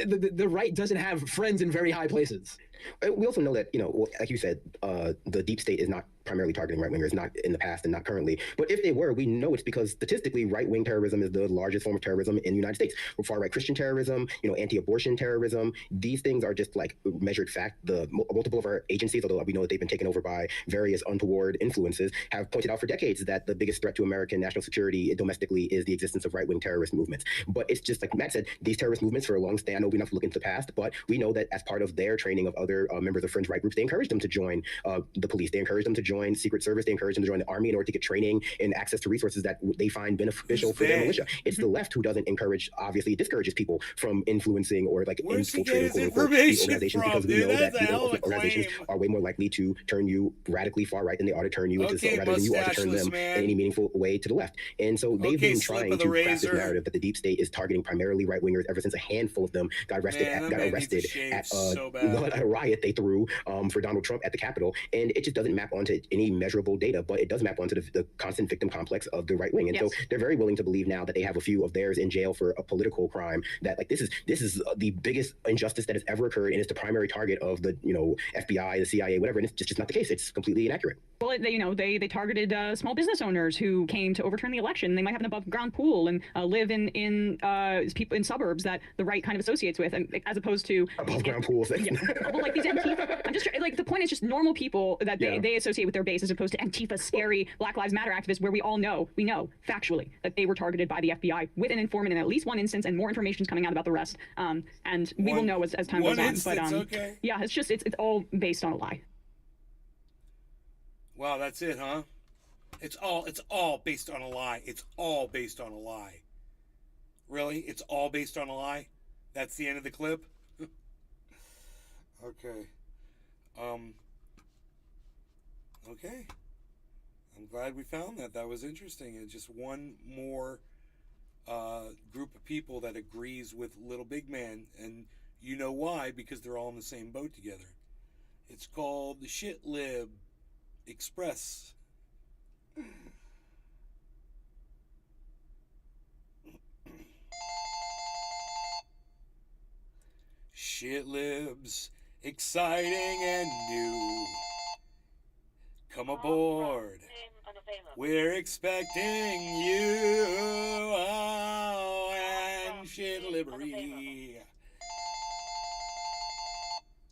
S13: the right doesn't have friends in very high places.
S17: We also know that, like you said, the deep state is not primarily targeting right-wingers, not in the past and not currently. But if they were, we know it's because statistically right-wing terrorism is the largest form of terrorism in the United States. Far-right Christian terrorism, anti-abortion terrorism, these things are just measured fact. The multiple of our agencies, although we know that they've been taken over by various untoward influences, have pointed out for decades that the biggest threat to American national security domestically is the existence of right-wing terrorist movements. But it's just like Matt said, these terrorist movements for a long stand, I know we don't have to look into the past, but we know that as part of their training of other members of fringe right groups, they encourage them to join the police. They encourage them to join Secret Service. They encourage them to join the army in order to get training and access to resources that they find beneficial for their militia. It's the left who doesn't obviously discourages people from influencing or infiltrating the organization, because we know that the organizations are way more likely to turn you radically far right than they are to turn you rather than you are to turn them in any meaningful way to the left. And so they've been trying to craft this narrative that the deep state is targeting primarily right wingers ever since a handful of them got arrested at a riot they threw for Donald Trump at the Capitol. And it just doesn't map onto any measurable data, but it does map onto the constant victim complex of the right wing. And so they're very willing to believe now that they have a few of theirs in jail for a political crime, that this is the biggest injustice that has ever occurred, and it's the primary target of the FBI, the CIA, whatever. And it's just not the case. It's completely inaccurate.
S6: Well, they targeted small business owners who came to overturn the election. They might have an above ground pool and live in people in suburbs that the right kind of associates with, and as opposed to
S17: above ground pools.
S6: Well, these I'm just the point is just normal people that they associate with their base, as opposed to Antifa, scary Black Lives Matter activists, where we know factually that they were targeted by the FBI with an informant in at least one instance, and more information is coming out about the rest. And we will know as time goes on. But
S1: okay.
S6: yeah, it's all based on a lie.
S1: Wow, that's it, huh? It's all based on a lie. It's all based on a lie. Really? It's all based on a lie? That's the end of the clip? Okay. Okay. I'm glad we found that. That was interesting. It's just one more group of people that agrees with Little Big Man, and you know why, because they're all in the same boat together. It's called the Shit Lib Express. Shit Libs, exciting and new. Come aboard. We're expecting you. Oh, and shit liberty.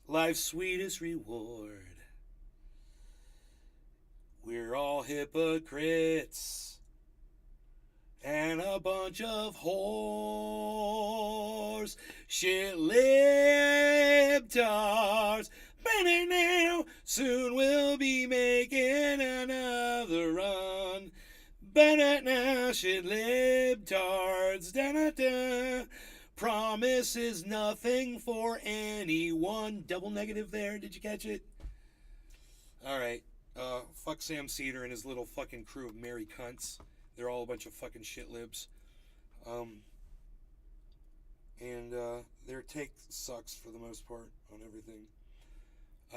S1: Life's sweetest reward. We're all hypocrites and a bunch of whores. Shit libtards. Now, soon we'll be making another run. Now, shit libtards. Da-da-da. Promise is nothing for anyone. Double negative there. Did you catch it? All right. Fuck Sam Cedar and his little fucking crew of merry cunts. They're all a bunch of fucking shit libs. And their take sucks for the most part on everything.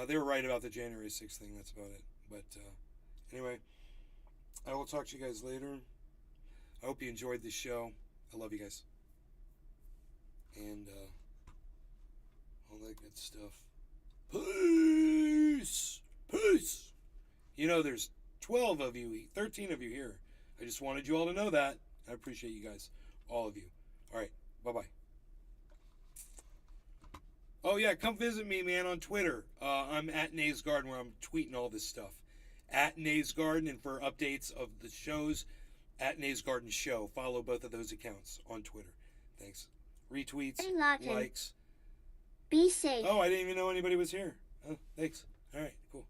S1: They were right about the January 6th thing. That's about it. But anyway, I will talk to you guys later. I hope you enjoyed this show. I love you guys. And all that good stuff. Peace! Peace! You know, there's 12 of you, 13 of you here. I just wanted you all to know that. I appreciate you guys. All of you. All right. Bye-bye. Oh, yeah. Come visit me, man, on Twitter. I'm at Nays Garden, where I'm tweeting all this stuff. At Nays Garden, and for updates of the shows, at Nays Garden Show. Follow both of those accounts on Twitter. Thanks. Retweets, likes.
S2: Be safe.
S1: Oh, I didn't even know anybody was here. Oh, thanks. All right, cool.